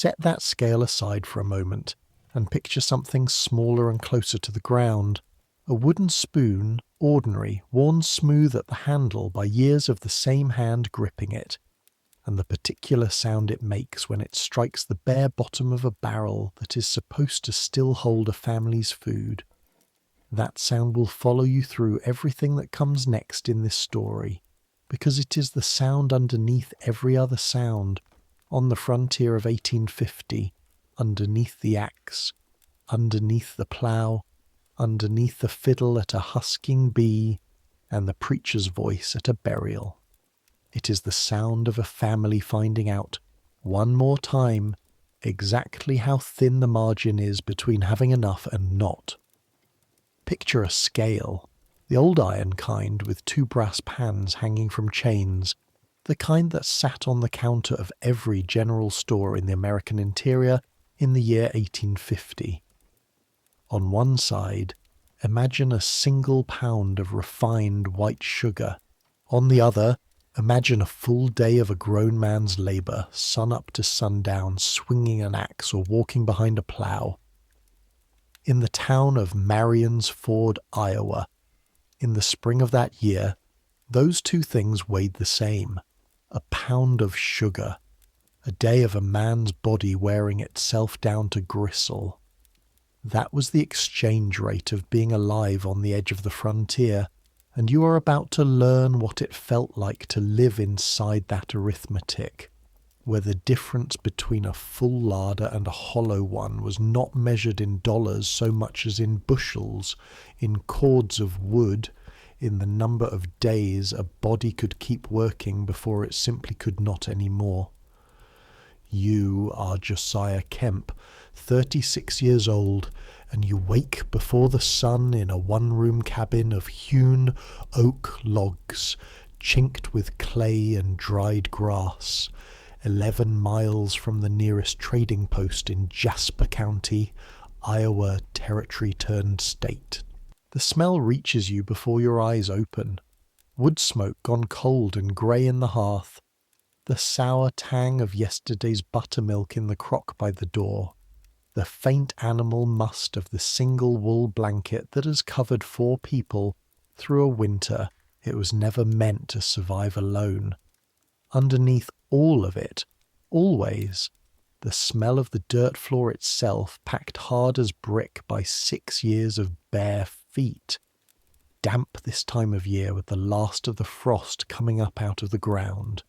Set that scale aside for a moment and picture something smaller and closer to the ground. A wooden spoon, ordinary, worn smooth at the handle by years of the same hand gripping it, and the particular sound it makes when it strikes the bare bottom of a barrel that is supposed to still hold a family's food. That sound will follow you through everything that comes next in this story, because it is the sound underneath every other sound, on the frontier of 1850, underneath the axe, underneath the plough, underneath the fiddle at a husking bee, and the preacher's voice at a burial. It is the sound of a family finding out, one more time, exactly how thin the margin is between having enough and not. Picture a scale, the old iron kind with 2 brass pans hanging from chains, the kind that sat on the counter of every general store in the American interior in the year 1850. On one side, imagine a single pound of refined white sugar. On the other, imagine a full day of a grown man's labour, sun up to sundown, swinging an axe or walking behind a plough. In the town of Marion's Ford, Iowa, in the spring of that year, those 2 things weighed the same. A pound of sugar, a day of a man's body wearing itself down to gristle. That was the exchange rate of being alive on the edge of the frontier, and you are about to learn what it felt like to live inside that arithmetic, where the difference between a full larder and a hollow one was not measured in dollars so much as in bushels, in cords of wood, in the number of days a body could keep working before it simply could not any more. You are Josiah Kemp, 36 years old, and you wake before the sun in a one-room cabin of hewn oak logs, chinked with clay and dried grass, 11 miles from the nearest trading post in Jasper County, Iowa territory turned state. The smell reaches you before your eyes open. Wood smoke gone cold and grey in the hearth. The sour tang of yesterday's buttermilk in the crock by the door. The faint animal must of the single wool blanket that has covered 4 people through a winter it was never meant to survive alone. Underneath all of it, always, the smell of the dirt floor itself packed hard as brick by 6 years of bare feet, damp this time of year with the last of the frost coming up out of the ground.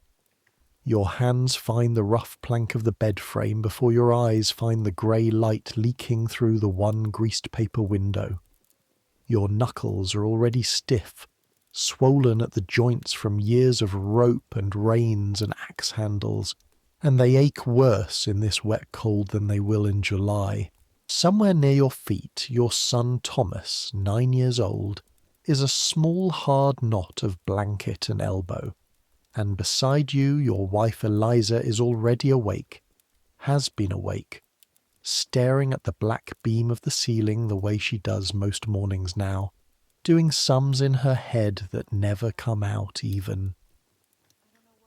Your hands find the rough plank of the bed frame before your eyes find the grey light leaking through the one greased paper window. Your knuckles are already stiff, swollen at the joints from years of rope and reins and axe handles, and they ache worse in this wet cold than they will in July. Somewhere near your feet, your son Thomas, 9 years old, is a small hard knot of blanket and elbow, and beside you your wife Eliza is already awake, has been awake, staring at the black beam of the ceiling the way she does most mornings now, doing sums in her head that never come out even.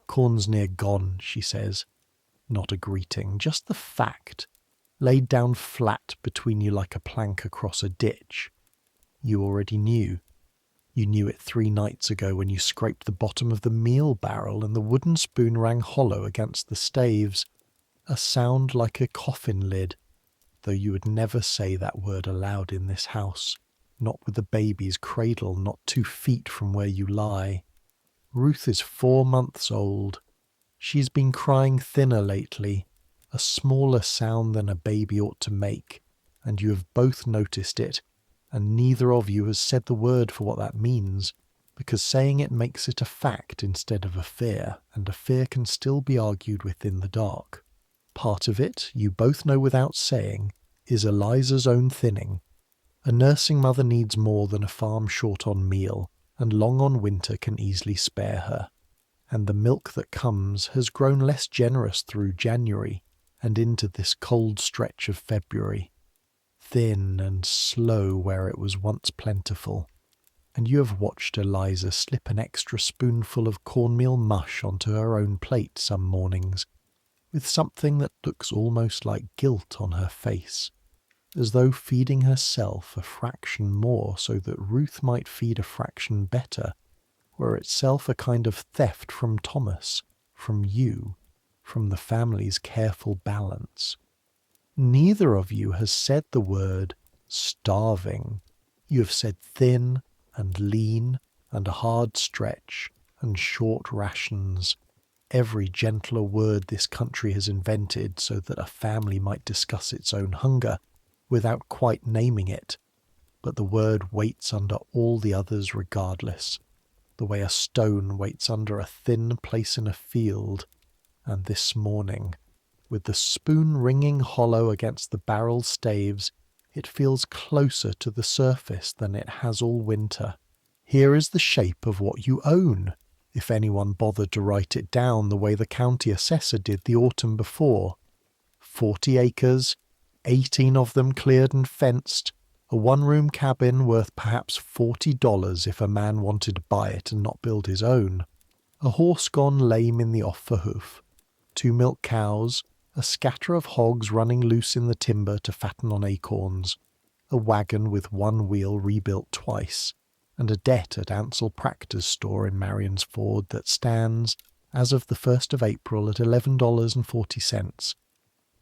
"Corn's near gone," she says. Not a greeting, just the fact, laid down flat between you like a plank across a ditch. You already knew. You knew it 3 nights ago when you scraped the bottom of the meal barrel and the wooden spoon rang hollow against the staves, a sound like a coffin lid, though you would never say that word aloud in this house, not with the baby's cradle not 2 feet from where you lie. Ruth is 4 months old. She's been crying thinner lately, a smaller sound than a baby ought to make, and you have both noticed it, and neither of you has said the word for what that means, because saying it makes it a fact instead of a fear, and a fear can still be argued with in the dark. Part of it, you both know without saying, is Eliza's own thinning. A nursing mother needs more than a farm short on meal, and long on winter can easily spare her. And the milk that comes has grown less generous through January and into this cold stretch of February, thin and slow where it was once plentiful, and you have watched Eliza slip an extra spoonful of cornmeal mush onto her own plate some mornings, with something that looks almost like guilt on her face, as though feeding herself a fraction more so that Ruth might feed a fraction better, were itself a kind of theft from Thomas, from you, from the family's careful balance. Neither of you has said the word starving. You have said thin and lean and a hard stretch and short rations, every gentler word this country has invented so that a family might discuss its own hunger without quite naming it, but the word waits under all the others regardless, the way a stone waits under a thin place in a field. And this morning, with the spoon ringing hollow against the barrel staves, it feels closer to the surface than it has all winter. Here is the shape of what you own, if anyone bothered to write it down the way the county assessor did the autumn before. 40 acres, 18 of them cleared and fenced, a one-room cabin worth perhaps $40 if a man wanted to buy it and not build his own, a horse gone lame in the off for hoof, 2 milk cows, a scatter of hogs running loose in the timber to fatten on acorns, a wagon with one wheel rebuilt twice, and a debt at Ansel Practor's store in Marion's Ford that stands, as of the 1st of April, at $11.40,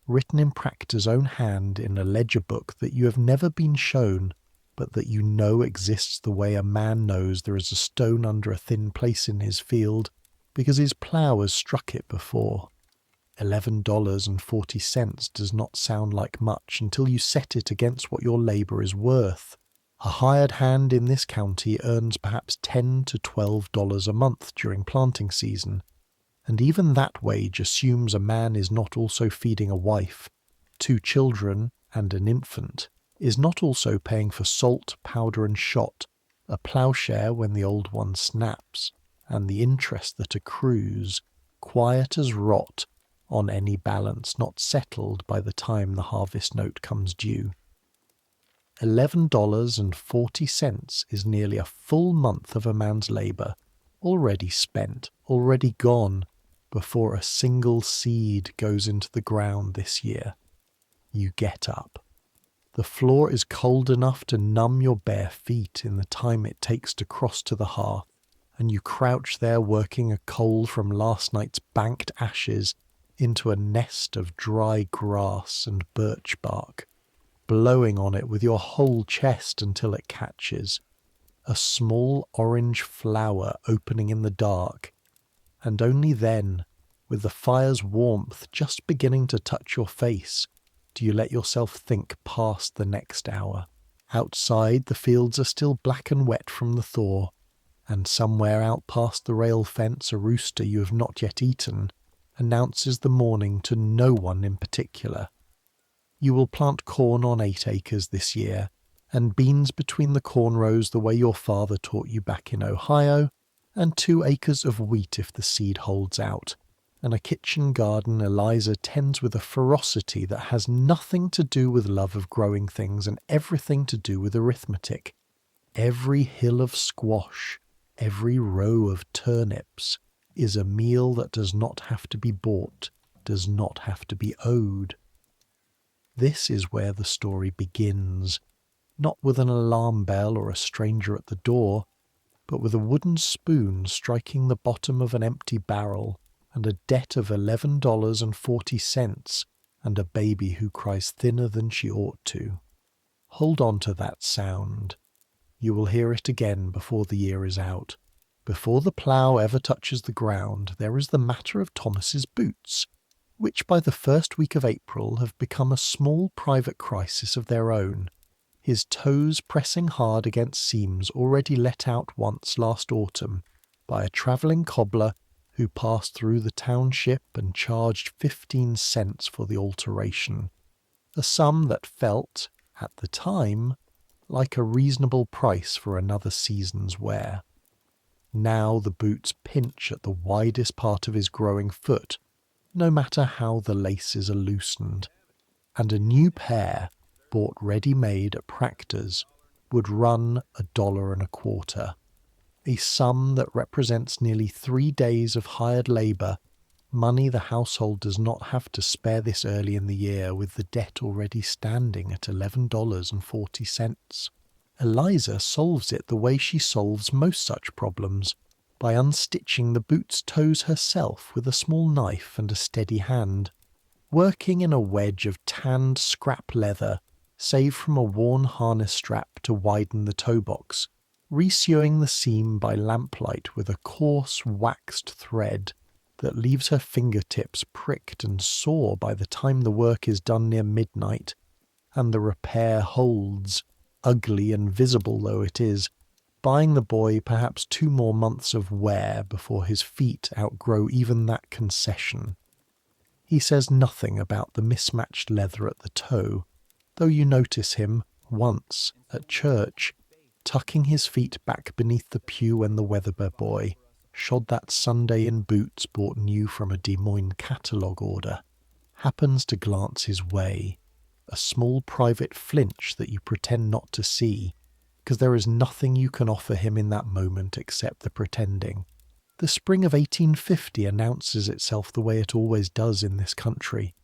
written in Practor's own hand in a ledger book that you have never been shown, but that you know exists the way a man knows there is a stone under a thin place in his field, because his plough has struck it before. $11.40 does not sound like much until you set it against what your labour is worth. A hired hand in this county earns perhaps $10 to $12 a month during planting season, and even that wage assumes a man is not also feeding a wife, 2 children, and an infant, is not also paying for salt, powder and shot, a ploughshare when the old one snaps, and the interest that accrues, quiet as rot, on any balance not settled by the time the harvest note comes due. $11.40 is nearly a full month of a man's labour, already spent, already gone, before a single seed goes into the ground this year. You get up. The floor is cold enough to numb your bare feet in the time it takes to cross to the hearth, and you crouch there working a coal from last night's banked ashes into a nest of dry grass and birch bark, blowing on it with your whole chest until it catches, a small orange flower opening in the dark, and only then, with the fire's warmth just beginning to touch your face, do you let yourself think past the next hour. Outside, the fields are still black and wet from the thaw, and somewhere out past the rail fence a rooster you have not yet eaten announces the morning to no one in particular. You will plant corn on 8 acres this year, and beans between the corn rows the way your father taught you back in Ohio, and 2 acres of wheat if the seed holds out, and a kitchen garden Eliza tends with a ferocity that has nothing to do with love of growing things and everything to do with arithmetic. Every hill of squash, every row of turnips, is a meal that does not have to be bought, does not have to be owed. This is where the story begins, not with an alarm bell or a stranger at the door, but with a wooden spoon striking the bottom of an empty barrel, and a debt of $11.40, and a baby who cries thinner than she ought to. Hold on to that sound. You will hear it again before the year is out. Before the plough ever touches the ground, there is the matter of Thomas's boots, which by the first week of April have become a small private crisis of their own, his toes pressing hard against seams already let out once last autumn by a travelling cobbler who passed through the township and charged 15 cents for the alteration, a sum that felt, at the time, like a reasonable price for another season's wear. Now the boots pinch at the widest part of his growing foot, no matter how the laces are loosened, and a new pair, bought ready-made at Practor's, would run $1.25, a sum that represents nearly 3 days of hired labour money the household does not have to spare this early in the year, with the debt already standing at $11.40. Eliza solves it the way she solves most such problems, by unstitching the boot's toes herself with a small knife and a steady hand, working in a wedge of tanned scrap leather saved from a worn harness strap to widen the toe box, resewing the seam by lamplight with a coarse waxed thread that leaves her fingertips pricked and sore by the time the work is done near midnight, and the repair holds, ugly and visible though it is, buying the boy perhaps 2 more months of wear before his feet outgrow even that concession. He says nothing about the mismatched leather at the toe, though you notice him, once, at church, tucking his feet back beneath the pew when the Weatherby boy, shod that Sunday in boots bought new from a Des Moines catalogue order, happens to glance his way, a small private flinch that you pretend not to see, because there is nothing you can offer him in that moment except the pretending. The spring of 1850 announces itself the way it always does in this country,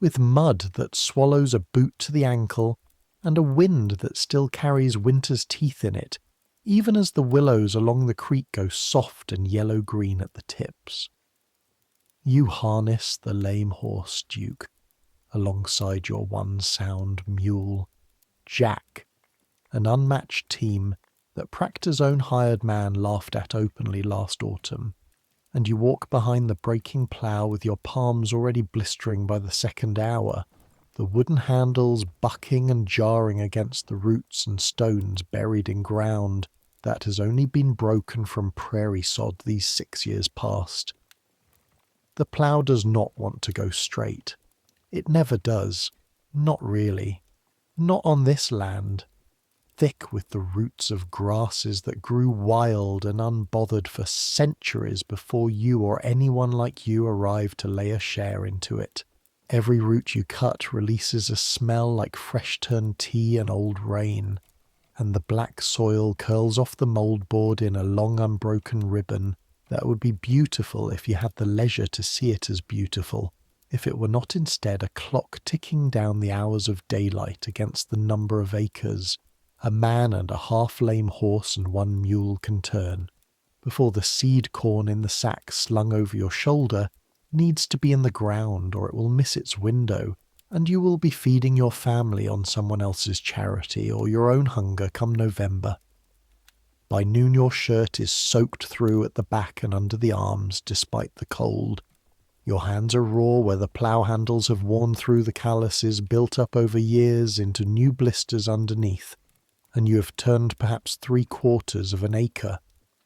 with mud that swallows a boot to the ankle and a wind that still carries winter's teeth in it, even as the willows along the creek go soft and yellow-green at the tips. You harness the lame horse, Duke, alongside your one-sound mule, Jack, an unmatched team that Practor's own hired man laughed at openly last autumn, and you walk behind the breaking plough with your palms already blistering by the second hour, the wooden handles bucking and jarring against the roots and stones buried in ground that has only been broken from prairie sod these 6 years past. The plough does not want to go straight. It never does. Not really. Not on this land, thick with the roots of grasses that grew wild and unbothered for centuries before you or anyone like you arrived to lay a share into it. Every root you cut releases a smell like fresh-turned tea and old rain, and the black soil curls off the mouldboard in a long unbroken ribbon that would be beautiful if you had the leisure to see it as beautiful, if it were not instead a clock ticking down the hours of daylight against the number of acres a man and a half-lame horse and 1 mule can turn, before the seed corn in the sack slung over your shoulder needs to be in the ground or it will miss its window, and you will be feeding your family on someone else's charity or your own hunger come November. By noon your shirt is soaked through at the back and under the arms despite the cold. Your hands are raw where the plough handles have worn through the calluses built up over years into new blisters underneath, and you have turned perhaps 3/4 of an acre.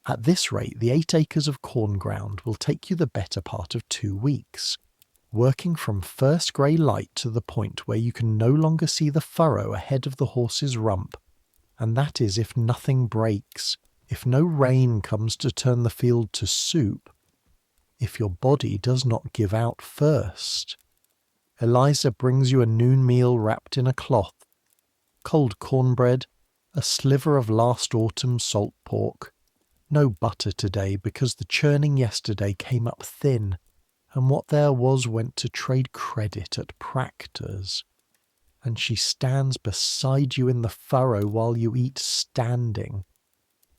At this rate, the 8 acres of corn ground will take you the better part of 2 weeks, working from first grey light to the point where you can no longer see the furrow ahead of the horse's rump, and that is if nothing breaks, if no rain comes to turn the field to soup, if your body does not give out first. Eliza brings you a noon meal wrapped in a cloth, cold cornbread, a sliver of last autumn's salt pork, no butter today because the churning yesterday came up thin, and what there was went to trade credit at Practor's. And she stands beside you in the furrow while you eat standing,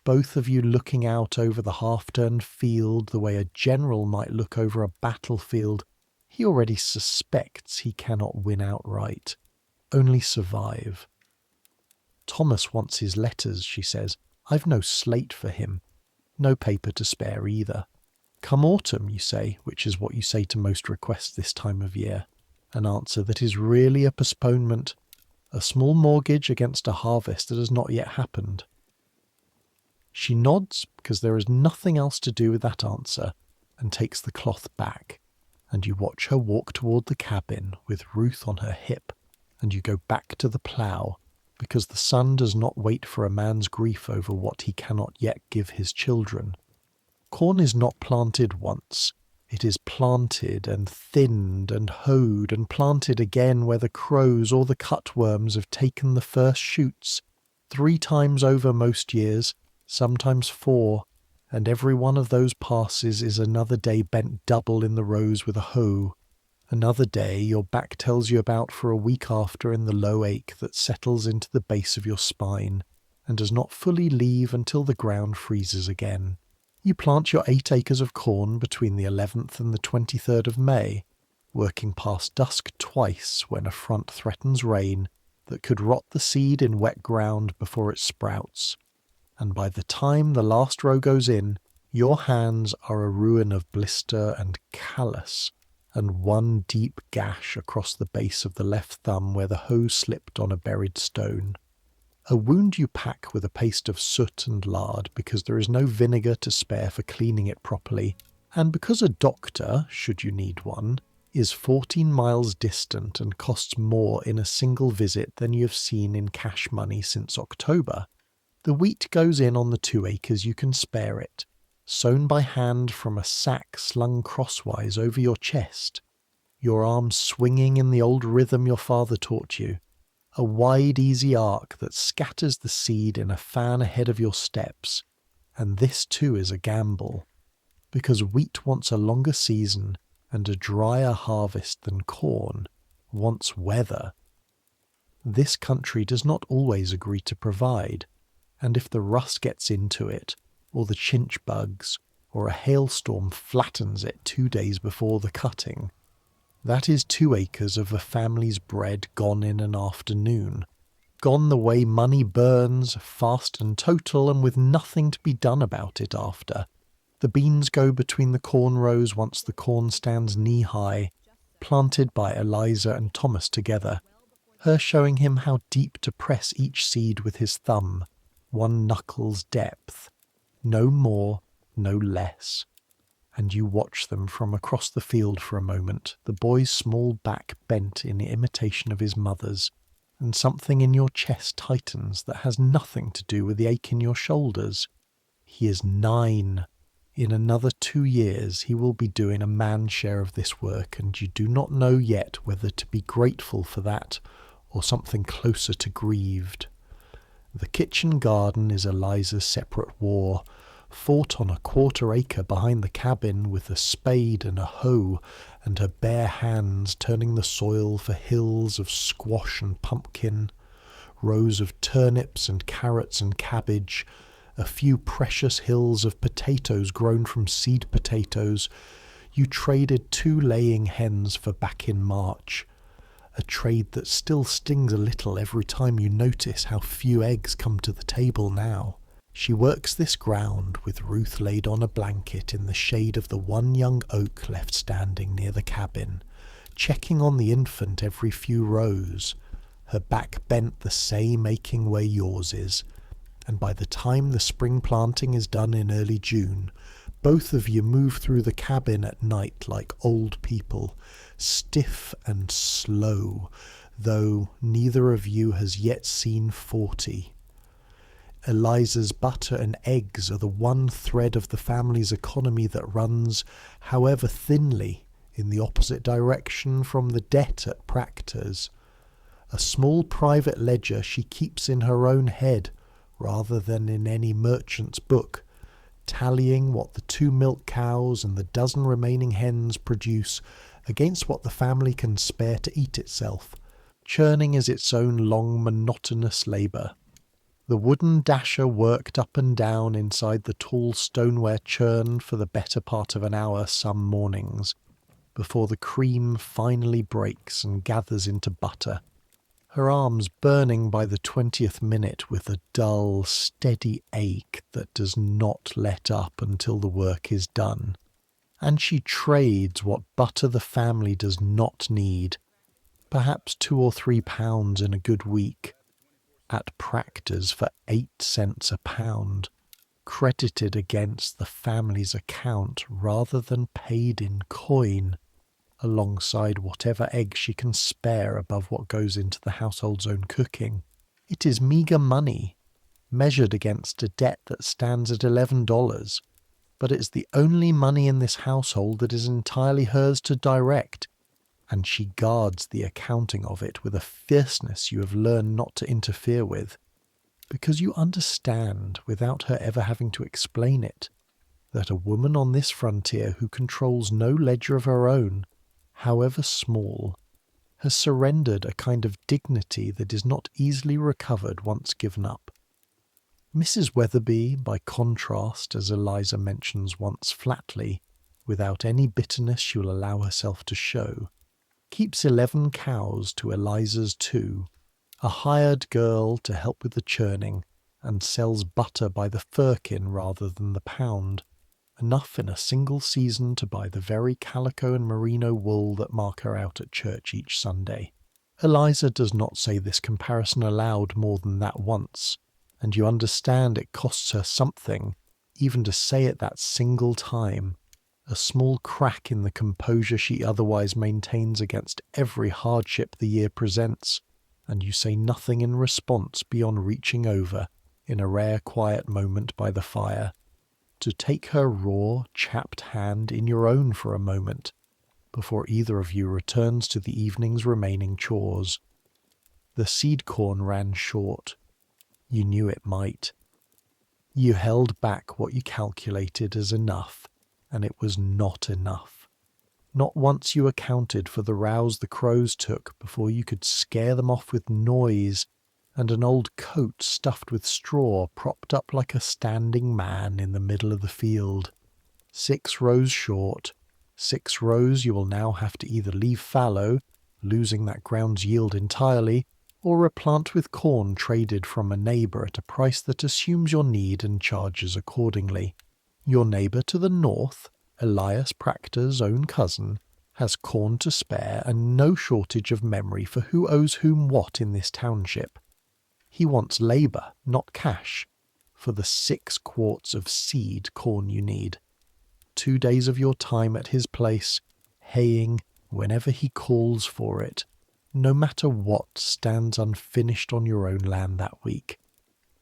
both of you looking out over the half-turned field the way a general might look over a battlefield he already suspects he cannot win outright, only survive. Thomas wants his letters, she says. I've no slate for him. No paper to spare either. Come autumn, you say, which is what you say to most requests this time of year. An answer that is really a postponement, a small mortgage against a harvest that has not yet happened. She nods because there is nothing else to do with that answer and takes the cloth back, and you watch her walk toward the cabin with Ruth on her hip, and you go back to the plough, because the son does not wait for a man's grief over what he cannot yet give his children. Corn is not planted once. It is planted and thinned and hoed and planted again where the crows or the cutworms have taken the first shoots, 3 times over most years, sometimes 4, and every one of those passes is another day bent double in the rows with a hoe, another day your back tells you about for a week after in the low ache that settles into the base of your spine and does not fully leave until the ground freezes again. You plant your 8 acres of corn between the 11th and the 23rd of May, working past dusk twice when a front threatens rain that could rot the seed in wet ground before it sprouts. And by the time the last row goes in, your hands are a ruin of blister and callus, and one deep gash across the base of the left thumb where the hoe slipped on a buried stone. A wound you pack with a paste of soot and lard because there is no vinegar to spare for cleaning it properly, and because a doctor, should you need one, is 14 miles distant and costs more in a single visit than you have seen in cash money since October. The wheat goes in on the 2 acres you can spare it, sown by hand from a sack slung crosswise over your chest, your arms swinging in the old rhythm your father taught you, a wide easy arc that scatters the seed in a fan ahead of your steps. And this too is a gamble, because wheat wants a longer season and a drier harvest than corn wants weather. This country does not always agree to provide, and if the rust gets into it, or the chinch bugs, or a hailstorm flattens it 2 days before the cutting, that is 2 acres of a family's bread gone in an afternoon, gone the way money burns, fast and total, and with nothing to be done about it after. The beans go between the corn rows once the corn stands knee-high, planted by Eliza and Thomas together, her showing him how deep to press each seed with his thumb, 1 knuckle's depth, no more, no less. And you watch them from across the field for a moment, the boy's small back bent in imitation of his mother's, and something in your chest tightens that has nothing to do with the ache in your shoulders. He is 9. In another 2 years he will be doing a man's share of this work, and you do not know yet whether to be grateful for that or something closer to grieved. The kitchen garden is Eliza's separate war, fought on a 1/4 acre behind the cabin with a spade and a hoe, and her bare hands turning the soil for hills of squash and pumpkin, rows of turnips and carrots and cabbage, a few precious hills of potatoes grown from seed potatoes. You traded 2 laying hens for back in March, a trade that still stings a little every time you notice how few eggs come to the table now. She works this ground with Ruth laid on a blanket in the shade of the 1 young oak left standing near the cabin, checking on the infant every few rows, her back bent the same aching way yours is, and by the time the spring planting is done in early June, both of you move through the cabin at night like old people, stiff and slow, though neither of you has yet seen 40. Eliza's butter and eggs are the one thread of the family's economy that runs, however thinly, in the opposite direction from the debt at Proctor's. A small private ledger she keeps in her own head, rather than in any merchant's book, tallying what the 2 milk cows and the 12 remaining hens produce against what the family can spare to eat itself. Churning is its own long monotonous labour. The wooden dasher worked up and down inside the tall stoneware churn for the better part of an hour some mornings, before the cream finally breaks and gathers into butter, her arms burning by the 20th minute with a dull, steady ache that does not let up until the work is done. And she trades what butter the family does not need, perhaps 2 or 3 pounds in a good week, at Proctor's for 8 cents a pound, credited against the family's account rather than paid in coin, alongside whatever eggs she can spare above what goes into the household's own cooking. It is meagre money, measured against a debt that stands at $11, but it's the only money in this household that is entirely hers to direct, and she guards the accounting of it with a fierceness you have learned not to interfere with, because you understand without her ever having to explain it. that a woman on this frontier who controls no ledger of her own, however small, has surrendered a kind of dignity that is not easily recovered once given up. Mrs. Weatherby, by contrast, as Eliza mentions once flatly, without any bitterness she will allow herself to show, keeps 11 cows to Eliza's 2, a hired girl to help with the churning, and sells butter by the firkin rather than the pound, enough in a single season to buy the very calico and merino wool that mark her out at church each Sunday. Eliza does not say this comparison aloud more than that once, and you understand it costs her something, even to say it that single time, a small crack in the composure she otherwise maintains against every hardship the year presents, and you say nothing in response beyond reaching over, in a rare quiet moment by the fire, to take her raw, chapped hand in your own for a moment, before either of you returns to the evening's remaining chores. The seed corn ran short. You knew it might. You held back what you calculated as enough, and it was not enough. Not once you accounted for the rows the crows took before you could scare them off with noise, and an old coat stuffed with straw propped up like a standing man in the middle of the field. 6 rows short, 6 rows you will now have to either leave fallow, losing that ground's yield entirely, or replant with corn traded from a neighbour at a price that assumes your need and charges accordingly. Your neighbour to the north, Elias Proctor's own cousin, has corn to spare and no shortage of memory for who owes whom what in this township. He wants labour, not cash, for the 6 quarts of seed corn you need. 2 days of your time at his place, haying whenever he calls for it, no matter what stands unfinished on your own land that week.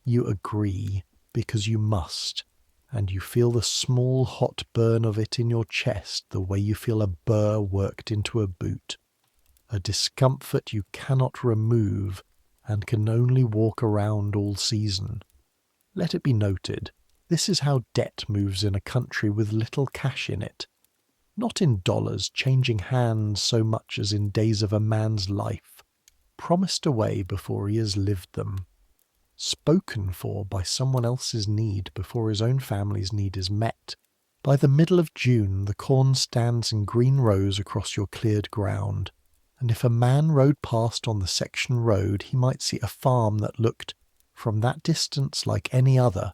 You agree because you must, and you feel the small hot burn of it in your chest the way you feel a burr worked into a boot, a discomfort you cannot remove and can only walk around all season. Let it be noted, this is how debt moves in a country with little cash in it, not in dollars changing hands so much as in days of a man's life, promised away before he has lived them, spoken for by someone else's need before his own family's need is met. By the middle of June, the corn stands in green rows across your cleared ground, and if a man rode past on the section road, he might see a farm that looked, from that distance, like any other.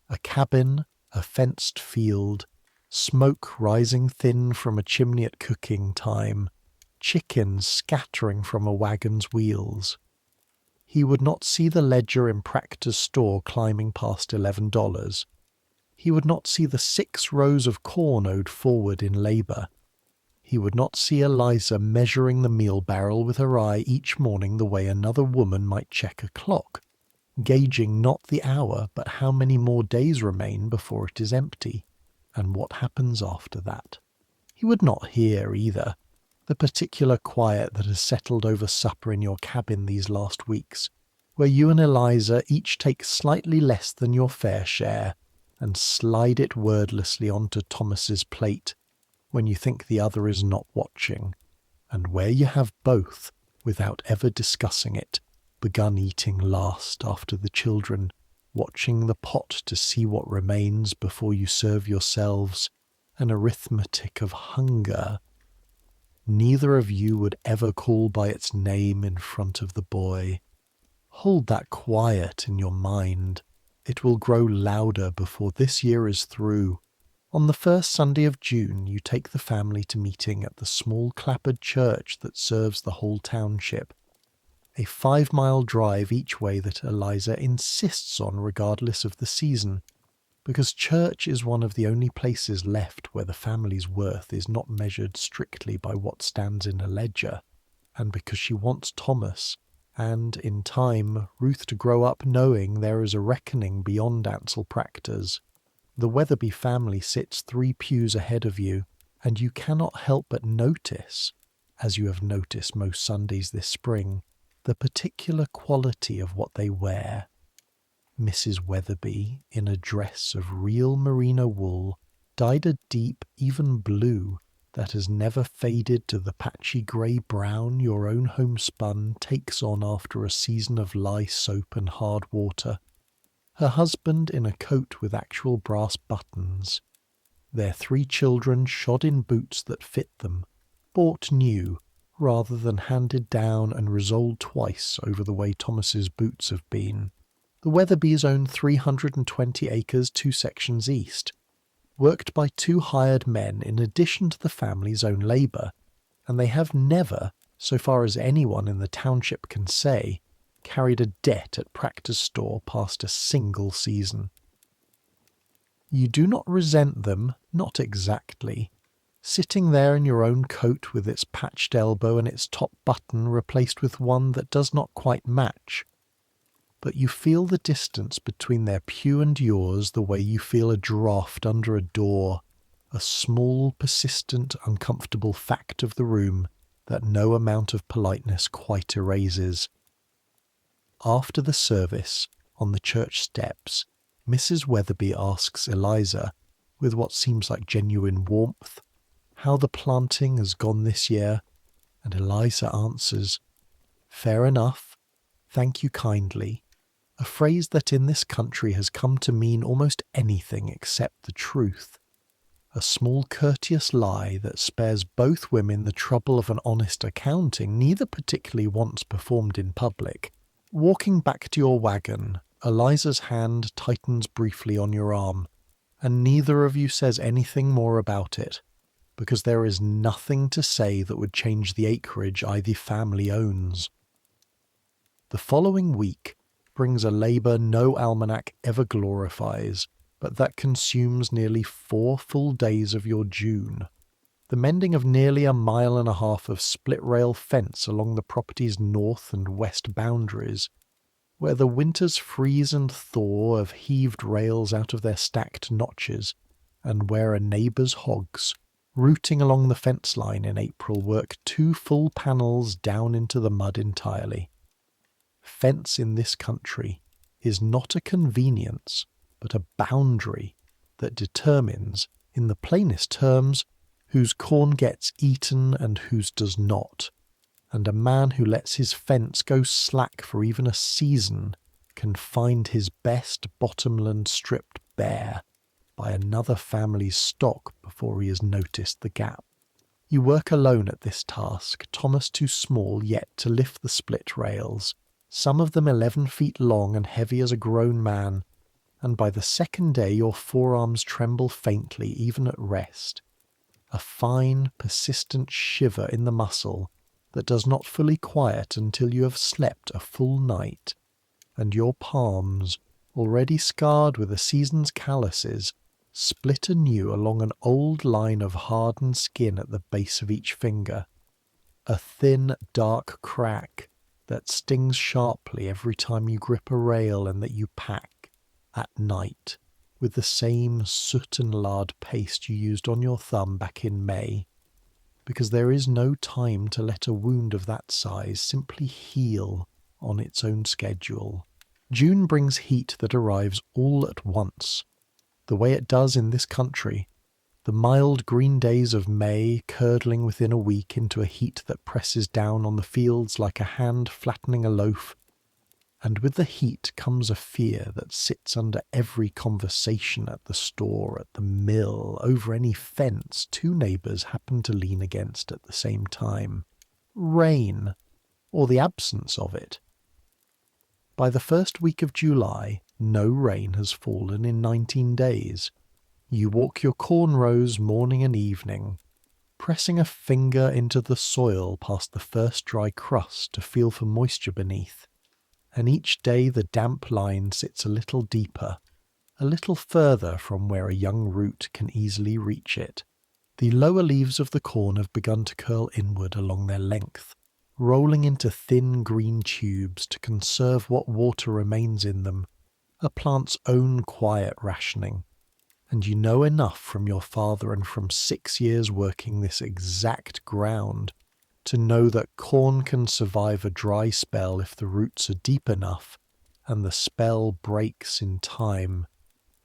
A cabin, a fenced field, smoke rising thin from a chimney at cooking time, chickens scattering from a wagon's wheels. He would not see the ledger in Proctor's store climbing past $11. He would not see the 6 rows of corn owed forward in labour. He would not see Eliza measuring the meal barrel with her eye each morning the way another woman might check a clock, gauging not the hour but how many more days remain before it is empty, and what happens after that. He would not hear, either, the particular quiet that has settled over supper in your cabin these last weeks, where you and Eliza each take slightly less than your fair share and slide it wordlessly onto Thomas's plate when you think the other is not watching, and where you have both, without ever discussing it, begun eating last after the children, watching the pot to see what remains before you serve yourselves, an arithmetic of hunger. Neither of you would ever call by its name in front of the boy. Hold that quiet in your mind. It will grow louder before this year is through. On the first Sunday of June, you take the family to meeting at the small clappered church that serves the whole township. A 5-mile drive each way that Eliza insists on regardless of the season, because church is one of the only places left where the family's worth is not measured strictly by what stands in a ledger, and because she wants Thomas, and, in time, Ruth to grow up knowing there is a reckoning beyond Ansel Proctor's. The Weatherby family sits 3 pews ahead of you, and you cannot help but notice, as you have noticed most Sundays this spring, the particular quality of what they wear. Mrs. Weatherby, in a dress of real merino wool, dyed a deep, even blue that has never faded to the patchy grey-brown your own homespun takes on after a season of lye soap and hard water. Her husband in a coat with actual brass buttons. Their 3 children shod in boots that fit them, bought new, rather than handed down and resoled twice over the way Thomas's boots have been. The Weatherbys own 320 acres 2 sections east, worked by 2 hired men in addition to the family's own labour, and they have never, so far as anyone in the township can say, carried a debt at Practice Store past a single season. You do not resent them, not exactly. Sitting there in your own coat with its patched elbow and its top button replaced with one that does not quite match. But you feel the distance between their pew and yours the way you feel a draught under a door, a small, persistent, uncomfortable fact of the room that no amount of politeness quite erases. After the service, on the church steps, Mrs. Weatherby asks Eliza, with what seems like genuine warmth, how the planting has gone this year, and Eliza answers, "Fair enough, thank you kindly," a phrase that in this country has come to mean almost anything except the truth. A small courteous lie that spares both women the trouble of an honest accounting neither particularly once performed in public. Walking back to your wagon, Eliza's hand tightens briefly on your arm, and neither of you says anything more about it, because there is nothing to say that would change the acreage either family owns. The following week brings a labour no almanac ever glorifies, but that consumes nearly 4 full days of your June. The mending of nearly 1.5 miles of split-rail fence along the property's north and west boundaries, where the winter's freeze and thaw have heaved rails out of their stacked notches, and where a neighbour's hogs, rooting along the fence line in April, work 2 full panels down into the mud entirely. Fence in this country is not a convenience, but a boundary that determines, in the plainest terms, whose corn gets eaten and whose does not, and a man who lets his fence go slack for even a season can find his best bottomland stripped bare by another family's stock before he has noticed the gap. You work alone at this task, Thomas too small yet to lift the split rails, some of them 11 feet long and heavy as a grown man, and by the second day your forearms tremble faintly even at rest. A fine, persistent shiver in the muscle that does not fully quiet until you have slept a full night, and your palms, already scarred with a season's calluses, split anew along an old line of hardened skin at the base of each finger. A thin, dark crack that stings sharply every time you grip a rail and that you pack, at night, with the same soot and lard paste you used on your thumb back in May, because there is no time to let a wound of that size simply heal on its own schedule. June brings heat that arrives all at once, the way it does in this country, the mild green days of May curdling within a week into a heat that presses down on the fields like a hand flattening a loaf, and with the heat comes a fear that sits under every conversation at the store, at the mill, over any fence 2 neighbours happen to lean against at the same time. Rain, or the absence of it. By the first week of July, no rain has fallen in 19 days. You walk your corn rows morning and evening, pressing a finger into the soil past the first dry crust to feel for moisture beneath, and each day the damp line sits a little deeper, a little further from where a young root can easily reach it. The lower leaves of the corn have begun to curl inward along their length, rolling into thin green tubes to conserve what water remains in them, a plant's own quiet rationing. And you know enough from your father and from 6 years working this exact ground to know that corn can survive a dry spell if the roots are deep enough, and the spell breaks in time,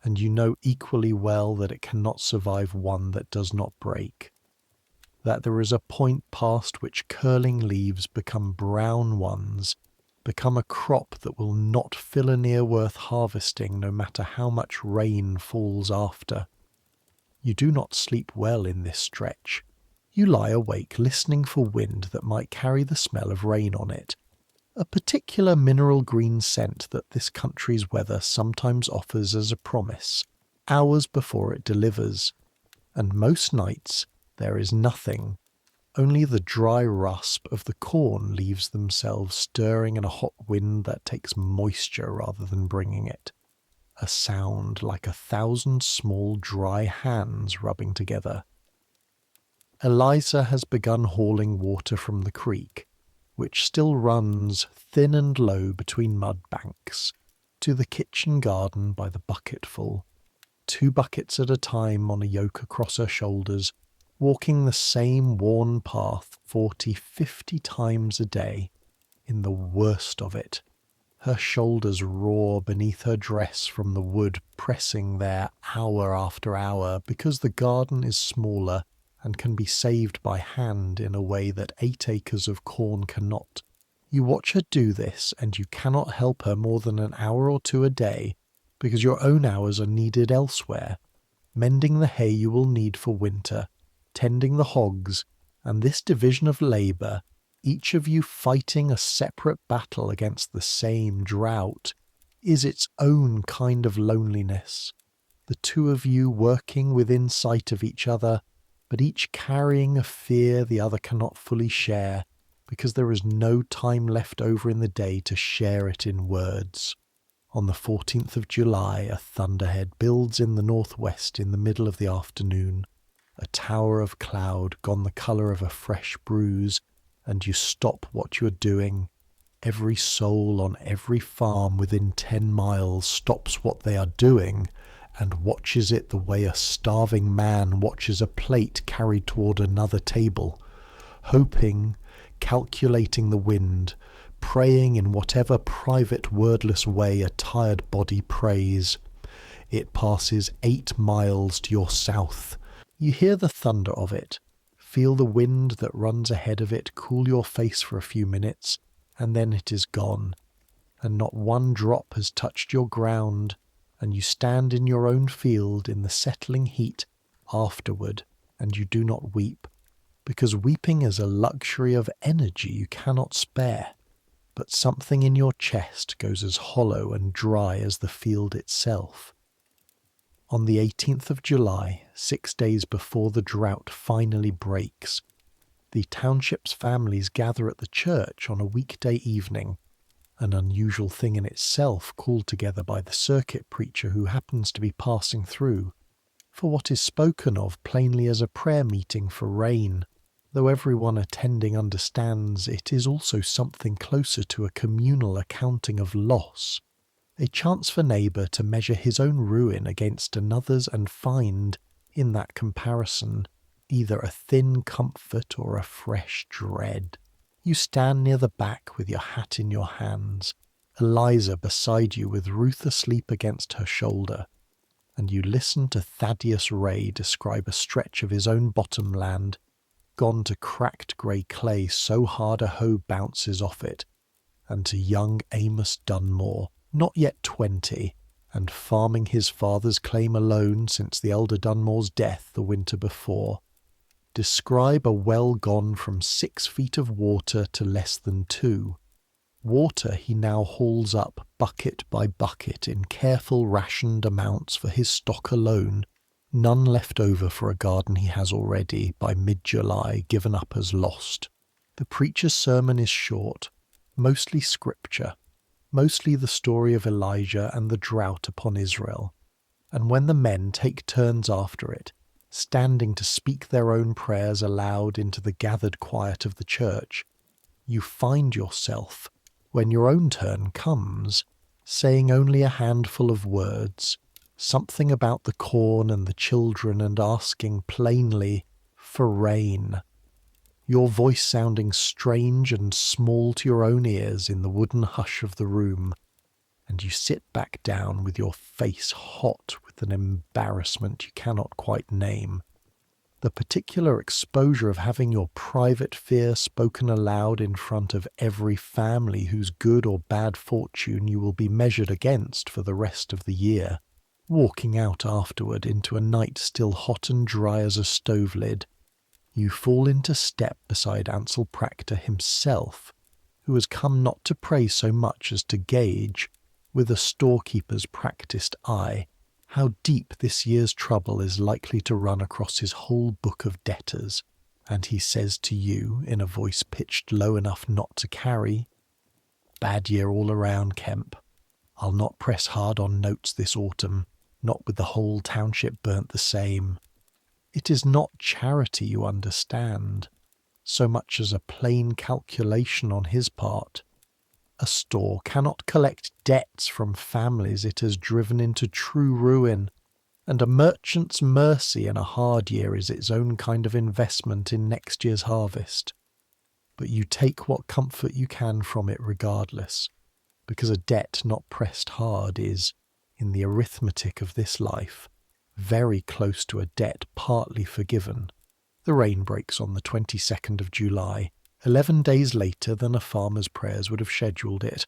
and you know equally well that it cannot survive one that does not break. That there is a point past which curling leaves become brown ones, become a crop that will not fill an ear worth harvesting no matter how much rain falls after. You do not sleep well in this stretch. You lie awake listening for wind that might carry the smell of rain on it, a particular mineral green scent that this country's weather sometimes offers as a promise, hours before it delivers. And most nights there is nothing. Only the dry rusp of the corn leaves themselves stirring in a hot wind that takes moisture rather than bringing it. A sound like 1,000 small dry hands rubbing together. Eliza has begun hauling water from the creek, which still runs thin and low between mud banks, to the kitchen garden by the bucketful, 2 buckets at a time on a yoke across her shoulders, walking the same worn path 40, 50 times a day, in the worst of it. Her shoulders roar beneath her dress from the wood pressing there hour after hour because the garden is smaller and can be saved by hand in a way that 8 acres of corn cannot. You watch her do this and you cannot help her more than an hour or 2 a day because your own hours are needed elsewhere, mending the hay you will need for winter, tending the hogs, and this division of labour, each of you fighting a separate battle against the same drought, is its own kind of loneliness. The 2 of you working within sight of each other, but each carrying a fear the other cannot fully share, because there is no time left over in the day to share it in words. On the 14th of July, a thunderhead builds in the northwest in the middle of the afternoon, a tower of cloud gone the colour of a fresh bruise, and you stop what you are doing. Every soul on every farm within 10 miles stops what they are doing and watches it the way a starving man watches a plate carried toward another table, hoping, calculating the wind, praying in whatever private wordless way a tired body prays. It passes 8 miles to your south. You hear the thunder of it, feel the wind that runs ahead of it cool your face for a few minutes, and then it is gone, and not one drop has touched your ground, and you stand in your own field in the settling heat afterward, and you do not weep, because weeping is a luxury of energy you cannot spare, but something in your chest goes as hollow and dry as the field itself. On the 18th of July, 6 days before the drought finally breaks, the township's families gather at the church on a weekday evening, an unusual thing in itself called together by the circuit preacher who happens to be passing through, for what is spoken of plainly as a prayer meeting for rain, though everyone attending understands it is also something closer to a communal accounting of loss, a chance for neighbour to measure his own ruin against another's and find, in that comparison, either a thin comfort or a fresh dread. You stand near the back with your hat in your hands, Eliza beside you with Ruth asleep against her shoulder, and you listen to Thaddeus Ray describe a stretch of his own bottomland, gone to cracked grey clay so hard a hoe bounces off it, and to young Amos Dunmore, not yet 20, and farming his father's claim alone since the elder Dunmore's death the winter before, describe a well gone from 6 feet of water to less than 2. Water he now hauls up bucket by bucket in careful rationed amounts for his stock alone, none left over for a garden he has already, by mid-July, given up as lost. The preacher's sermon is short, mostly scripture, mostly the story of Elijah and the drought upon Israel, and when the men take turns after it, standing to speak their own prayers aloud into the gathered quiet of the church, you find yourself, when your own turn comes, saying only a handful of words, something about the corn and the children, and asking plainly for rain, your voice sounding strange and small to your own ears in the wooden hush of the room, and you sit back down with your face hot with an embarrassment you cannot quite name. The particular exposure of having your private fear spoken aloud in front of every family whose good or bad fortune you will be measured against for the rest of the year, walking out afterward into a night still hot and dry as a stove lid, you fall into step beside Ansel Proctor himself, who has come not to pray so much as to gauge, with a storekeeper's practised eye, how deep this year's trouble is likely to run across his whole book of debtors, and he says to you, in a voice pitched low enough not to carry, "Bad year all around, Kemp. I'll not press hard on notes this autumn, not with the whole township burnt the same. It is not charity, you understand, so much as a plain calculation on his part. A store cannot collect debts from families it has driven into true ruin, and a merchant's mercy in a hard year is its own kind of investment in next year's harvest. But you take what comfort you can from it regardless, because a debt not pressed hard is, in the arithmetic of this life, very close to a debt partly forgiven. The rain breaks on the 22nd of July, 11 days later than a farmer's prayers would have scheduled it.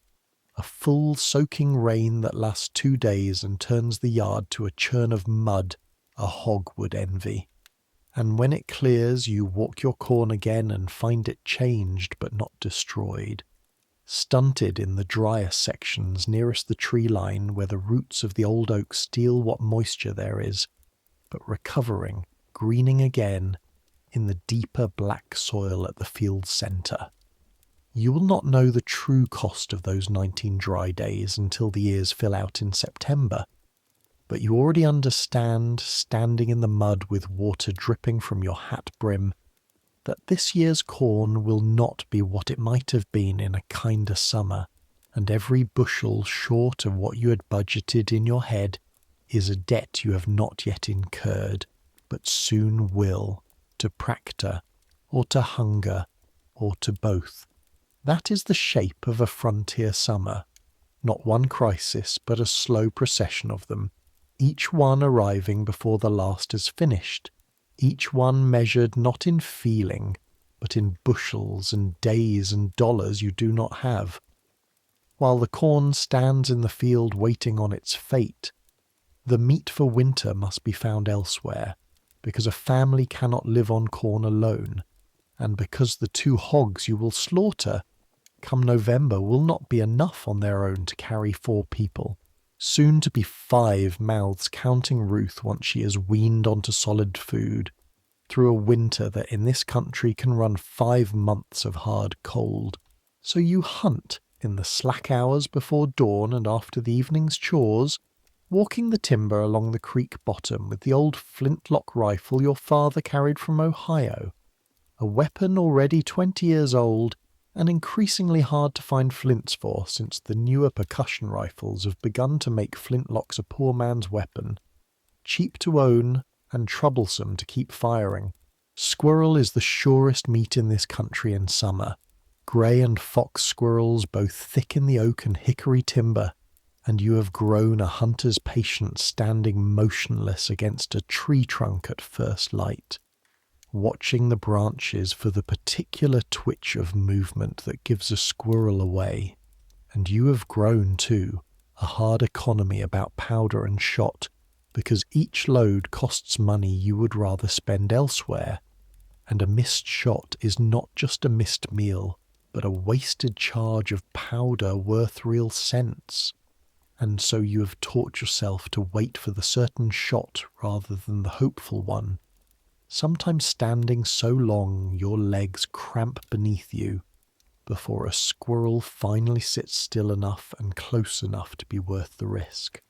A full soaking rain that lasts 2 days and turns the yard to a churn of mud a hog would envy. And when it clears, you walk your corn again and find it changed but not destroyed. Stunted in the drier sections nearest the tree line where the roots of the old oak steal what moisture there is, but recovering, greening again, in the deeper black soil at the field's centre. You will not know the true cost of those 19 dry days until the ears fill out in September, but you already understand, standing in the mud with water dripping from your hat brim, that this year's corn will not be what it might have been in a kinder summer, and every bushel short of what you had budgeted in your head is a debt you have not yet incurred, but soon will, to Proctor, or to hunger, or to both. That is the shape of a frontier summer. Not one crisis, but a slow procession of them, each one arriving before the last is finished, each one measured not in feeling, but in bushels and days and dollars you do not have. While the corn stands in the field waiting on its fate, the meat for winter must be found elsewhere, because a family cannot live on corn alone, and because the 2 hogs you will slaughter, come November, will not be enough on their own to carry 4 people. Soon to be 5 mouths counting Ruth once she is weaned onto solid food, through a winter that in this country can run 5 months of hard cold. So you hunt in the slack hours before dawn and after the evening's chores, walking the timber along the creek bottom with the old flintlock rifle your father carried from Ohio, a weapon already 20 years old and increasingly hard to find flints for since the newer percussion rifles have begun to make flintlocks a poor man's weapon, cheap to own and troublesome to keep firing. Squirrel is the surest meat in this country in summer, grey and fox squirrels both thick in the oak and hickory timber, and you have grown a hunter's patience standing motionless against a tree trunk at first light, watching the branches for the particular twitch of movement that gives a squirrel away. And you have grown, too, a hard economy about powder and shot, because each load costs money you would rather spend elsewhere, and a missed shot is not just a missed meal, but a wasted charge of powder worth real cents. And so you have taught yourself to wait for the certain shot rather than the hopeful one, sometimes standing so long your legs cramp beneath you, before a squirrel finally sits still enough and close enough to be worth the risk.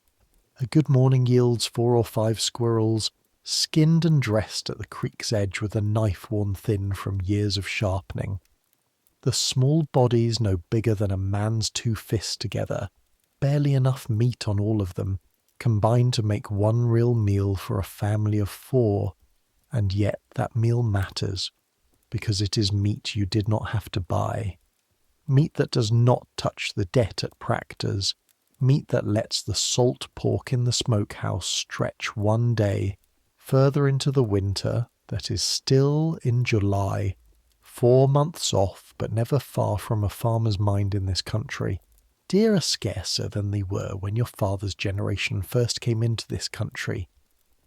A good morning yields 4 or 5 squirrels, skinned and dressed at the creek's edge with a knife worn thin from years of sharpening. The small bodies no bigger than a man's 2 fists together, barely enough meat on all of them, combine to make one real meal for a family of 4, and yet that meal matters, because it is meat you did not have to buy, meat that does not touch the debt at Proctor's, Meat that lets the salt pork in the smokehouse stretch one day further into the winter that is still in July, 4 months off but never far from a farmer's mind in this country. Deer are scarcer than they were when your father's generation first came into this country,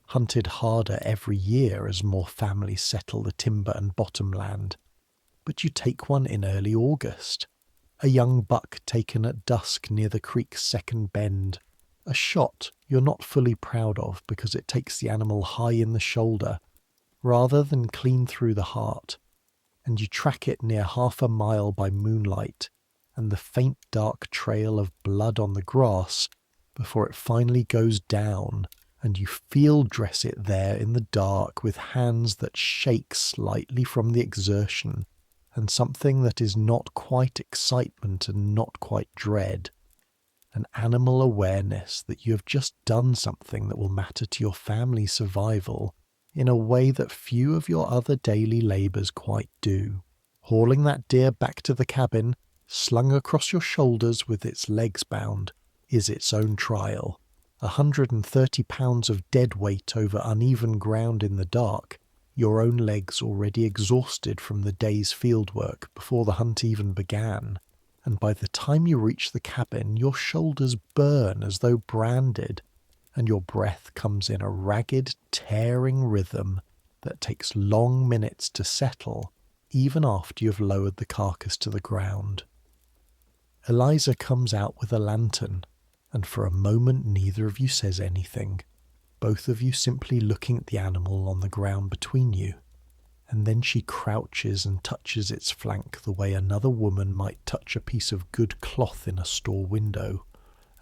hunted harder every year as more families settle the timber and bottomland. But you take one in early August, a young buck taken at dusk near the creek's second bend, a shot you're not fully proud of because it takes the animal high in the shoulder rather than clean through the heart, and you track it near 1/2 mile by moonlight and the faint dark trail of blood on the grass before it finally goes down, and you field dress it there in the dark with hands that shake slightly from the exertion and something that is not quite excitement and not quite dread, an animal awareness that you have just done something that will matter to your family's survival in a way that few of your other daily labours quite do. Hauling that deer back to the cabin, slung across your shoulders with its legs bound, is its own trial. 130 pounds of dead weight over uneven ground in the dark, your own legs already exhausted from the day's fieldwork before the hunt even began, and by the time you reach the cabin your shoulders burn as though branded, and your breath comes in a ragged, tearing rhythm that takes long minutes to settle, even after you have lowered the carcass to the ground. Eliza comes out with a lantern, and for a moment neither of you says anything, both of you simply looking at the animal on the ground between you, and then she crouches and touches its flank the way another woman might touch a piece of good cloth in a store window,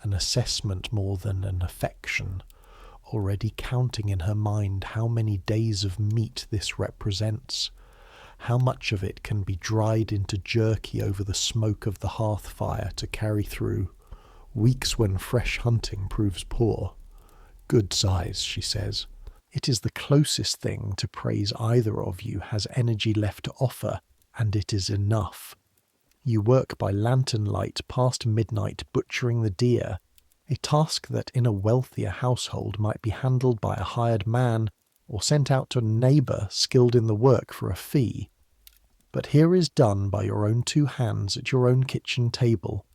an assessment more than an affection, already counting in her mind how many days of meat this represents, how much of it can be dried into jerky over the smoke of the hearth fire to carry through weeks when fresh hunting proves poor. Good size, she says. It is the closest thing to praise either of you has energy left to offer, and it is enough. You work by lantern light past midnight butchering the deer, a task that in a wealthier household might be handled by a hired man or sent out to a neighbour skilled in the work for a fee. But here is done by your own two hands at your own kitchen table,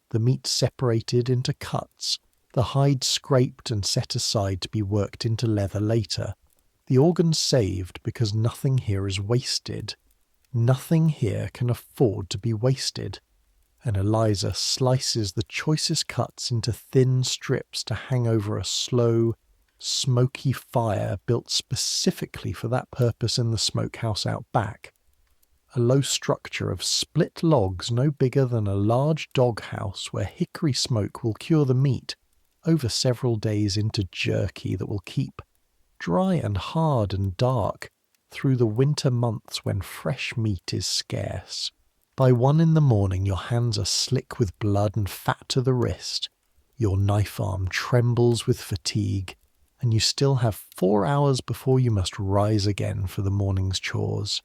the meat separated into cuts, the hide scraped and set aside to be worked into leather later, the organs saved because nothing here is wasted. Nothing here can afford to be wasted, and Eliza slices the choicest cuts into thin strips to hang over a slow, smoky fire built specifically for that purpose in the smokehouse out back, a low structure of split logs no bigger than a large doghouse where hickory smoke will cure the meat over several days into jerky that will keep dry and hard and dark through the winter months when fresh meat is scarce. By 1 in the morning your hands are slick with blood and fat to the wrist, your knife arm trembles with fatigue, and you still have 4 hours before you must rise again for the morning's chores.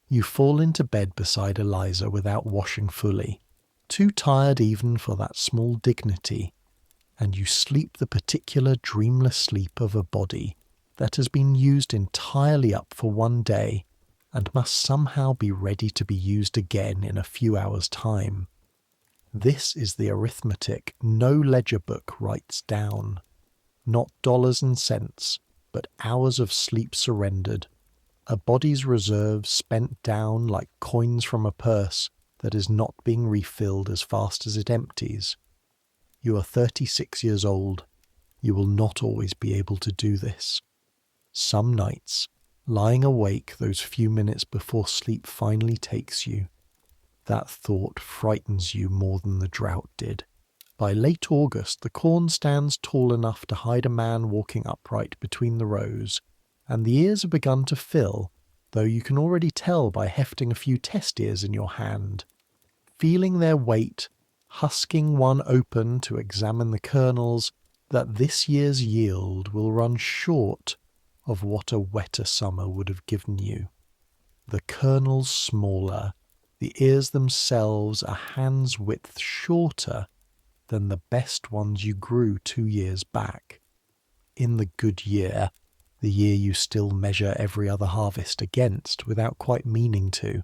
You fall into bed beside Eliza without washing fully, too tired even for that small dignity, and you sleep the particular dreamless sleep of a body that has been used entirely up for one day and must somehow be ready to be used again in a few hours' time. This is the arithmetic no ledger book writes down, not dollars and cents, but hours of sleep surrendered, a body's reserves spent down like coins from a purse that is not being refilled as fast as it empties. You are 36 years old. You will not always be able to do this. Some nights, lying awake those few minutes before sleep finally takes you, that thought frightens you more than the drought did. By late August, the corn stands tall enough to hide a man walking upright between the rows, and the ears have begun to fill, though you can already tell by hefting a few test ears in your hand, feeling their weight, husking one open to examine the kernels, that this year's yield will run short of what a wetter summer would have given you. The kernels smaller, the ears themselves a hand's width shorter, than the best ones you grew 2 years back. In the good year, the year you still measure every other harvest against without quite meaning to,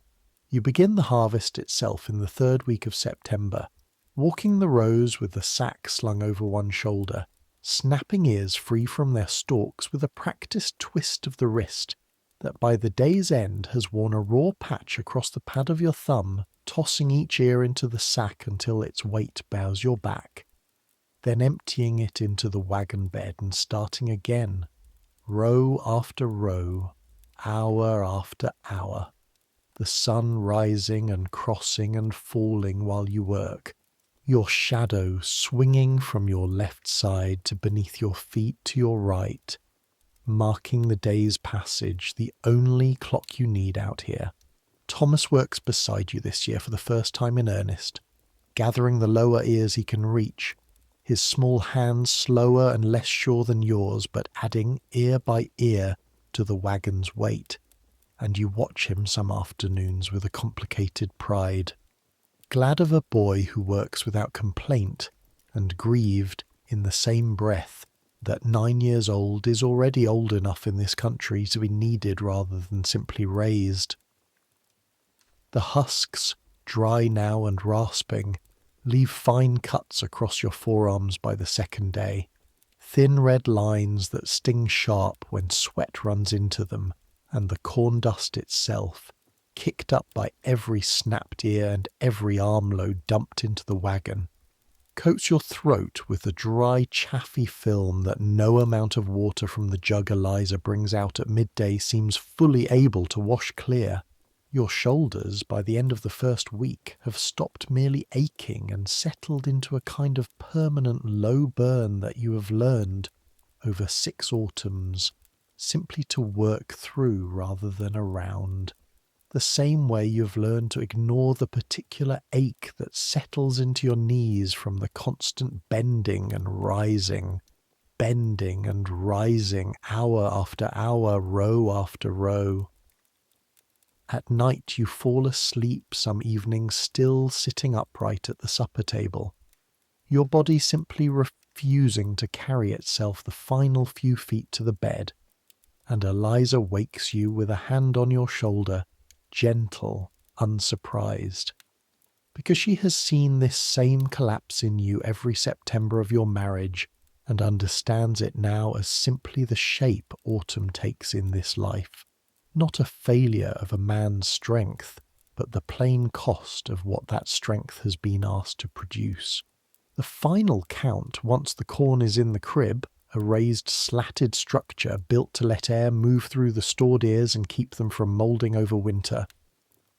you begin the harvest itself in the 3rd week of September, walking the rows with the sack slung over one shoulder, snapping ears free from their stalks with a practised twist of the wrist that by the day's end has worn a raw patch across the pad of your thumb, tossing each ear into the sack until its weight bows your back, then emptying it into the wagon bed and starting again, row after row, hour after hour, the sun rising and crossing and falling while you work, your shadow swinging from your left side to beneath your feet to your right, marking the day's passage, the only clock you need out here. Thomas works beside you this year for the first time in earnest, gathering the lower ears he can reach, his small hands slower and less sure than yours, but adding ear by ear to the wagon's weight, and you watch him some afternoons with a complicated pride, glad of a boy who works without complaint, and grieved in the same breath that 9 years old is already old enough in this country to be needed rather than simply raised. The husks, dry now and rasping, leave fine cuts across your forearms by the 2nd day, thin red lines that sting sharp when sweat runs into them, and the corn dust itself, kicked up by every snapped ear and every armload dumped into the wagon, coats your throat with the dry, chaffy film that no amount of water from the jug Eliza brings out at midday seems fully able to wash clear. Your shoulders, by the end of the 1st week, have stopped merely aching and settled into a kind of permanent low burn that you have learned, over 6 autumns, simply to work through rather than around. The same way you've learned to ignore the particular ache that settles into your knees from the constant bending and rising, hour after hour, row after row. At night you fall asleep some evenings still sitting upright at the supper table, your body simply refusing to carry itself the final few feet to the bed, and Eliza wakes you with a hand on your shoulder, gentle, unsurprised, because she has seen this same collapse in you every September of your marriage and understands it now as simply the shape autumn takes in this life, not a failure of a man's strength, but the plain cost of what that strength has been asked to produce. The final count, once the corn is in the crib, a raised slatted structure built to let air move through the stored ears and keep them from moulding over winter,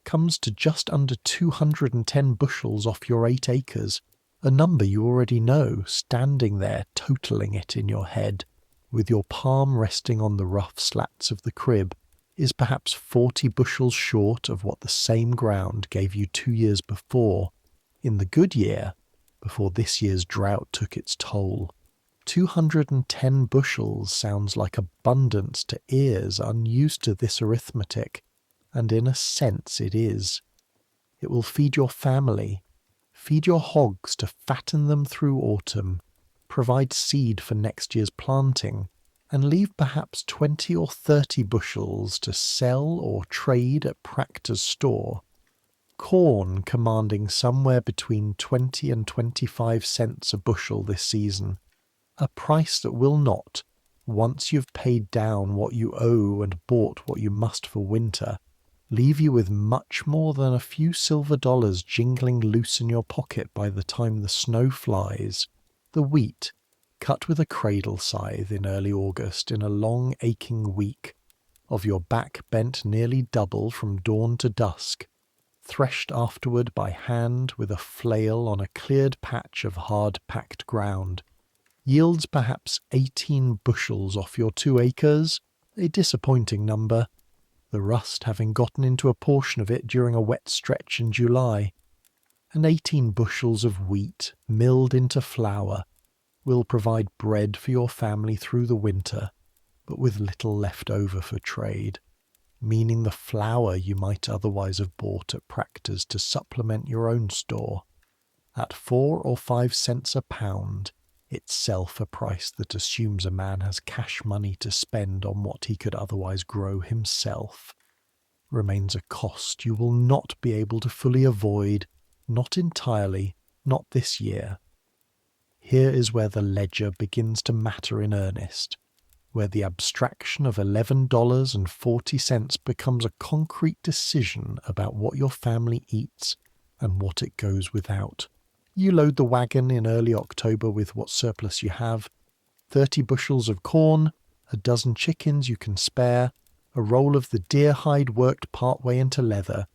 comes to just under 210 bushels off your 8 acres, a number you already know, standing there totalling it in your head, with your palm resting on the rough slats of the crib, is perhaps 40 bushels short of what the same ground gave you 2 years before, in the good year, before this year's drought took its toll. 210 bushels sounds like abundance to ears unused to this arithmetic, and in a sense it is. It will feed your family, feed your hogs to fatten them through autumn, provide seed for next year's planting, and leave perhaps 20 or 30 bushels to sell or trade at Practor's store. Corn commanding somewhere between 20 and 25 cents a bushel this season, a price that will not, once you've paid down what you owe and bought what you must for winter, leave you with much more than a few silver dollars jingling loose in your pocket by the time the snow flies. The wheat, cut with a cradle scythe in early August in a long aching week, of your back bent nearly double from dawn to dusk, threshed afterward by hand with a flail on a cleared patch of hard-packed ground, yields perhaps 18 bushels off your 2 acres, a disappointing number, the rust having gotten into a portion of it during a wet stretch in July. And 18 bushels of wheat, milled into flour, will provide bread for your family through the winter, but with little left over for trade, meaning the flour you might otherwise have bought at Practor's to supplement your own store. At 4 or 5 cents a pound, itself a price that assumes a man has cash money to spend on what he could otherwise grow himself, remains a cost you will not be able to fully avoid, not entirely, not this year. Here is where the ledger begins to matter in earnest, where the abstraction of $11.40 becomes a concrete decision about what your family eats and what it goes without. You load the wagon in early October with what surplus you have, 30 bushels of corn, a dozen chickens you can spare, a roll of the deer hide worked partway into leather,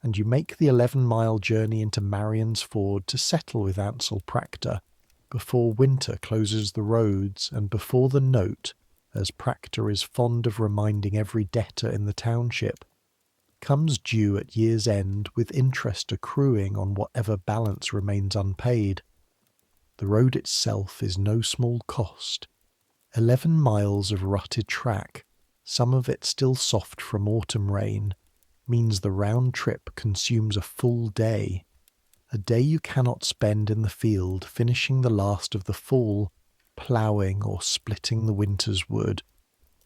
and you make the 11-mile journey into Marion's Ford to settle with Ansel Proctor, before winter closes the roads and before the note, as Proctor is fond of reminding every debtor in the township, comes due at year's end with interest accruing on whatever balance remains unpaid. The road itself is no small cost. 11 miles of rutted track, some of it still soft from autumn rain, means the round trip consumes a full day. A day you cannot spend in the field finishing the last of the fall, ploughing or splitting the winter's wood,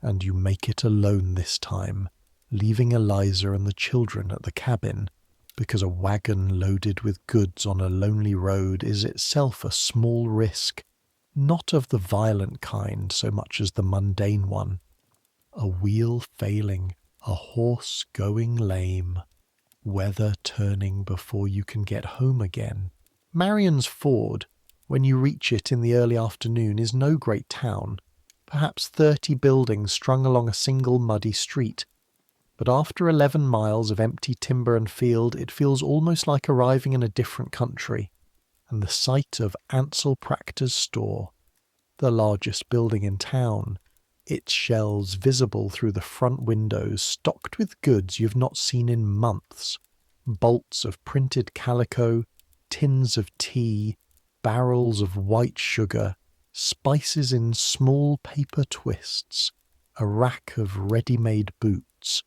and you make it alone this time, leaving Eliza and the children at the cabin, because a wagon loaded with goods on a lonely road is itself a small risk, not of the violent kind so much as the mundane one. A wheel failing, a horse going lame, weather turning before you can get home again. Marion's Ford, when you reach it in the early afternoon, is no great town, perhaps 30 buildings strung along a single muddy street. But after 11 miles of empty timber and field, it feels almost like arriving in a different country, and the sight of Ansel Proctor's store, the largest building in town, its shelves visible through the front windows stocked with goods you've not seen in months, bolts of printed calico, tins of tea, barrels of white sugar, spices in small paper twists, a rack of ready-made boots,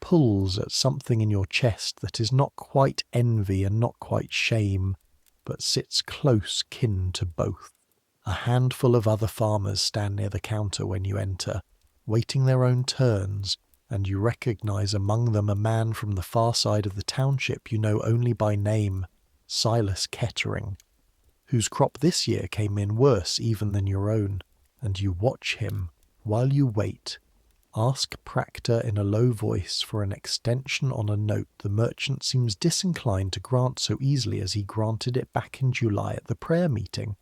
pulls at something in your chest that is not quite envy and not quite shame, but sits close kin to both. A handful of other farmers stand near the counter when you enter, waiting their own turns, and you recognize among them a man from the far side of the township you know only by name, Silas Kettering, whose crop this year came in worse even than your own, and you watch him, while you wait, ask Proctor in a low voice for an extension on a note the merchant seems disinclined to grant so easily as he granted it back in July at the prayer meeting.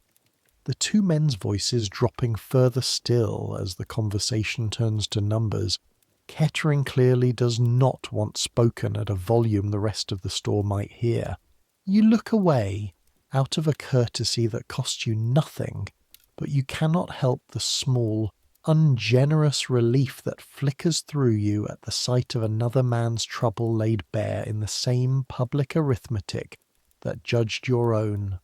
The two men's voices dropping further still as the conversation turns to numbers, Kettering clearly does not want spoken at a volume the rest of the store might hear. You look away, out of a courtesy that costs you nothing, but you cannot help the small, ungenerous relief that flickers through you at the sight of another man's trouble laid bare in the same public arithmetic that judged your own,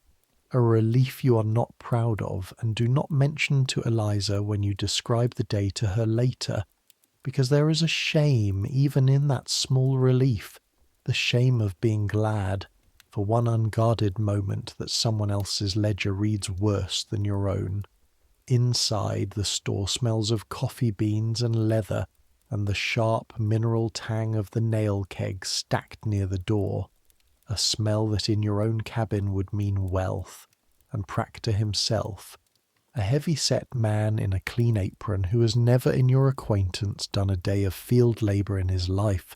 a relief you are not proud of and do not mention to Eliza when you describe the day to her later, because there is a shame even in that small relief, the shame of being glad, for one unguarded moment, that someone else's ledger reads worse than your own. Inside, the store smells of coffee beans and leather and the sharp mineral tang of the nail kegs stacked near the door, a smell that in your own cabin would mean wealth, and Proctor himself, a heavy-set man in a clean apron who has never in your acquaintance done a day of field labour in his life,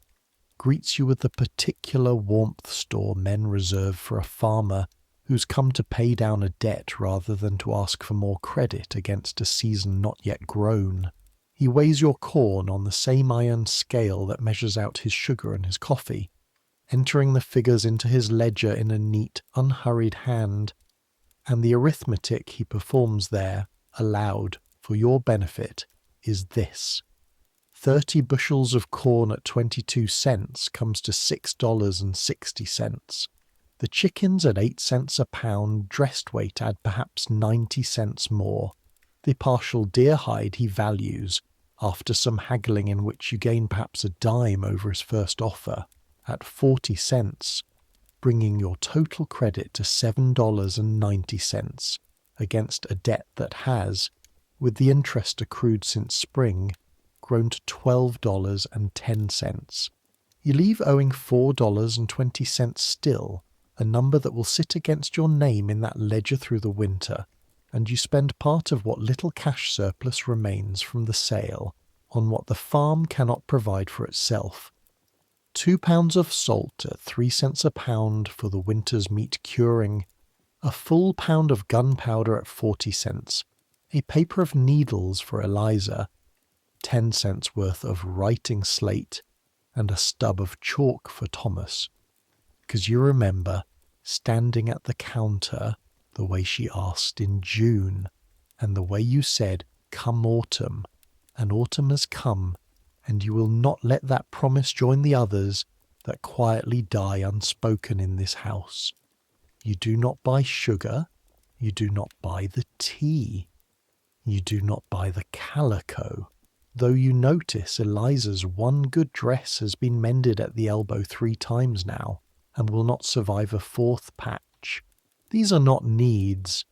greets you with the particular warmth store men reserve for a farmer who's come to pay down a debt rather than to ask for more credit against a season not yet grown. He weighs your corn on the same iron scale that measures out his sugar and his coffee, entering the figures into his ledger in a neat, unhurried hand, and the arithmetic he performs there, aloud, for your benefit, is this. 30 bushels of corn at 22 cents comes to $6.60. The chickens at 8 cents a pound dressed weight add perhaps 90 cents more. The partial deer hide he values, after some haggling in which you gain perhaps a dime over his first offer, at 40 cents. bringing your total credit to $7.90 against a debt that has, with the interest accrued since spring, grown to $12.10. You leave owing $4.20 still, a number that will sit against your name in that ledger through the winter, and you spend part of what little cash surplus remains from the sale on what the farm cannot provide for itself. 2 pounds of salt at 3 cents a pound for the winter's meat curing, a full pound of gunpowder at 40 cents, a paper of needles for Eliza, 10 cents worth of writing slate, and a stub of chalk for Thomas. Because you remember standing at the counter the way she asked in June, and the way you said, "Come autumn," and autumn has come, and you will not let that promise join the others that quietly die unspoken in this house. You do not buy sugar, you do not buy the tea, you do not buy the calico, though you notice Eliza's one good dress has been mended at the elbow 3 times now, and will not survive a 4th patch. These are not needs,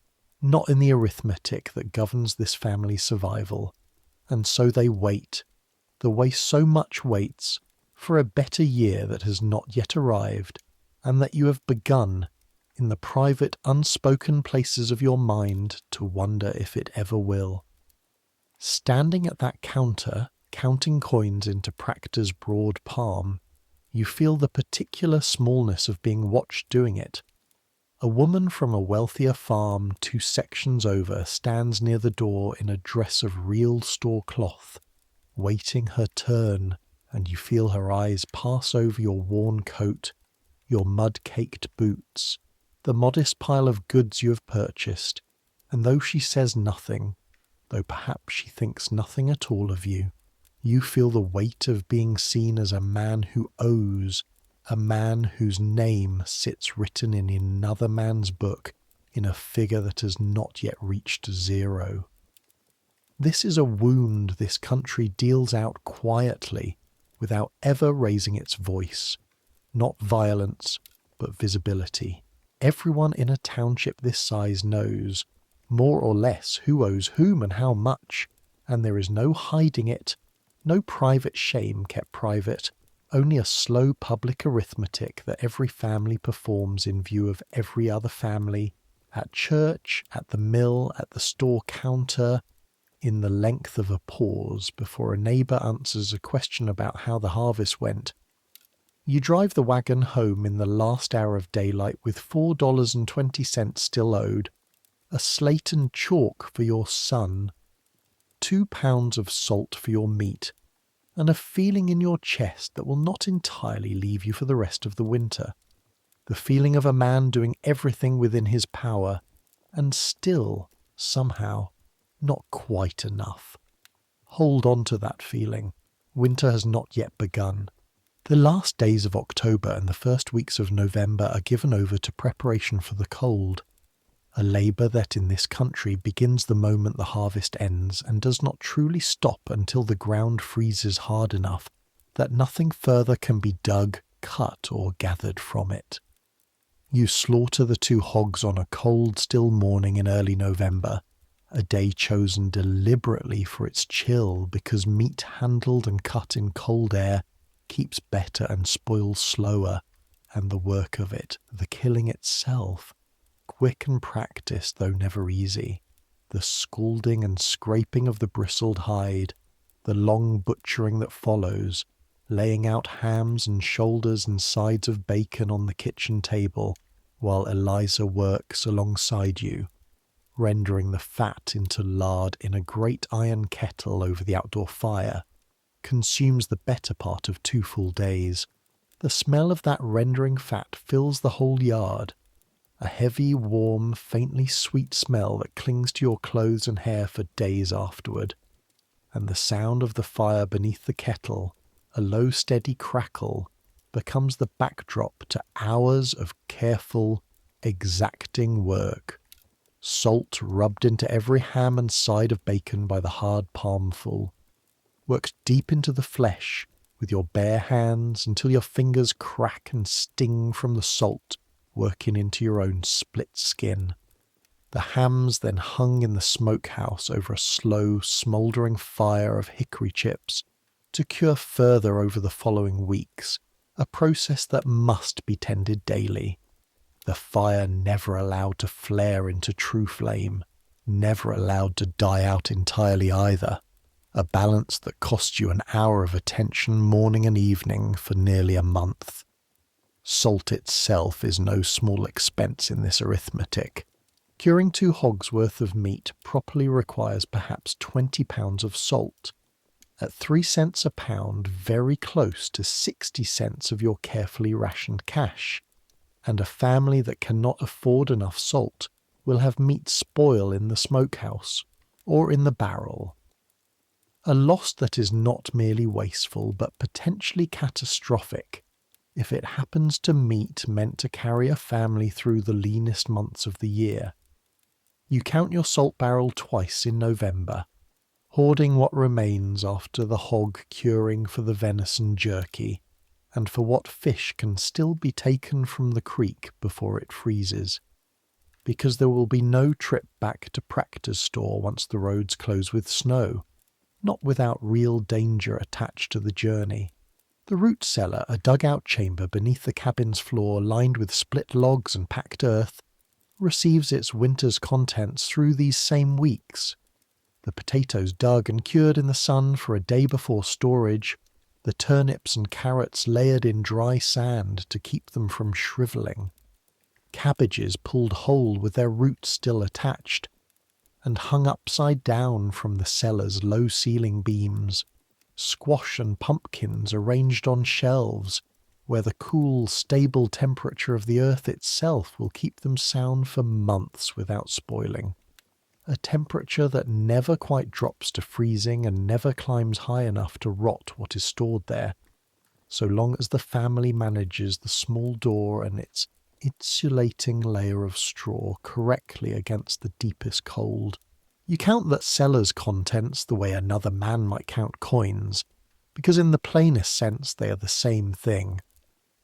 not in the arithmetic that governs this family's survival, and so they wait, the way so much waits, for a better year that has not yet arrived, and that you have begun, in the private unspoken places of your mind, to wonder if it ever will. Standing at that counter, counting coins into Practor's broad palm, you feel the particular smallness of being watched doing it. A woman from a wealthier farm 2 sections over stands near the door in a dress of real store cloth, waiting her turn, and you feel her eyes pass over your worn coat, your mud-caked boots, the modest pile of goods you have purchased, and though she says nothing, though perhaps she thinks nothing at all of you, you feel the weight of being seen as a man who owes, a man whose name sits written in another man's book in a figure that has not yet reached 0. This is a wound this country deals out quietly, without ever raising its voice. Not violence, but visibility. Everyone in a township this size knows, more or less, who owes whom and how much, and there is no hiding it, no private shame kept private, only a slow public arithmetic that every family performs in view of every other family, at church, at the mill, at the store counter, in the length of a pause before a neighbour answers a question about how the harvest went. You drive the wagon home in the last hour of daylight with $4.20 still owed, a slate and chalk for your son, 2 pounds of salt for your meat, and a feeling in your chest that will not entirely leave you for the rest of the winter. The feeling of a man doing everything within his power, and still, somehow, not quite enough. Hold on to that feeling. Winter has not yet begun. The last days of October and the first weeks of November are given over to preparation for the cold, a labour that in this country begins the moment the harvest ends and does not truly stop until the ground freezes hard enough that nothing further can be dug, cut, or gathered from it. You slaughter the 2 hogs on a cold, still morning in early November, a day chosen deliberately for its chill because meat handled and cut in cold air keeps better and spoils slower, and the work of it, the killing itself, quick and practiced though never easy, the scalding and scraping of the bristled hide, the long butchering that follows, laying out hams and shoulders and sides of bacon on the kitchen table while Eliza works alongside you, rendering the fat into lard in a great iron kettle over the outdoor fire, consumes the better part of 2 full days. The smell of that rendering fat fills the whole yard, a heavy, warm, faintly sweet smell that clings to your clothes and hair for days afterward, and the sound of the fire beneath the kettle, a low steady crackle, becomes the backdrop to hours of careful, exacting work, salt rubbed into every ham and side of bacon by the hard palmful, worked deep into the flesh, with your bare hands until your fingers crack and sting from the salt working into your own split skin. The hams then hung in the smokehouse over a slow, smouldering fire of hickory chips to cure further over the following weeks, a process that must be tended daily. The fire never allowed to flare into true flame, never allowed to die out entirely either, a balance that cost you an hour of attention morning and evening for nearly a month. Salt itself is no small expense in this arithmetic. Curing 2 hogs worth of meat properly requires perhaps 20 pounds of salt. At 3 cents a pound, very close to 60 cents of your carefully rationed cash. And a family that cannot afford enough salt will have meat spoil in the smokehouse or in the barrel. A loss that is not merely wasteful but potentially catastrophic if it happens to meat meant to carry a family through the leanest months of the year. You count your salt barrel twice in November, hoarding what remains after the hog curing for the venison jerky, and for what fish can still be taken from the creek before it freezes, because there will be no trip back to Practor's store once the roads close with snow, not without real danger attached to the journey. The root cellar, a dugout chamber beneath the cabin's floor lined with split logs and packed earth, receives its winter's contents through these same weeks. The potatoes dug and cured in the sun for a day before storage, the turnips and carrots layered in dry sand to keep them from shrivelling, cabbages pulled whole with their roots still attached, and hung upside down from the cellar's low ceiling beams, squash and pumpkins arranged on shelves, where the cool, stable temperature of the earth itself will keep them sound for months without spoiling. A temperature that never quite drops to freezing and never climbs high enough to rot what is stored there, so long as the family manages the small door and its insulating layer of straw correctly against the deepest cold. You count that cellar's contents the way another man might count coins, because in the plainest sense they are the same thing.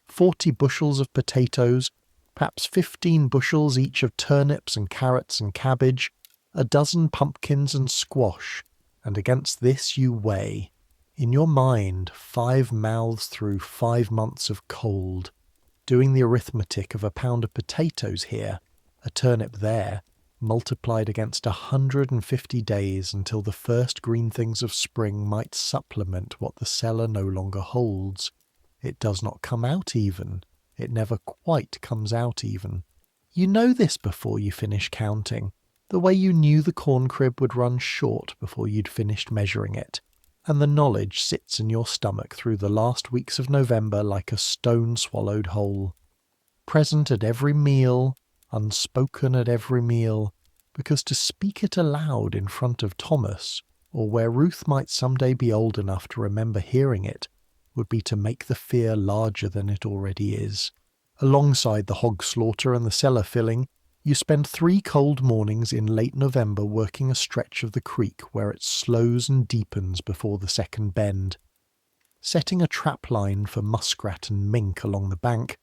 40 bushels of potatoes, perhaps 15 bushels each of turnips and carrots and cabbage, a dozen pumpkins and squash, and against this you weigh, in your mind, 5 mouths through 5 months of cold, doing the arithmetic of a pound of potatoes here, a turnip there, multiplied against 150 days until the first green things of spring might supplement what the cellar no longer holds. It does not come out even. It never quite comes out even. You know this before you finish counting, the way you knew the corn crib would run short before you'd finished measuring it, and the knowledge sits in your stomach through the last weeks of November like a stone swallowed whole. Present at every meal, unspoken at every meal, because to speak it aloud in front of Thomas, or where Ruth might someday be old enough to remember hearing it, would be to make the fear larger than it already is. Alongside the hog slaughter and the cellar filling, you spend 3 cold mornings in late November working a stretch of the creek where it slows and deepens before the second bend. Setting a trap line for muskrat and mink along the bank,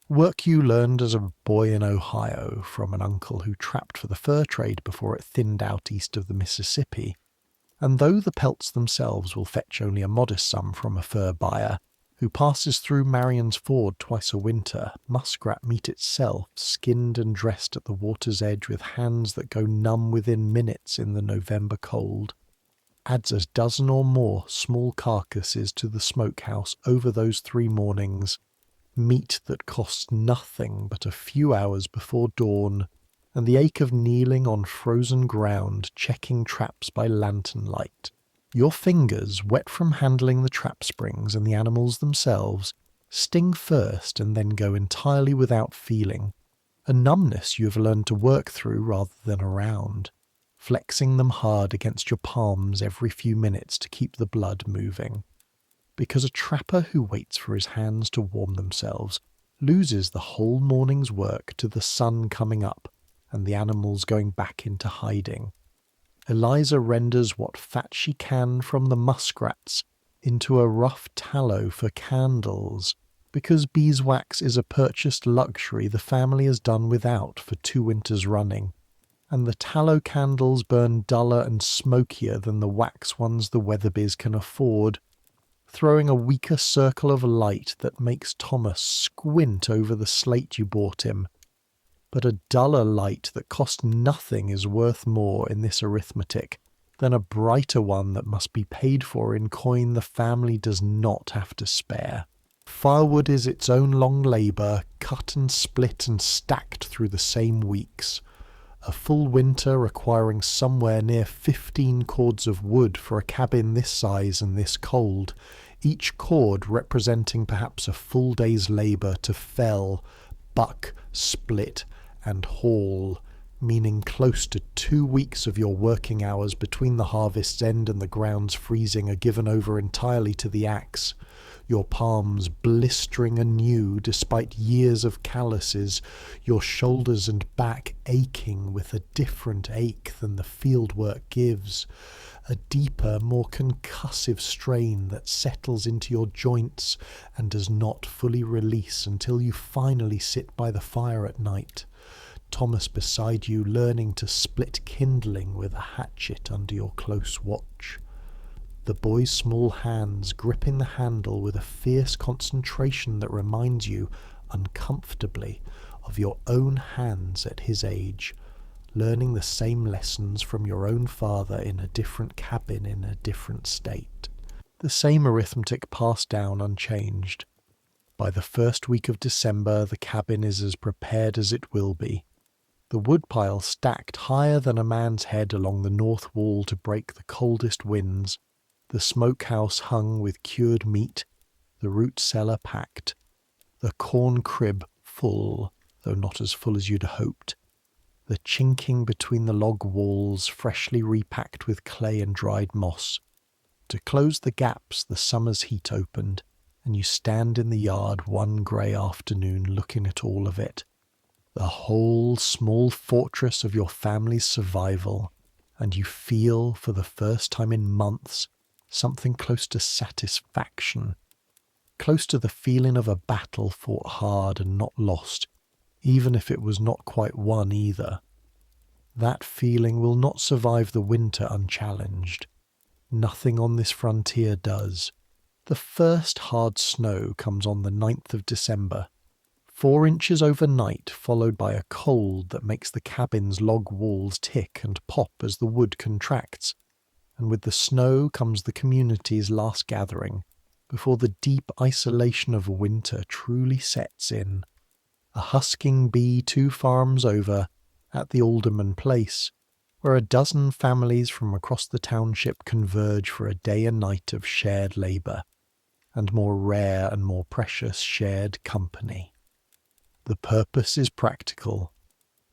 work you learned as a boy in Ohio from an uncle who trapped for the fur trade before it thinned out east of the Mississippi. And though the pelts themselves will fetch only a modest sum from a fur buyer, who passes through Marion's Ford twice a winter, muskrat meat itself, skinned and dressed at the water's edge with hands that go numb within minutes in the November cold, adds a dozen or more small carcasses to the smokehouse over those 3 mornings, meat that costs nothing but a few hours before dawn, and the ache of kneeling on frozen ground checking traps by lantern light. Your fingers, wet from handling the trap springs and the animals themselves, sting first and then go entirely without feeling, a numbness you have learned to work through rather than around, flexing them hard against your palms every few minutes to keep the blood moving. Because a trapper who waits for his hands to warm themselves loses the whole morning's work to the sun coming up and the animals going back into hiding. Eliza renders what fat she can from the muskrats into a rough tallow for candles, because beeswax is a purchased luxury the family has done without for 2 winters running, and the tallow candles burn duller and smokier than the wax ones the Weatherbys can afford, throwing a weaker circle of light that makes Thomas squint over the slate you bought him. But a duller light that costs nothing is worth more in this arithmetic than a brighter one that must be paid for in coin the family does not have to spare. Firewood is its own long labour, cut and split and stacked through the same weeks. A full winter requiring somewhere near 15 cords of wood for a cabin this size and this cold, each cord representing perhaps a full day's labour to fell, buck, split, and haul, meaning close to 2 weeks of your working hours between the harvest's end and the ground's freezing are given over entirely to the axe, your palms blistering anew despite years of calluses, your shoulders and back aching with a different ache than the fieldwork gives, a deeper, more concussive strain that settles into your joints and does not fully release until you finally sit by the fire at night, Thomas beside you learning to split kindling with a hatchet under your close watch. The boy's small hands gripping the handle with a fierce concentration that reminds you, uncomfortably, of your own hands at his age, learning the same lessons from your own father in a different cabin in a different state. The same arithmetic passed down unchanged. By the first week of December, the cabin is as prepared as it will be. The woodpile stacked higher than a man's head along the north wall to break the coldest winds, the smokehouse hung with cured meat, the root cellar packed, the corn crib full, though not as full as you'd hoped, the chinking between the log walls freshly repacked with clay and dried moss. To close the gaps the summer's heat opened, and you stand in the yard one grey afternoon looking at all of it, the whole small fortress of your family's survival, and you feel, for the first time in months, something close to satisfaction, close to the feeling of a battle fought hard and not lost, even if it was not quite won either. That feeling will not survive the winter unchallenged. Nothing on this frontier does. The first hard snow comes on the 9th of December, 4 inches overnight, followed by a cold that makes the cabin's log walls tick and pop as the wood contracts, and with the snow comes the community's last gathering, before the deep isolation of winter truly sets in. A husking bee 2 farms over, at the Alderman place, where a dozen families from across the township converge for a day and night of shared labour, and more rare and more precious shared company. The purpose is practical.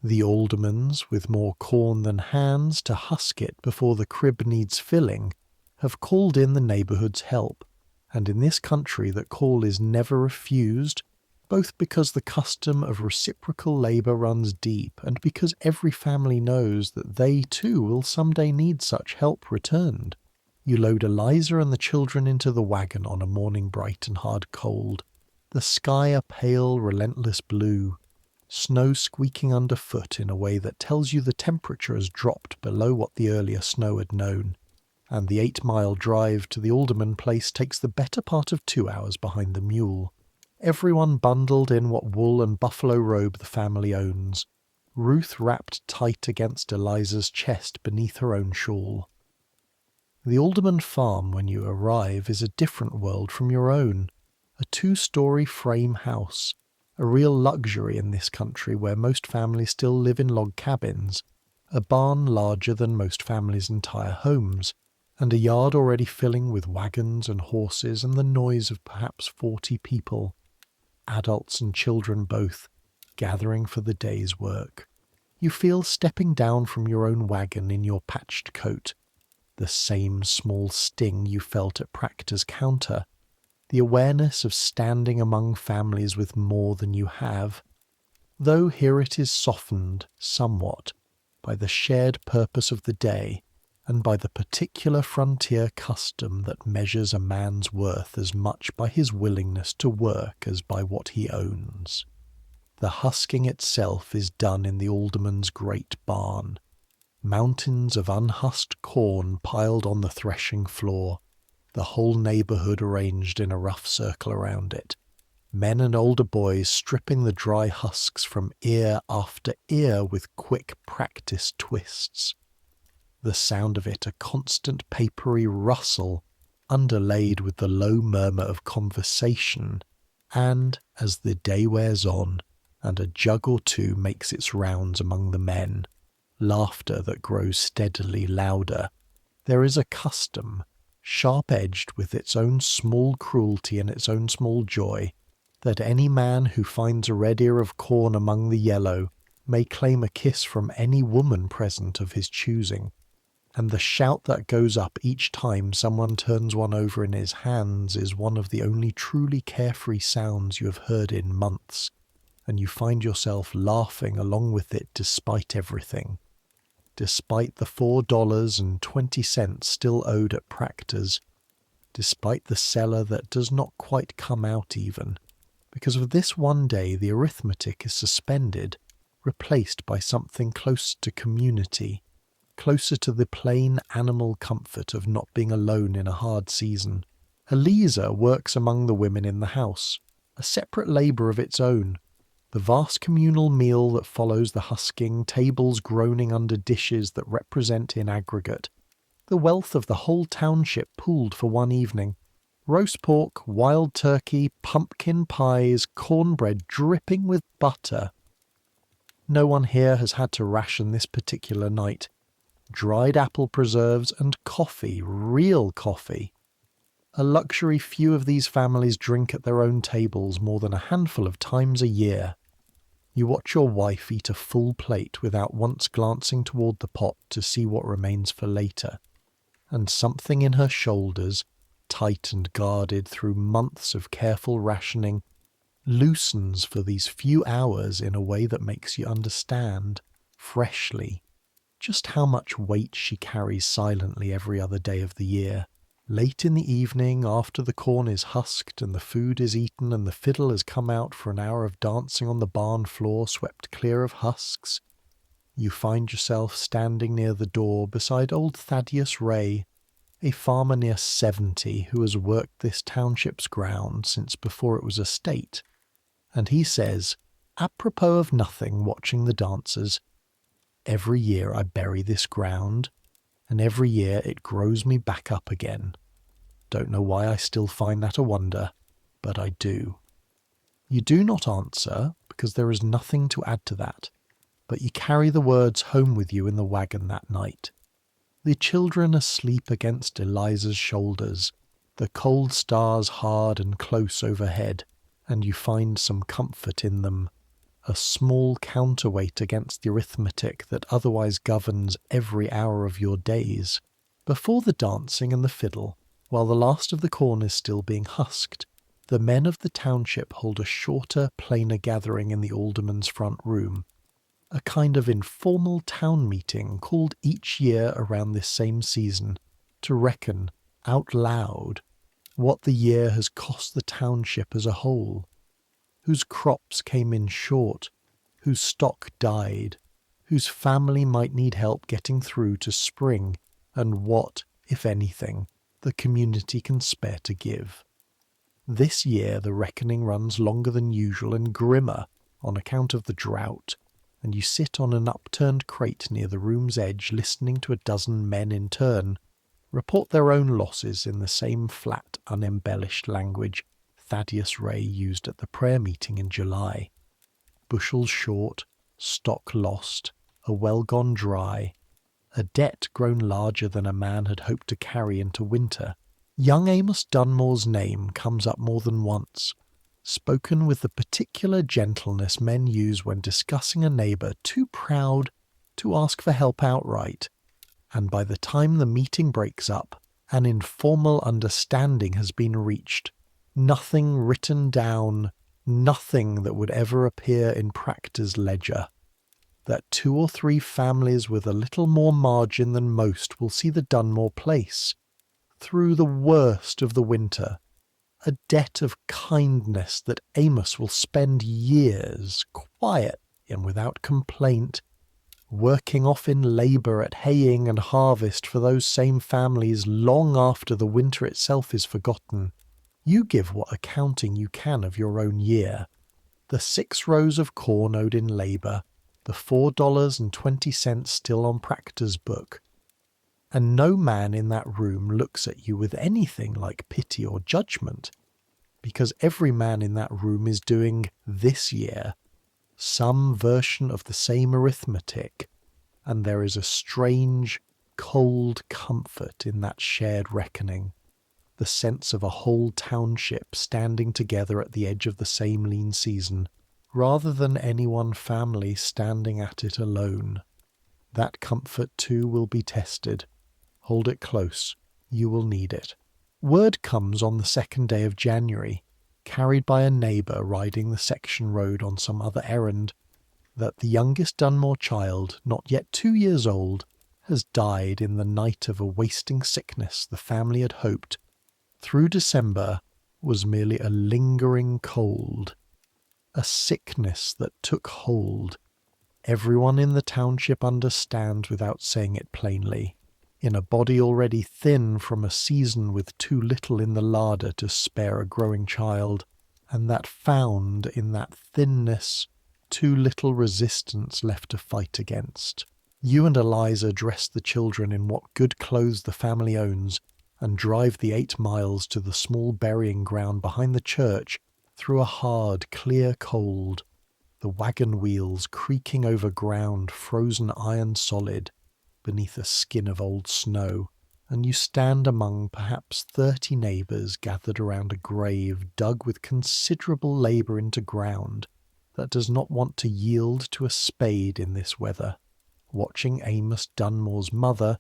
The aldermans, with more corn than hands to husk it before the crib needs filling, have called in the neighbourhood's help, and in this country that call is never refused, both because the custom of reciprocal labour runs deep, and because every family knows that they too will someday need such help returned. You load Eliza and the children into the wagon on a morning bright and hard cold, the sky a pale, relentless blue, snow squeaking underfoot in a way that tells you the temperature has dropped below what the earlier snow had known, and the 8-mile drive to the Alderman place takes the better part of 2 hours behind the mule. Everyone bundled in what wool and buffalo robe the family owns, Ruth wrapped tight against Eliza's chest beneath her own shawl. The Alderman farm, when you arrive, is a different world from your own. A 2-story frame house, a real luxury in this country where most families still live in log cabins, a barn larger than most families' entire homes, and a yard already filling with wagons and horses and the noise of perhaps 40 people, adults and children both, gathering for the day's work. You feel stepping down from your own wagon in your patched coat, the same small sting you felt at Practor's counter, the awareness of standing among families with more than you have, though here it is softened somewhat by the shared purpose of the day, and by the particular frontier custom that measures a man's worth as much by his willingness to work as by what he owns. The husking itself is done in the alderman's great barn. Mountains of unhusked corn piled on the threshing floor, the whole neighbourhood arranged in a rough circle around it. Men and older boys stripping the dry husks from ear after ear with quick practised twists. The sound of it a constant papery rustle, underlaid with the low murmur of conversation, and, as the day wears on, and a jug or two makes its rounds among the men, laughter that grows steadily louder, there is a custom, sharp-edged with its own small cruelty and its own small joy, that any man who finds a red ear of corn among the yellow may claim a kiss from any woman present of his choosing, and the shout that goes up each time someone turns one over in his hands is one of the only truly carefree sounds you have heard in months, and you find yourself laughing along with it despite everything. Despite the $4.20 still owed at Proctor's, despite the cellar that does not quite come out even, because of this one day the arithmetic is suspended, replaced by something close to community, closer to the plain animal comfort of not being alone in a hard season. Eliza works among the women in the house, a separate labour of its own. The vast communal meal that follows the husking, tables groaning under dishes that represent in aggregate the wealth of the whole township pooled for one evening. Roast pork, wild turkey, pumpkin pies, cornbread dripping with butter. No one here has had to ration this particular night. Dried apple preserves and coffee, real coffee. A luxury few of these families drink at their own tables more than a handful of times a year. You watch your wife eat a full plate without once glancing toward the pot to see what remains for later, and something in her shoulders, tight and guarded through months of careful rationing, loosens for these few hours in a way that makes you understand, freshly, just how much weight she carries silently every other day of the year. Late in the evening, after the corn is husked and the food is eaten and the fiddle has come out for an hour of dancing on the barn floor swept clear of husks, you find yourself standing near the door beside old Thaddeus Ray, a farmer near 70 who has worked this township's ground since before it was a state, and he says, apropos of nothing, watching the dancers, "Every year I bury this ground, and every year it grows me back up again. Don't know why I still find that a wonder, but I do." You do not answer, because there is nothing to add to that, but you carry the words home with you in the wagon that night. The children asleep against Eliza's shoulders, the cold stars hard and close overhead, and you find some comfort in them, a small counterweight against the arithmetic that otherwise governs every hour of your days. Before the dancing and the fiddle, while the last of the corn is still being husked, the men of the township hold a shorter, plainer gathering in the alderman's front room, a kind of informal town meeting called each year around this same season, to reckon, out loud, what the year has cost the township as a whole, whose crops came in short, whose stock died, whose family might need help getting through to spring, and what, if anything, the community can spare to give. This year the reckoning runs longer than usual and grimmer on account of the drought, and you sit on an upturned crate near the room's edge listening to a dozen men in turn report their own losses in the same flat, unembellished language Thaddeus Ray used at the prayer meeting in July. Bushels short, stock lost, a well gone dry, a debt grown larger than a man had hoped to carry into winter. Young Amos Dunmore's name comes up more than once, spoken with the particular gentleness men use when discussing a neighbour too proud to ask for help outright, and by the time the meeting breaks up, an informal understanding has been reached, nothing written down, nothing that would ever appear in Proctor's ledger. that 2 or 3 families with a little more margin than most will see the Dunmore place, through the worst of the winter, a debt of kindness that Amos will spend years, quiet and without complaint, working off in labour at haying and harvest for those same families long after the winter itself is forgotten. You give what accounting you can of your own year. The 6 rows of corn owed in labour, the $4.20 still on Proctor's book. And no man in that room looks at you with anything like pity or judgment, because every man in that room is doing, this year, some version of the same arithmetic, and there is a strange, cold comfort in that shared reckoning, the sense of a whole township standing together at the edge of the same lean season, rather than any one family standing at it alone. That comfort too will be tested. Hold it close. You will need it. Word comes on the 2nd day of January, carried by a neighbour riding the section road on some other errand, that the youngest Dunmore child, not yet 2 years old, has died in the night of a wasting sickness the family had hoped, through December, was merely a lingering cold, a sickness that took hold. Everyone in the township understands without saying it plainly, in a body already thin from a season with too little in the larder to spare a growing child, and that found in that thinness too little resistance left to fight against. You and Eliza dress the children in what good clothes the family owns, and drive the 8 miles to the small burying ground behind the church through a hard, clear cold, the wagon wheels creaking over ground frozen iron solid beneath a skin of old snow, and you stand among perhaps 30 neighbours gathered around a grave dug with considerable labour into ground that does not want to yield to a spade in this weather, watching Amos Dunmore's mother,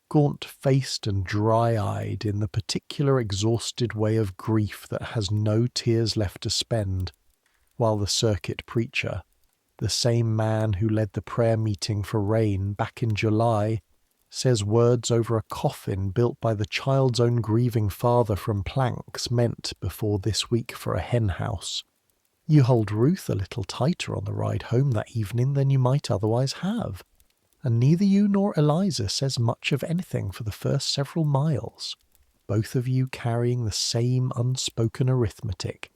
gaunt-faced and dry-eyed in the particular exhausted way of grief that has no tears left to spend, while the circuit preacher, the same man who led the prayer meeting for rain back in July, says words over a coffin built by the child's own grieving father from planks meant before this week for a hen house. You hold Ruth a little tighter on the ride home that evening than you might otherwise have, and neither you nor Eliza says much of anything for the first several miles, both of you carrying the same unspoken arithmetic,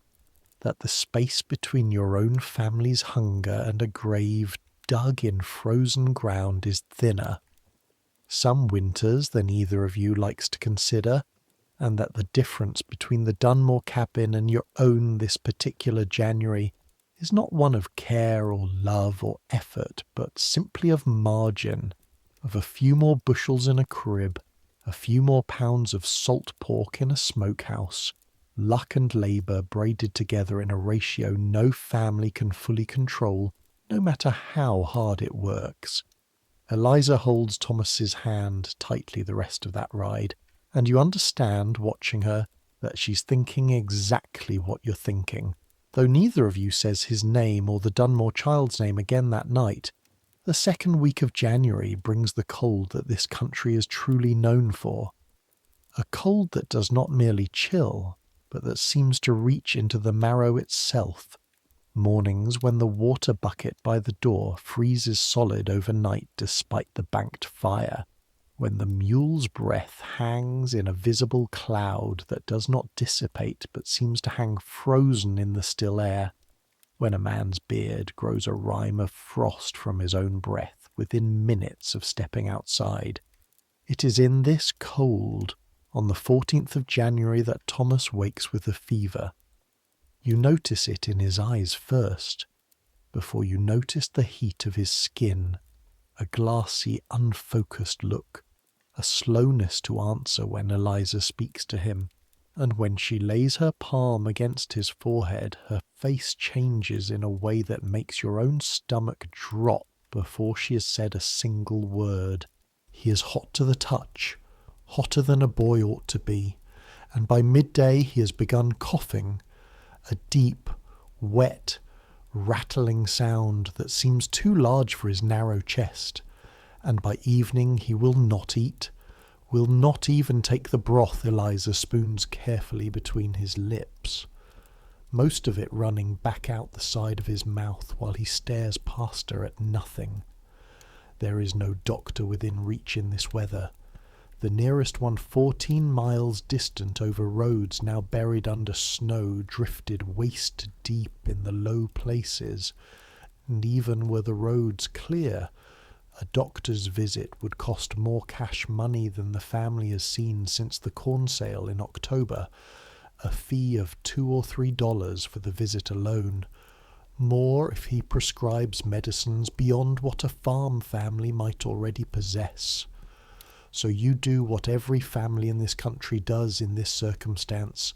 that the space between your own family's hunger and a grave dug in frozen ground is thinner some winters than either of you likes to consider, and that the difference between the Dunmore cabin and your own this particular January is not one of care or love or effort, but simply of margin, of a few more bushels in a crib, a few more pounds of salt pork in a smokehouse, luck and labour braided together in a ratio no family can fully control, no matter how hard it works. Eliza holds Thomas's hand tightly the rest of that ride, and you understand, watching her, that she's thinking exactly what you're thinking. Though neither of you says his name or the Dunmore child's name again that night, the 2nd week of January brings the cold that this country is truly known for. A cold that does not merely chill, but that seems to reach into the marrow itself. Mornings when the water bucket by the door freezes solid overnight despite the banked fire, when the mule's breath hangs in a visible cloud that does not dissipate but seems to hang frozen in the still air, when a man's beard grows a rime of frost from his own breath within minutes of stepping outside. It is in this cold, on the 14th of January, that Thomas wakes with a fever. You notice it in his eyes first, before you notice the heat of his skin, a glassy, unfocused look, a slowness to answer when Eliza speaks to him, and when she lays her palm against his forehead, her face changes in a way that makes your own stomach drop before she has said a single word. He is hot to the touch, hotter than a boy ought to be, and by midday he has begun coughing, a deep, wet, rattling sound that seems too large for his narrow chest, and by evening he will not eat, will not even take the broth Eliza spoons carefully between his lips, most of it running back out the side of his mouth while he stares past her at nothing. There is no doctor within reach in this weather, the nearest one 14 miles distant over roads now buried under snow drifted waist deep in the low places, and even were the roads clear, a doctor's visit would cost more cash money than the family has seen since the corn sale in October, a fee of $2 or $3 for the visit alone, more if he prescribes medicines beyond what a farm family might already possess. So you do what every family in this country does in this circumstance.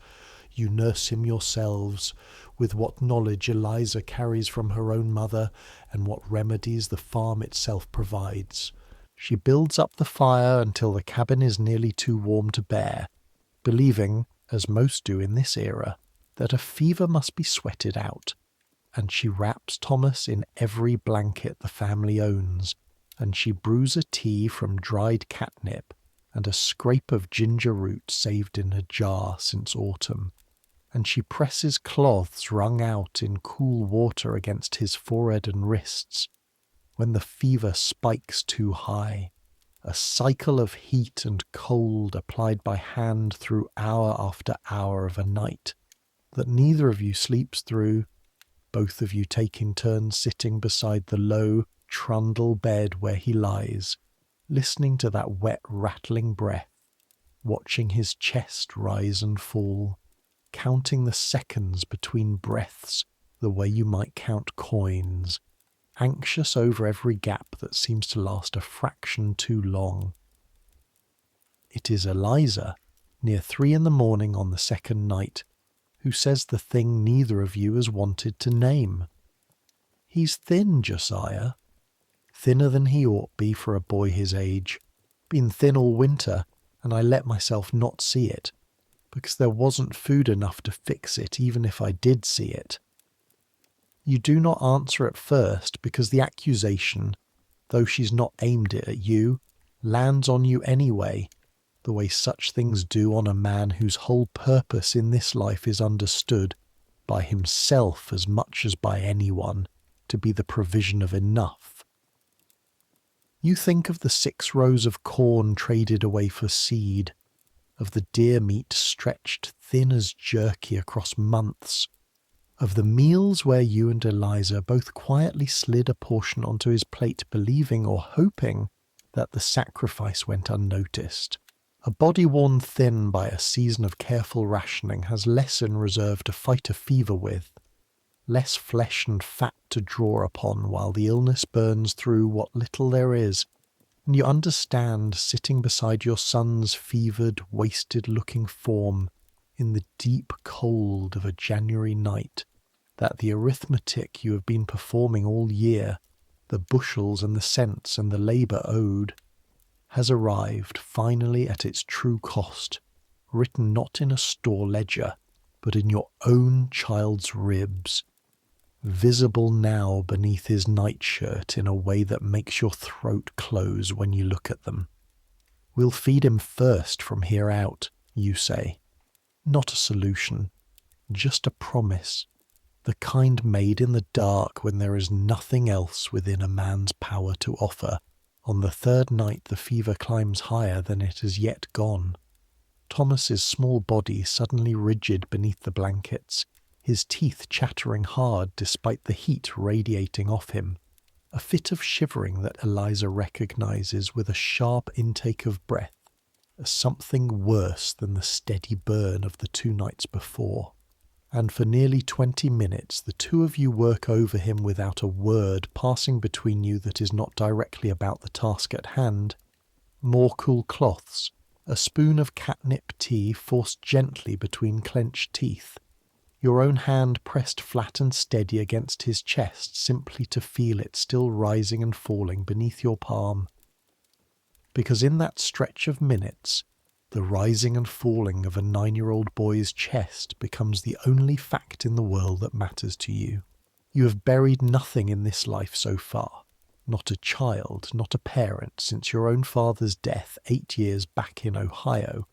You nurse him yourselves, with what knowledge Eliza carries from her own mother and what remedies the farm itself provides. She builds up the fire until the cabin is nearly too warm to bear, believing, as most do in this era, that a fever must be sweated out, and she wraps Thomas in every blanket the family owns, and she brews a tea from dried catnip and a scrape of ginger root saved in a jar since autumn, and she presses cloths wrung out in cool water against his forehead and wrists when the fever spikes too high, a cycle of heat and cold applied by hand through hour after hour of a night that neither of you sleeps through, both of you taking turns sitting beside the low trundle bed where he lies, listening to that wet rattling breath, watching his chest rise and fall, counting the seconds between breaths the way you might count coins, anxious over every gap that seems to last a fraction too long. It is Eliza, near 3 in the morning on the second night, who says the thing neither of you has wanted to name. He's thin, Josiah. Thinner than he ought be for a boy his age. Been thin all winter, and I let myself not see it, because there wasn't food enough to fix it even if I did see it. You do not answer at first because the accusation, though she's not aimed it at you, lands on you anyway, the way such things do on a man whose whole purpose in this life is understood, by himself as much as by anyone, to be the provision of enough. You think of the 6 rows of corn traded away for seed, of the deer meat stretched thin as jerky across months, of the meals where you and Eliza both quietly slid a portion onto his plate, believing or hoping that the sacrifice went unnoticed. A body worn thin by a season of careful rationing has less in reserve to fight a fever with, less flesh and fat to draw upon while the illness burns through what little there is, and you understand, sitting beside your son's fevered, wasted-looking form in the deep cold of a January night, that the arithmetic you have been performing all year, the bushels and the cents and the labour owed, has arrived finally at its true cost, written not in a store ledger, but in your own child's ribs, visible now beneath his nightshirt in a way that makes your throat close when you look at them. We'll feed him first from here out, you say. Not a solution, just a promise, the kind made in the dark when there is nothing else within a man's power to offer. On the 3rd night the fever climbs higher than it has yet gone. Thomas's small body suddenly rigid beneath the blankets, his teeth chattering hard despite the heat radiating off him, a fit of shivering that Eliza recognizes with a sharp intake of breath as something worse than the steady burn of the 2 nights before. And for nearly 20 minutes the two of you work over him without a word passing between you that is not directly about the task at hand. More cool cloths, a spoon of catnip tea forced gently between clenched teeth, your own hand pressed flat and steady against his chest simply to feel it still rising and falling beneath your palm. Because in that stretch of minutes, the rising and falling of a 9-year-old boy's chest becomes the only fact in the world that matters to you. You have buried nothing in this life so far. Not a child, not a parent, since your own father's death 8 years back in Ohio.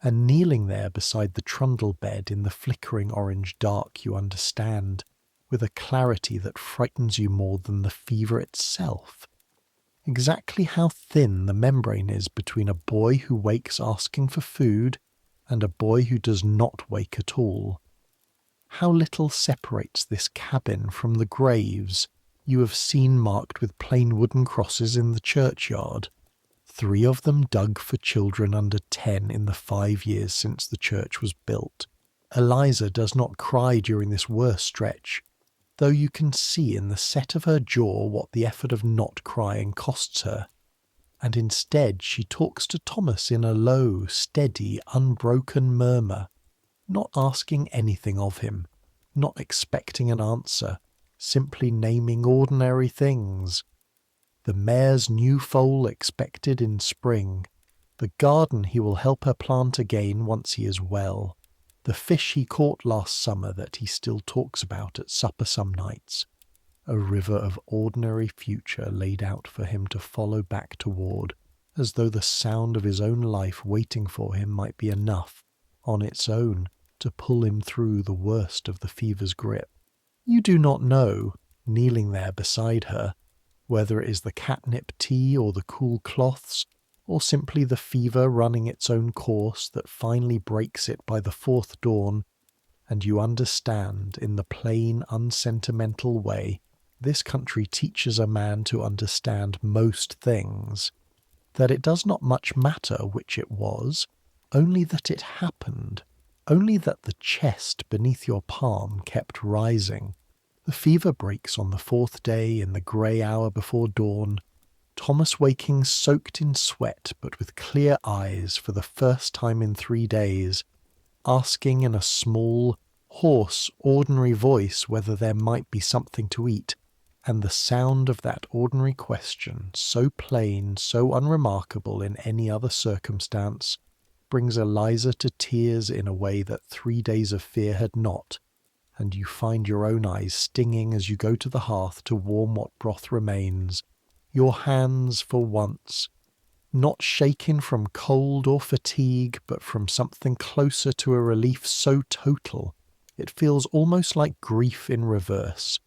And kneeling there beside the trundle bed in the flickering orange dark, you understand, with a clarity that frightens you more than the fever itself, exactly how thin the membrane is between a boy who wakes asking for food and a boy who does not wake at all. How little separates this cabin from the graves you have seen marked with plain wooden crosses in the churchyard. 3 of them dug for children under 10 in the 5 years since the church was built. Eliza does not cry during this worst stretch, though you can see in the set of her jaw what the effort of not crying costs her. And instead she talks to Thomas in a low, steady, unbroken murmur, not asking anything of him, not expecting an answer, simply naming ordinary things. The mare's new foal expected in spring, the garden he will help her plant again once he is well, the fish he caught last summer that he still talks about at supper some nights, a river of ordinary future laid out for him to follow back toward, as though the sound of his own life waiting for him might be enough, on its own, to pull him through the worst of the fever's grip. You do not know, kneeling there beside her, whether it is the catnip tea or the cool cloths, or simply the fever running its own course that finally breaks it by the 4th dawn, and you understand, in the plain, unsentimental way this country teaches a man to understand most things, that it does not much matter which it was, only that it happened, only that the chest beneath your palm kept rising. The fever breaks on the 4th day in the grey hour before dawn, Thomas waking soaked in sweat but with clear eyes for the first time in 3 days, asking in a small, hoarse, ordinary voice whether there might be something to eat, and the sound of that ordinary question, so plain, so unremarkable in any other circumstance, brings Eliza to tears in a way that 3 days of fear had not, and you find your own eyes stinging as you go to the hearth to warm what broth remains, your hands, for once, not shaken from cold or fatigue, but from something closer to a relief so total, it feels almost like grief in reverse.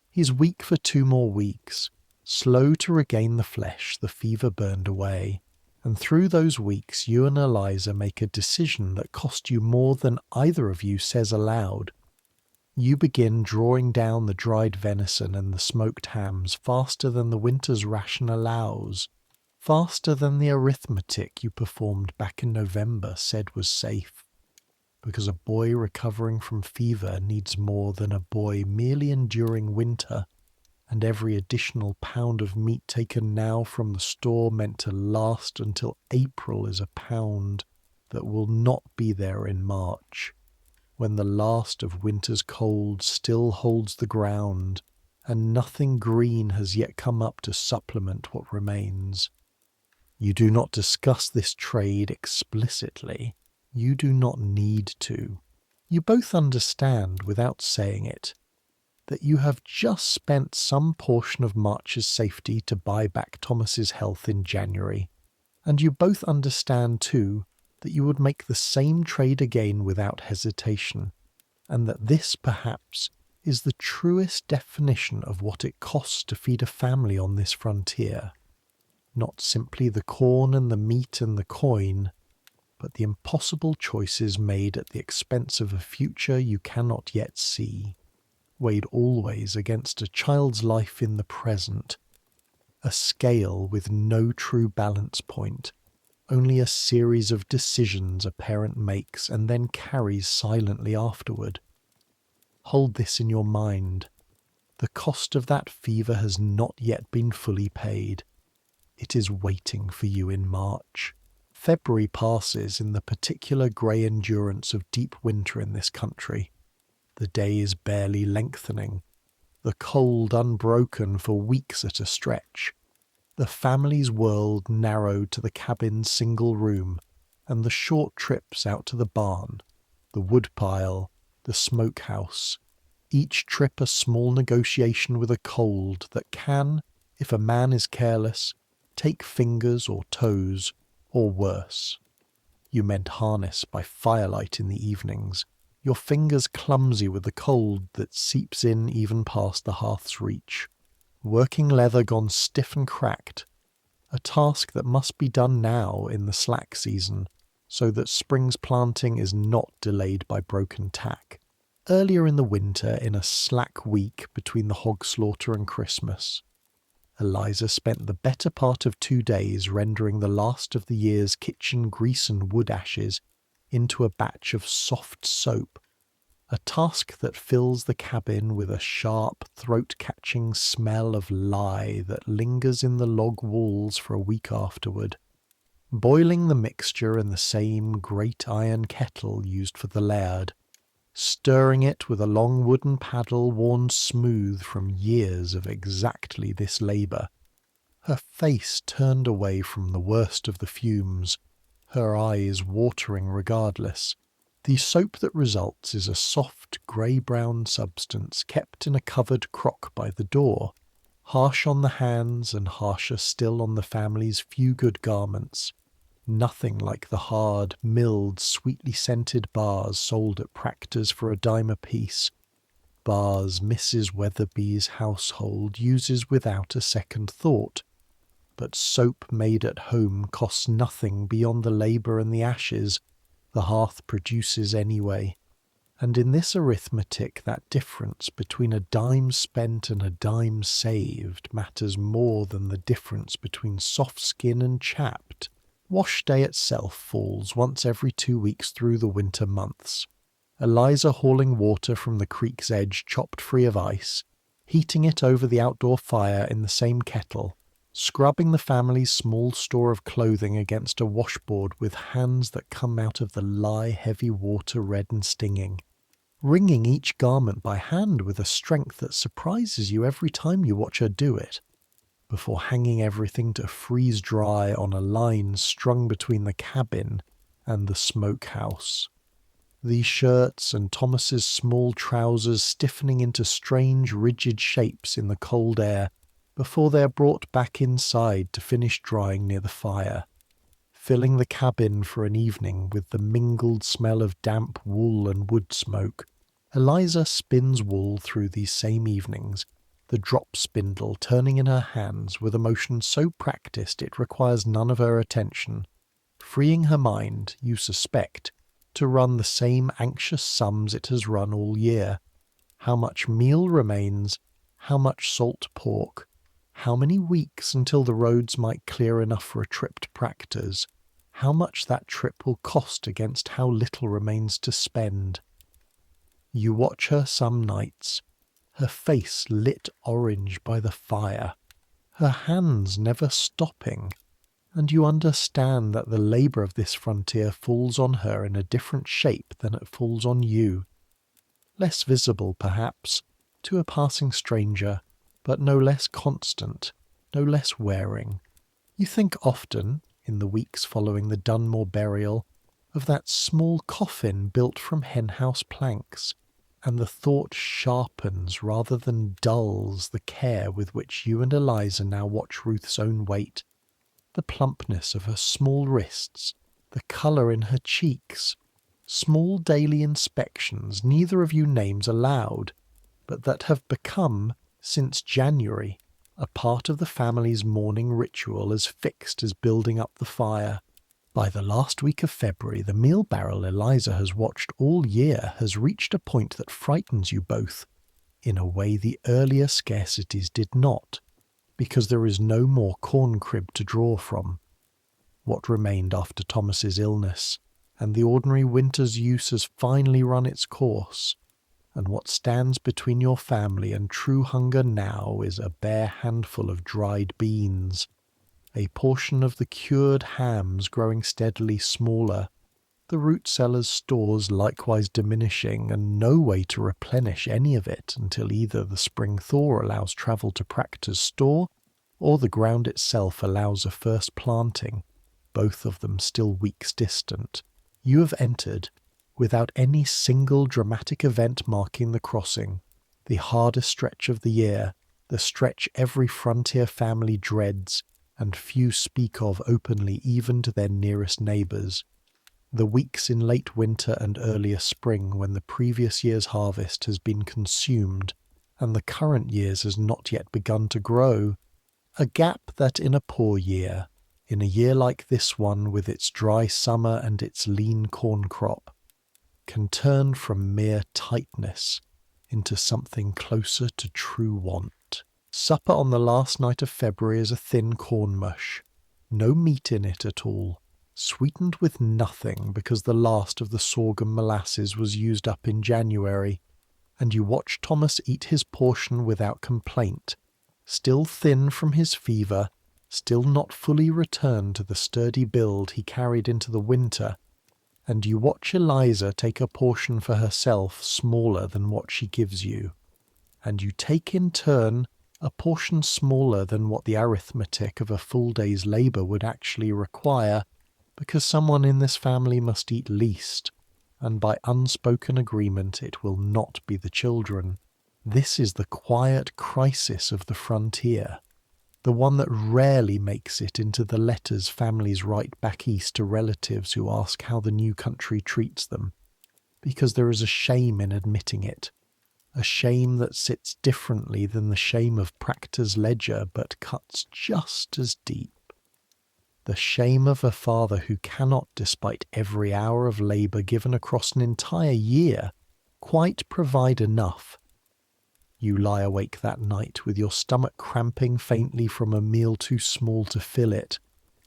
He's weak for 2 more weeks, slow to regain the flesh the fever burned away, and through those weeks you and Eliza make a decision that cost you more than either of you says aloud. You begin drawing down the dried venison and the smoked hams faster than the winter's ration allows, faster than the arithmetic you performed back in November said was safe, because a boy recovering from fever needs more than a boy merely enduring winter, and every additional pound of meat taken now from the store meant to last until April is a pound that will not be there in March, when the last of winter's cold still holds the ground, and nothing green has yet come up to supplement what remains. You do not discuss this trade explicitly. You do not need to. You both understand, without saying it, that you have just spent some portion of March's safety to buy back Thomas's health in January, and you both understand, too, that you would make the same trade again without hesitation, and that this, perhaps, is the truest definition of what it costs to feed a family on this frontier. Not simply the corn and the meat and the coin, but the impossible choices made at the expense of a future you cannot yet see, weighed always against a child's life in the present, a scale with no true balance point, only a series of decisions a parent makes and then carries silently afterward. Hold this in your mind. The cost of that fever has not yet been fully paid. It is waiting for you in March. February passes in the particular grey endurance of deep winter in this country. The day is barely lengthening, the cold unbroken for weeks at a stretch, the family's world narrowed to the cabin's single room, and the short trips out to the barn, the woodpile, the smokehouse, each trip a small negotiation with a cold that can, if a man is careless, take fingers or toes, or worse. You mend harness by firelight in the evenings, your fingers clumsy with the cold that seeps in even past the hearth's reach. Working leather gone stiff and cracked, a task that must be done now in the slack season, so that spring's planting is not delayed by broken tack. Earlier in the winter, in a slack week between the hog slaughter and Christmas, Eliza spent the better part of 2 days rendering the last of the year's kitchen grease and wood ashes into a batch of soft soap, a task that fills the cabin with a sharp, throat-catching smell of lye that lingers in the log walls for a week afterward. Boiling the mixture in the same great iron kettle used for the laird, stirring it with a long wooden paddle worn smooth from years of exactly this labour, her face turned away from the worst of the fumes, her eyes watering regardless. The soap that results is a soft grey-brown substance kept in a covered crock by the door, harsh on the hands and harsher still on the family's few good garments. Nothing like the hard, milled, sweetly scented bars sold at Practor's for $10 apiece. Bars Mrs. Weatherby's household uses without a second thought. But soap made at home costs nothing beyond the labour and the ashes the hearth produces anyway. And in this arithmetic, that difference between a dime spent and a dime saved matters more than the difference between soft skin and chapped. Wash day itself falls once every 2 weeks through the winter months. Eliza hauling water from the creek's edge chopped free of ice, heating it over the outdoor fire in the same kettle, scrubbing the family's small store of clothing against a washboard with hands that come out of the lye-heavy water red and stinging, wringing each garment by hand with a strength that surprises you every time you watch her do it, before hanging everything to freeze dry on a line strung between the cabin and the smokehouse. These shirts and Thomas's small trousers stiffening into strange rigid shapes in the cold air before they are brought back inside to finish drying near the fire, filling the cabin for an evening with the mingled smell of damp wool and wood smoke. Eliza spins wool through these same evenings, the drop spindle turning in her hands with a motion so practised it requires none of her attention, freeing her mind, you suspect, to run the same anxious sums it has run all year. How much meal remains, how much salt pork, how many weeks until the roads might clear enough for a trip to Practor's, how much that trip will cost against how little remains to spend. You watch her some nights, her face lit orange by the fire, her hands never stopping, and you understand that the labour of this frontier falls on her in a different shape than it falls on you. Less visible, perhaps, to a passing stranger, but no less constant, no less wearing. You think often, in the weeks following the Dunmore burial, of that small coffin built from henhouse planks, and the thought sharpens rather than dulls the care with which you and Eliza now watch Ruth's own weight, the plumpness of her small wrists, the colour in her cheeks, small daily inspections neither of you names aloud, but that have become, since January, a part of the family's morning ritual as fixed as building up the fire. By the last week of February, the meal barrel Eliza has watched all year has reached a point that frightens you both, in a way the earlier scarcities did not, because there is no more corn crib to draw from. What remained after Thomas's illness, and the ordinary winter's use has finally run its course, and what stands between your family and true hunger now is a bare handful of dried beans, a portion of the cured hams growing steadily smaller, the root seller's stores likewise diminishing, and no way to replenish any of it until either the spring thaw allows travel to Practor's store, or the ground itself allows a first planting, both of them still weeks distant. You have entered, without any single dramatic event marking the crossing, the hardest stretch of the year, the stretch every frontier family dreads, and few speak of openly even to their nearest neighbours. The weeks in late winter and earlier spring when the previous year's harvest has been consumed and the current year's has not yet begun to grow. A gap that in a poor year, in a year like this one with its dry summer and its lean corn crop, can turn from mere tightness into something closer to true want. Supper on the last night of February is a thin corn mush, no meat in it at all, sweetened with nothing because the last of the sorghum molasses was used up in January, and you watch Thomas eat his portion without complaint, still thin from his fever, still not fully returned to the sturdy build he carried into the winter, and you watch Eliza take a portion for herself smaller than what she gives you, and you take in turn a portion smaller than what the arithmetic of a full day's labour would actually require, because someone in this family must eat least, and by unspoken agreement it will not be the children. This is the quiet crisis of the frontier, the one that rarely makes it into the letters families write back east to relatives who ask how the new country treats them, because there is a shame in admitting it, a shame that sits differently than the shame of Practor's ledger but cuts just as deep. The shame of a father who cannot, despite every hour of labour given across an entire year, quite provide enough. You lie awake that night with your stomach cramping faintly from a meal too small to fill it,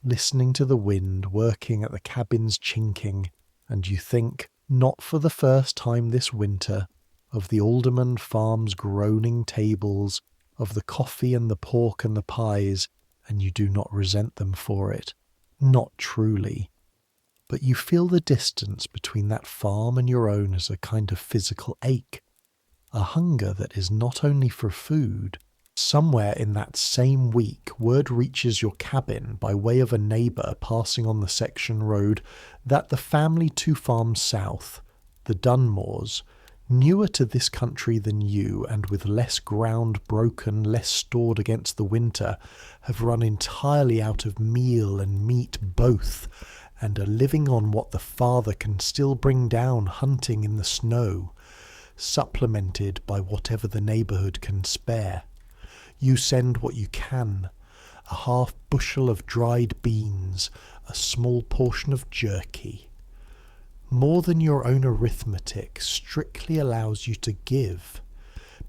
listening to the wind working at the cabin's chinking, and you think, not for the first time this winter, of the Alderman Farm's groaning tables, of the coffee and the pork and the pies, and you do not resent them for it. Not truly. But you feel the distance between that farm and your own as a kind of physical ache, a hunger that is not only for food. Somewhere in that same week, word reaches your cabin by way of a neighbour passing on the section road that the family 2 farms south, the Dunmores, newer to this country than you and with less ground broken, less stored against the winter, have run entirely out of meal and meat both, and are living on what the father can still bring down hunting in the snow, supplemented by whatever the neighbourhood can spare. You send what you can, a half bushel of dried beans, a small portion of jerky. More than your own arithmetic strictly allows you to give,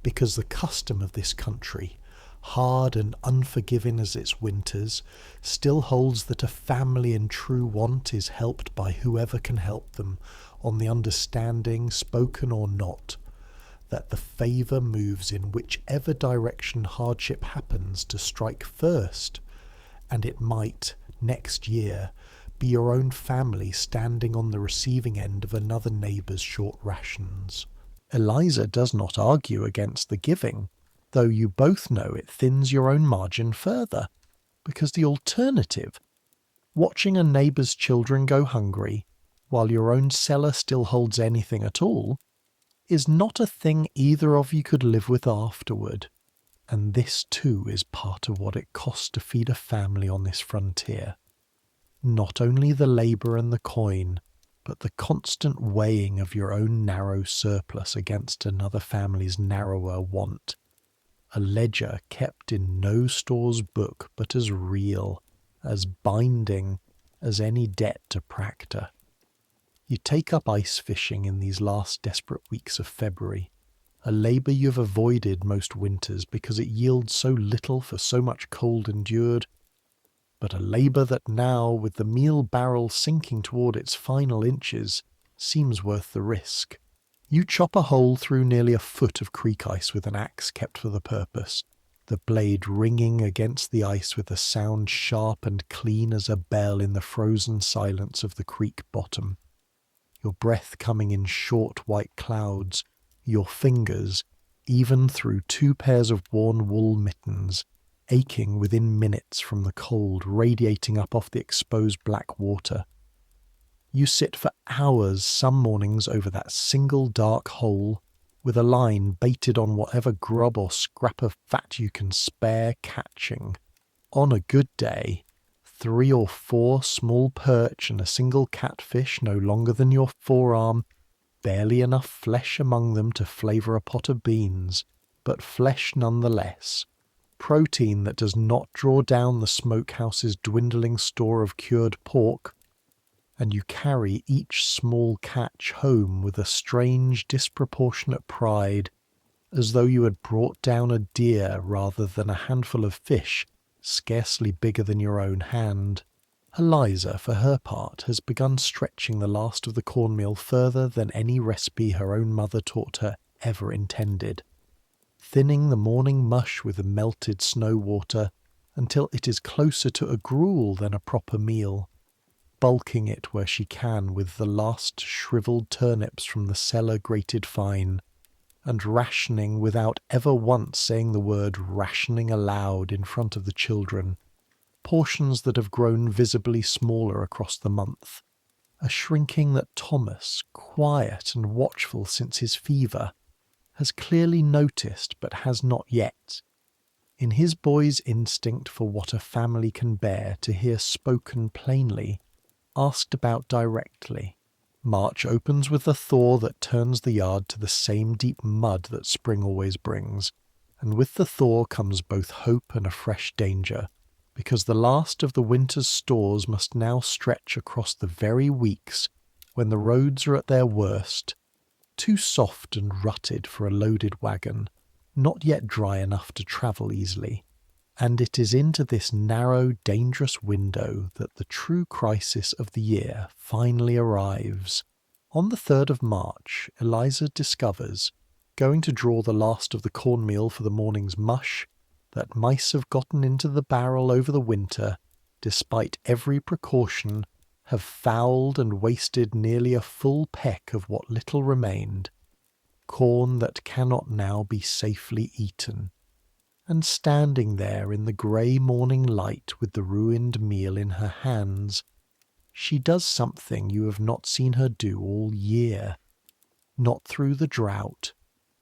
because the custom of this country, hard and unforgiving as its winters, still holds that a family in true want is helped by whoever can help them, on the understanding, spoken or not, that the favour moves in whichever direction hardship happens to strike first, and it might, next year, be your own family standing on the receiving end of another neighbour's short rations. Eliza does not argue against the giving, though you both know it thins your own margin further, because the alternative, watching a neighbour's children go hungry, while your own cellar still holds anything at all, is not a thing either of you could live with afterward. And this too is part of what it costs to feed a family on this frontier. Not only the labour and the coin, but the constant weighing of your own narrow surplus against another family's narrower want. A ledger kept in no store's book, but as real, as binding, as any debt to Practor. You take up ice fishing in these last desperate weeks of February, a labour you've avoided most winters because it yields so little for so much cold endured, but a labour that now, with the meal barrel sinking toward its final inches, seems worth the risk. You chop a hole through nearly a foot of creek ice with an axe kept for the purpose, the blade ringing against the ice with a sound sharp and clean as a bell in the frozen silence of the creek bottom. Your breath coming in short white clouds, your fingers, even through 2 pairs of worn wool mittens, aching within minutes from the cold radiating up off the exposed black water. You sit for hours some mornings over that single dark hole, with a line baited on whatever grub or scrap of fat you can spare catching. On a good day, 3 or 4 small perch and a single catfish no longer than your forearm, barely enough flesh among them to flavour a pot of beans, but flesh nonetheless. Protein that does not draw down the smokehouse's dwindling store of cured pork, and you carry each small catch home with a strange, disproportionate pride, as though you had brought down a deer rather than a handful of fish scarcely bigger than your own hand. Eliza, for her part, has begun stretching the last of the cornmeal further than any recipe her own mother taught her ever intended, thinning the morning mush with the melted snow water until it is closer to a gruel than a proper meal, bulking it where she can with the last shriveled turnips from the cellar grated fine, and rationing without ever once saying the word rationing aloud in front of the children, portions that have grown visibly smaller across the month, a shrinking that Thomas, quiet and watchful since his fever, has clearly noticed but has not yet, in his boy's instinct for what a family can bear to hear spoken plainly, asked about directly. March opens with the thaw that turns the yard to the same deep mud that spring always brings, and with the thaw comes both hope and a fresh danger, because the last of the winter's stores must now stretch across the very weeks when the roads are at their worst, too soft and rutted for a loaded wagon, not yet dry enough to travel easily. And it is into this narrow, dangerous window that the true crisis of the year finally arrives. On the 3rd of March, Eliza discovers, going to draw the last of the cornmeal for the morning's mush, that mice have gotten into the barrel over the winter, despite every precaution, have fouled and wasted nearly a full peck of what little remained, corn that cannot now be safely eaten. And standing there in the grey morning light with the ruined meal in her hands, she does something you have not seen her do all year. Not through the drought,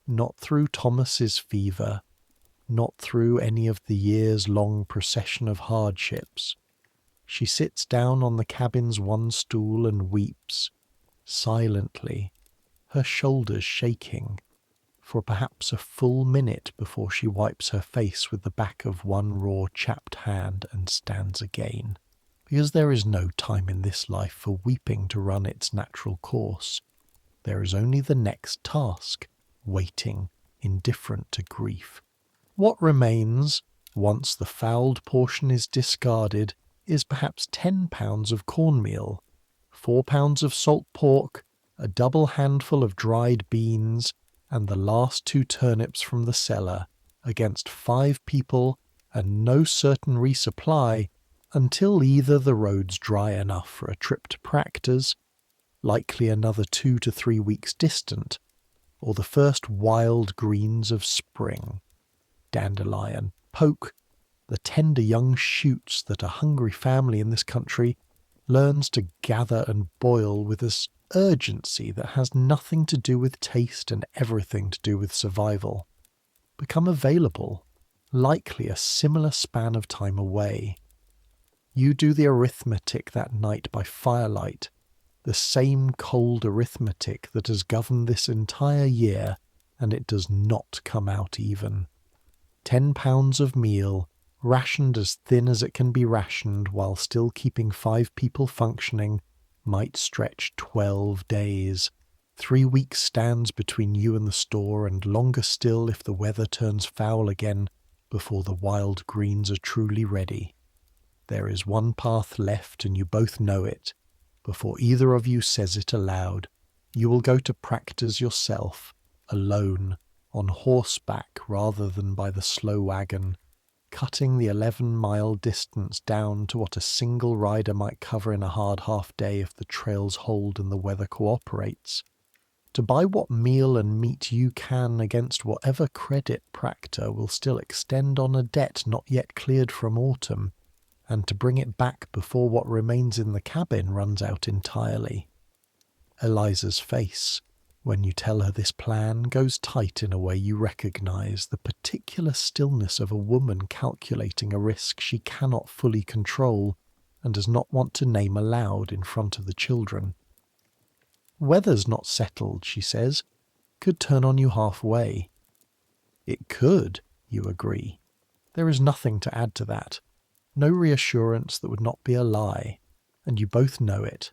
not through Thomas's fever, not through any of the year's long procession of hardships. She sits down on the cabin's one stool and weeps, silently, her shoulders shaking, for perhaps a full minute before she wipes her face with the back of one raw chapped hand and stands again, because there is no time in this life for weeping to run its natural course. There is only the next task, waiting, indifferent to grief. What remains, once the fouled portion is discarded, is perhaps 10 pounds of cornmeal, 4 pounds of salt pork, a double handful of dried beans, and the last 2 turnips from the cellar, against 5 people and no certain resupply until either the roads dry enough for a trip to Proctor's, likely another 2 to 3 weeks distant, or the first wild greens of spring, dandelion, poke, the tender young shoots that a hungry family in this country learns to gather and boil with as urgency that has nothing to do with taste and everything to do with survival, become available, likely a similar span of time away. You do the arithmetic that night by firelight, the same cold arithmetic that has governed this entire year, and it does not come out even. 10 pounds of meal, rationed as thin as it can be rationed while still keeping 5 people functioning, might stretch 12 days. 3 weeks stands between you and the store, and longer still if the weather turns foul again before the wild greens are truly ready. There is one path left, and you both know it. Before either of you says it aloud, you will go to Proctor's yourself, alone, on horseback rather than by the slow wagon, cutting the 11-mile distance down to what a single rider might cover in a hard half-day if the trails hold and the weather cooperates, to buy what meal and meat you can against whatever credit Proctor will still extend on a debt not yet cleared from autumn, and to bring it back before what remains in the cabin runs out entirely. Eliza's face, When you tell her this plan goes tight in a way you recognize the particular stillness of a woman calculating a risk she cannot fully control and does not want to name aloud in front of the children. Weather's not settled, she says. Could turn on you halfway. It could, you agree. There is nothing to add to that. No reassurance that would not be a lie, and you both know it.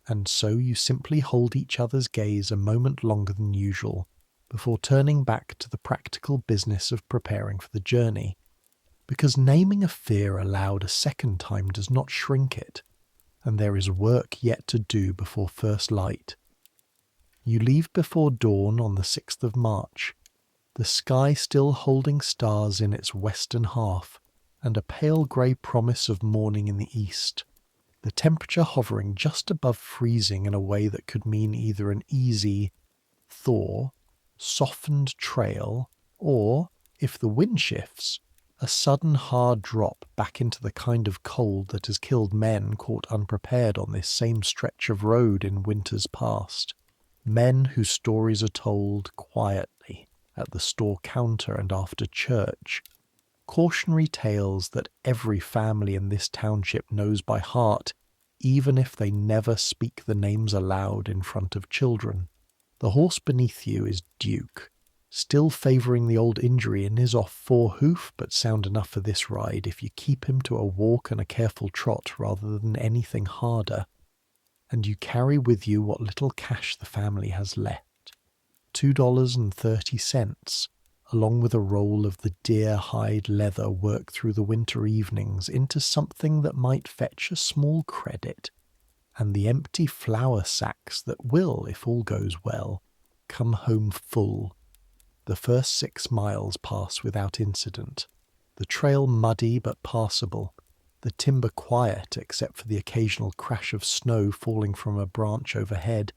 And so you simply hold each other's gaze a moment longer than usual, before turning back to the practical business of preparing for the journey. Because naming a fear aloud a second time does not shrink it, and there is work yet to do before first light. You leave before dawn on the 6th of March, the sky still holding stars in its western half, and a pale grey promise of morning in the east. The temperature hovering just above freezing in a way that could mean either an easy, thaw, softened trail, or, if the wind shifts, a sudden hard drop back into the kind of cold that has killed men caught unprepared on this same stretch of road in winters past. Men whose stories are told quietly at the store counter and after church. Cautionary tales that every family in this township knows by heart, even if they never speak the names aloud in front of children. The horse beneath you is Duke, still favouring the old injury in his off forehoof, but sound enough for this ride if you keep him to a walk and a careful trot rather than anything harder. And you carry with you what little cash the family has left. $2.30, along with a roll of the deer hide leather worked through the winter evenings into something that might fetch a small credit, and the empty flour sacks that will, if all goes well, come home full. The first 6 miles pass without incident, the trail muddy but passable, the timber quiet except for the occasional crash of snow falling from a branch overhead,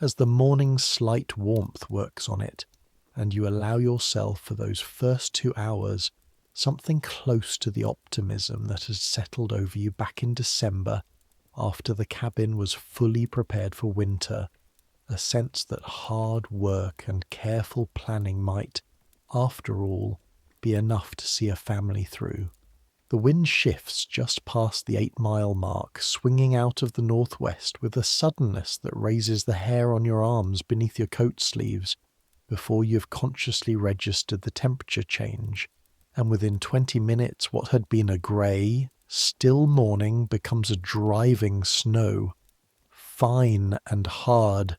as the morning's slight warmth works on it, and you allow yourself for those first 2 hours something close to the optimism that had settled over you back in December after the cabin was fully prepared for winter, a sense that hard work and careful planning might, after all, be enough to see a family through. The wind shifts just past the 8-mile mark, swinging out of the northwest with a suddenness that raises the hair on your arms beneath your coat sleeves before you have consciously registered the temperature change, and within 20 minutes what had been a grey, still morning becomes a driving snow, fine and hard,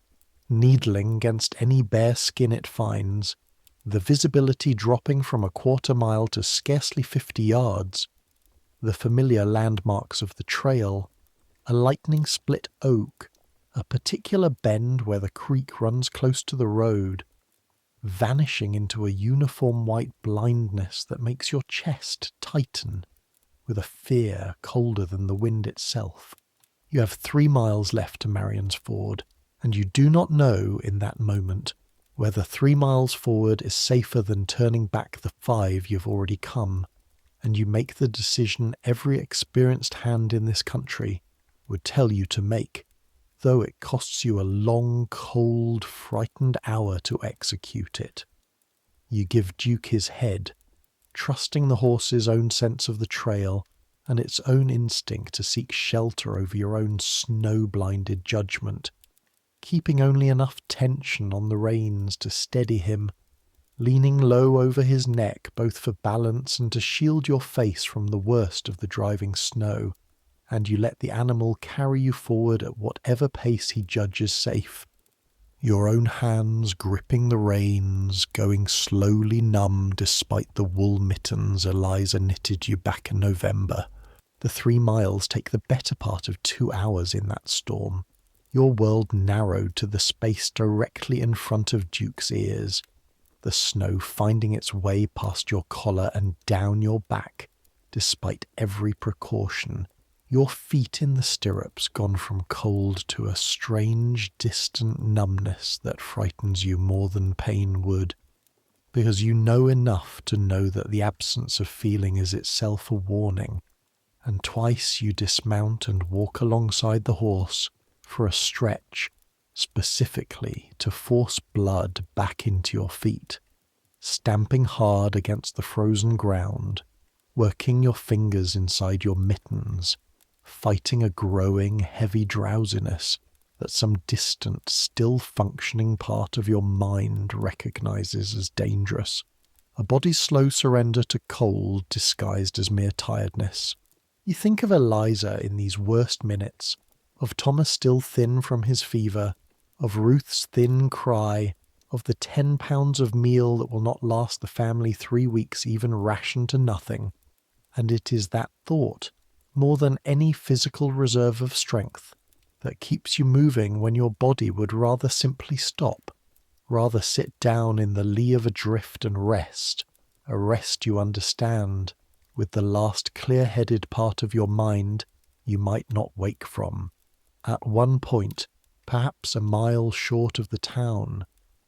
needling against any bare skin it finds, the visibility dropping from a quarter mile to scarcely 50 yards, the familiar landmarks of the trail, a lightning-split oak, a particular bend where the creek runs close to the road, vanishing into a uniform white blindness that makes your chest tighten with a fear colder than the wind itself. You have 3 miles left to Marion's Ford, and you do not know in that moment whether 3 miles forward is safer than turning back the 5 you've already come, and you make the decision every experienced hand in this country would tell you to make, though it costs you a long, cold, frightened hour to execute it. You give Duke his head, trusting the horse's own sense of the trail and its own instinct to seek shelter over your own snow-blinded judgment, keeping only enough tension on the reins to steady him, leaning low over his neck both for balance and to shield your face from the worst of the driving snow, and you let the animal carry you forward at whatever pace he judges safe, your own hands gripping the reins, going slowly numb despite the wool mittens Eliza knitted you back in November. The 3 miles take the better part of 2 hours in that storm, your world narrowed to the space directly in front of Duke's ears, the snow finding its way past your collar and down your back, despite every precaution, your feet in the stirrups gone from cold to a strange, distant numbness that frightens you more than pain would, because you know enough to know that the absence of feeling is itself a warning, and twice you dismount and walk alongside the horse for a stretch, specifically to force blood back into your feet, stamping hard against the frozen ground, working your fingers inside your mittens, fighting a growing, heavy drowsiness that some distant, still functioning part of your mind recognizes as dangerous. A body's slow surrender to cold disguised as mere tiredness. You think of Eliza in these worst minutes, of Thomas still thin from his fever, of Ruth's thin cry, of the 10 pounds of meal that will not last the family 3 weeks even rationed to nothing, and it is that thought, more than any physical reserve of strength, that keeps you moving when your body would rather simply stop, rather sit down in the lee of a drift and rest, a rest you understand, with the last clear-headed part of your mind you might not wake from. At one point, perhaps a mile short of the town,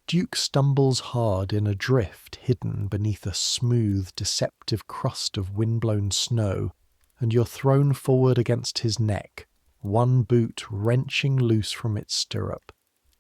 Duke stumbles hard in a drift hidden beneath a smooth, deceptive crust of wind-blown snow, and you're thrown forward against his neck, one boot wrenching loose from its stirrup,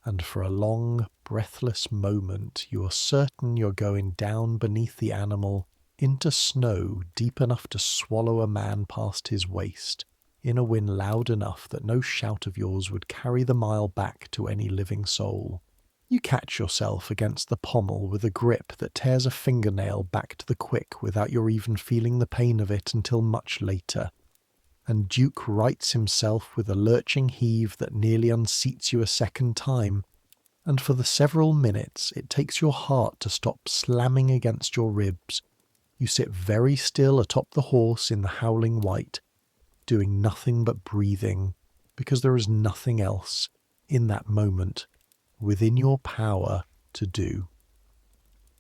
and for a long, breathless moment you are certain you're going down beneath the animal into snow deep enough to swallow a man past his waist, in a wind loud enough that no shout of yours would carry the mile back to any living soul. You catch yourself against the pommel with a grip that tears a fingernail back to the quick without your even feeling the pain of it until much later, and Duke rights himself with a lurching heave that nearly unseats you a second time, and for the several minutes it takes your heart to stop slamming against your ribs. You sit very still atop the horse in the howling white, doing nothing but breathing, because there is nothing else, in that moment, within your power to do.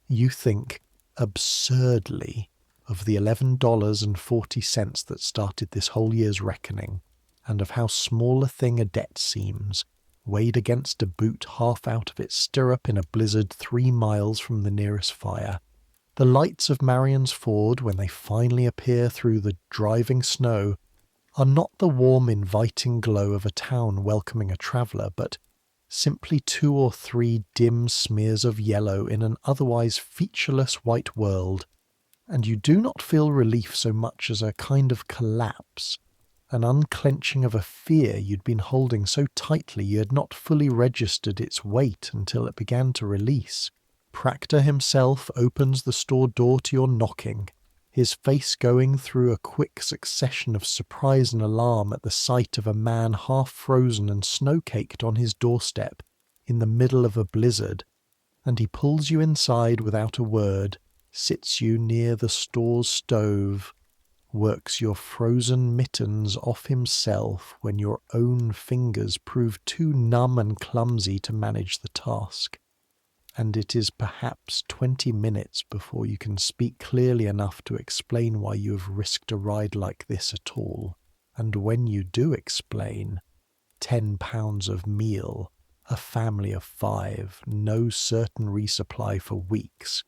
You think absurdly of the $11.40 that started this whole year's reckoning, and of how small a thing a debt seems, weighed against a boot half out of its stirrup in a blizzard 3 miles from the nearest fire. The lights of Marion's Ford, when they finally appear through the driving snow, are not the warm, inviting glow of a town welcoming a traveller, but simply 2 or 3 dim smears of yellow in an otherwise featureless white world, and you do not feel relief so much as a kind of collapse, an unclenching of a fear you'd been holding so tightly you had not fully registered its weight until it began to release. Proctor himself opens the store door to your knocking, his face going through a quick succession of surprise and alarm at the sight of a man half frozen and snow-caked on his doorstep in the middle of a blizzard, and he pulls you inside without a word, sits you near the store's stove, works your frozen mittens off himself when your own fingers prove too numb and clumsy to manage the task. And it is perhaps 20 minutes before you can speak clearly enough to explain why you have risked a ride like this at all. And when you do explain, 10 pounds of meal, a family of 5, no certain resupply for weeks.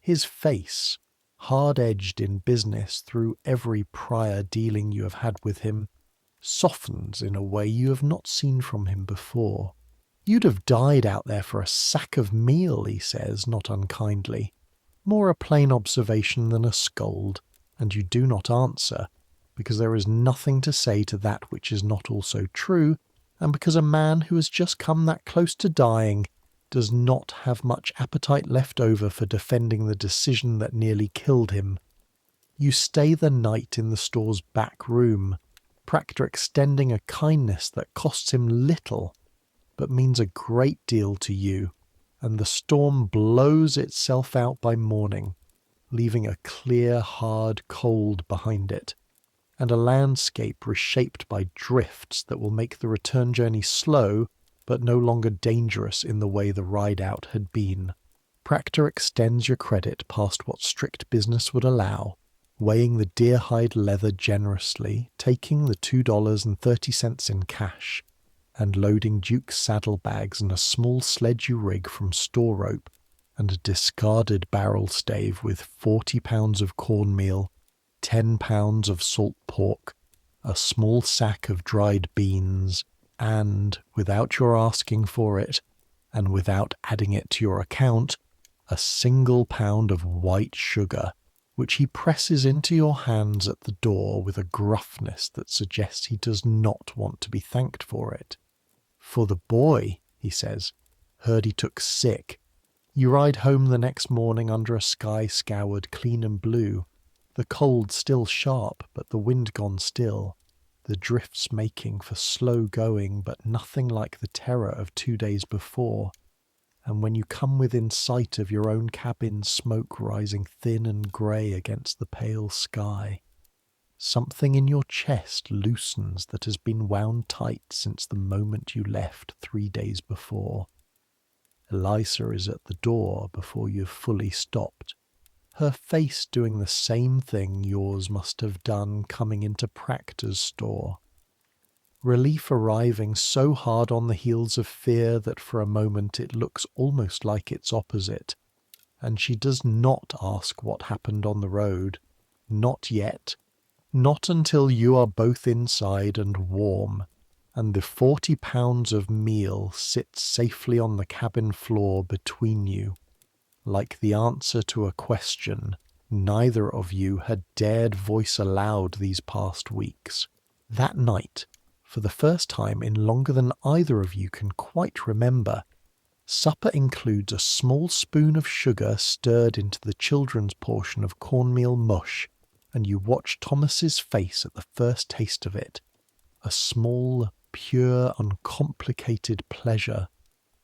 His face, hard-edged in business through every prior dealing you have had with him, softens in a way you have not seen from him before. You'd have died out there for a sack of meal, he says, not unkindly. More a plain observation than a scold, and you do not answer, because there is nothing to say to that which is not also true, and because a man who has just come that close to dying does not have much appetite left over for defending the decision that nearly killed him. You stay the night in the store's back room, Proctor extending a kindness that costs him little, but means a great deal to you, and the storm blows itself out by morning, leaving a clear, hard cold behind it, and a landscape reshaped by drifts that will make the return journey slow, but no longer dangerous in the way the ride out had been. Proctor extends your credit past what strict business would allow, weighing the deer-hide leather generously, taking the $2.30 in cash, and loading Duke's saddlebags and a small sledge you rig from store rope and a discarded barrel stave with 40 pounds of cornmeal, 10 pounds of salt pork, a small sack of dried beans, and, without your asking for it, and without adding it to your account, a single pound of white sugar, which he presses into your hands at the door with a gruffness that suggests he does not want to be thanked for it. For the boy, he says, heard he took sick. You ride home the next morning under a sky scoured clean and blue, the cold still sharp, but the wind gone still, the drifts making for slow going, but nothing like the terror of 2 days before. And when you come within sight of your own cabin, smoke rising thin and grey against the pale sky, something in your chest loosens that has been wound tight since the moment you left 3 days before. Eliza is at the door before you've fully stopped, her face doing the same thing yours must have done coming into Practor's store. Relief arriving so hard on the heels of fear that for a moment it looks almost like its opposite, and she does not ask what happened on the road. Not yet. Not until you are both inside and warm, and the 40 pounds of meal sits safely on the cabin floor between you, like the answer to a question neither of you had dared voice aloud these past weeks. That night, for the first time in longer than either of you can quite remember, supper includes a small spoon of sugar stirred into the children's portion of cornmeal mush, and you watch Thomas's face at the first taste of it, a small, pure, uncomplicated pleasure,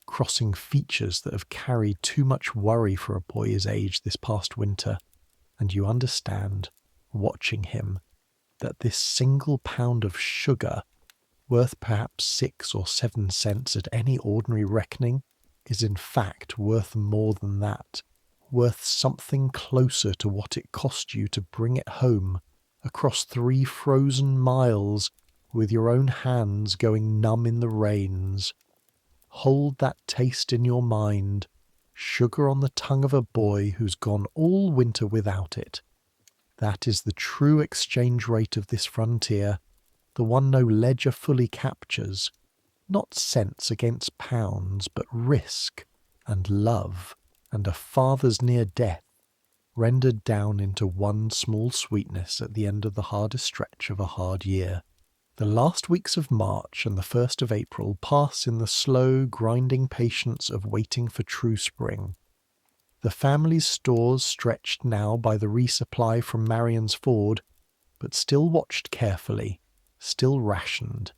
crossing features that have carried too much worry for a boy his age this past winter, and you understand, watching him, that this single pound of sugar, worth perhaps 6 or 7 cents at any ordinary reckoning, is in fact worth more than that, worth something closer to what it cost you to bring it home across 3 frozen miles with your own hands going numb in the rains. Hold that taste in your mind, sugar on the tongue of a boy who's gone all winter without it. That is the true exchange rate of this frontier, the one no ledger fully captures, not cents against pounds, but risk and love and a father's near death, rendered down into one small sweetness at the end of the hardest stretch of a hard year. The last weeks of March and the 1st of April pass in the slow, grinding patience of waiting for true spring. The family's stores stretched now by the resupply from Marion's Ford, but still watched carefully, still rationed,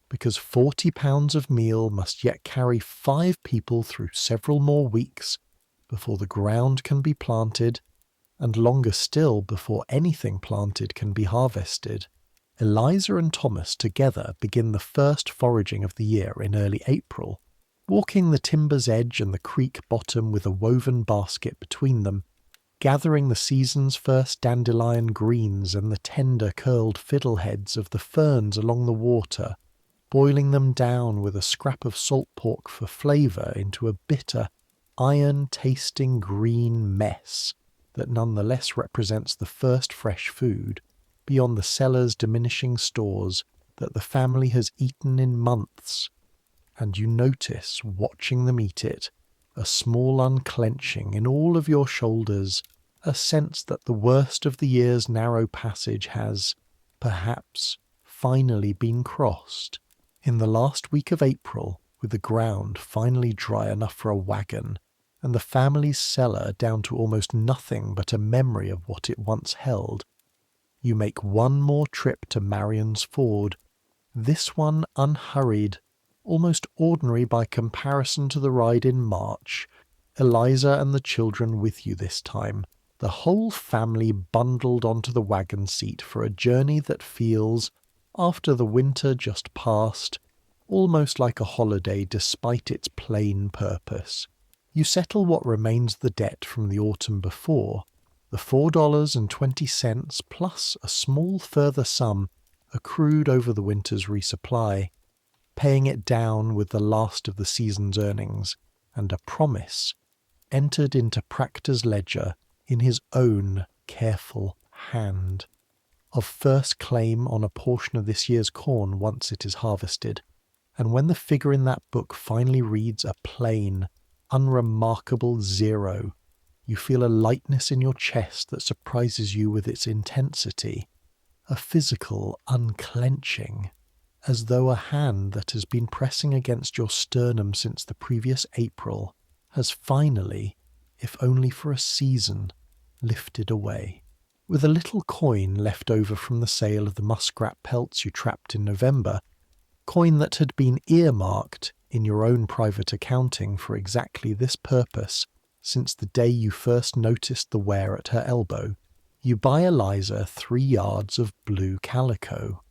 because 40 pounds of meal must yet carry 5 people through several more weeks before the ground can be planted, and longer still before anything planted can be harvested. Eliza and Thomas together begin the first foraging of the year in early April, walking the timber's edge and the creek bottom with a woven basket between them, gathering the season's first dandelion greens and the tender curled fiddleheads of the ferns along the water, boiling them down with a scrap of salt pork for flavour into a bitter, iron-tasting green mess that nonetheless represents the first fresh food, beyond the cellar's diminishing stores, that the family has eaten in months. And you notice, watching them eat it, a small unclenching in all of your shoulders, a sense that the worst of the year's narrow passage has, perhaps, finally been crossed. In the last week of April, with the ground finally dry enough for a wagon, and the family's cellar down to almost nothing but a memory of what it once held, you make one more trip to Marion's Ford, this one unhurried, almost ordinary by comparison to the ride in March, Eliza and the children with you this time, the whole family bundled onto the wagon seat for a journey that feels, after the winter just past, almost like a holiday despite its plain purpose. You settle what remains the debt from the autumn before, the $4.20 plus a small further sum accrued over the winter's resupply, paying it down with the last of the season's earnings, and a promise, entered into Practor's ledger in his own careful hand, of first claim on a portion of this year's corn once it is harvested. And when the figure in that book finally reads a plain, unremarkable 0, you feel a lightness in your chest that surprises you with its intensity, a physical unclenching, as though a hand that has been pressing against your sternum since the previous April has finally, if only for a season, lifted away. With a little coin left over from the sale of the muskrat pelts you trapped in November, coin that had been earmarked in your own private accounting for exactly this purpose since the day you first noticed the wear at her elbow, you buy Eliza 3 yards of blue calico.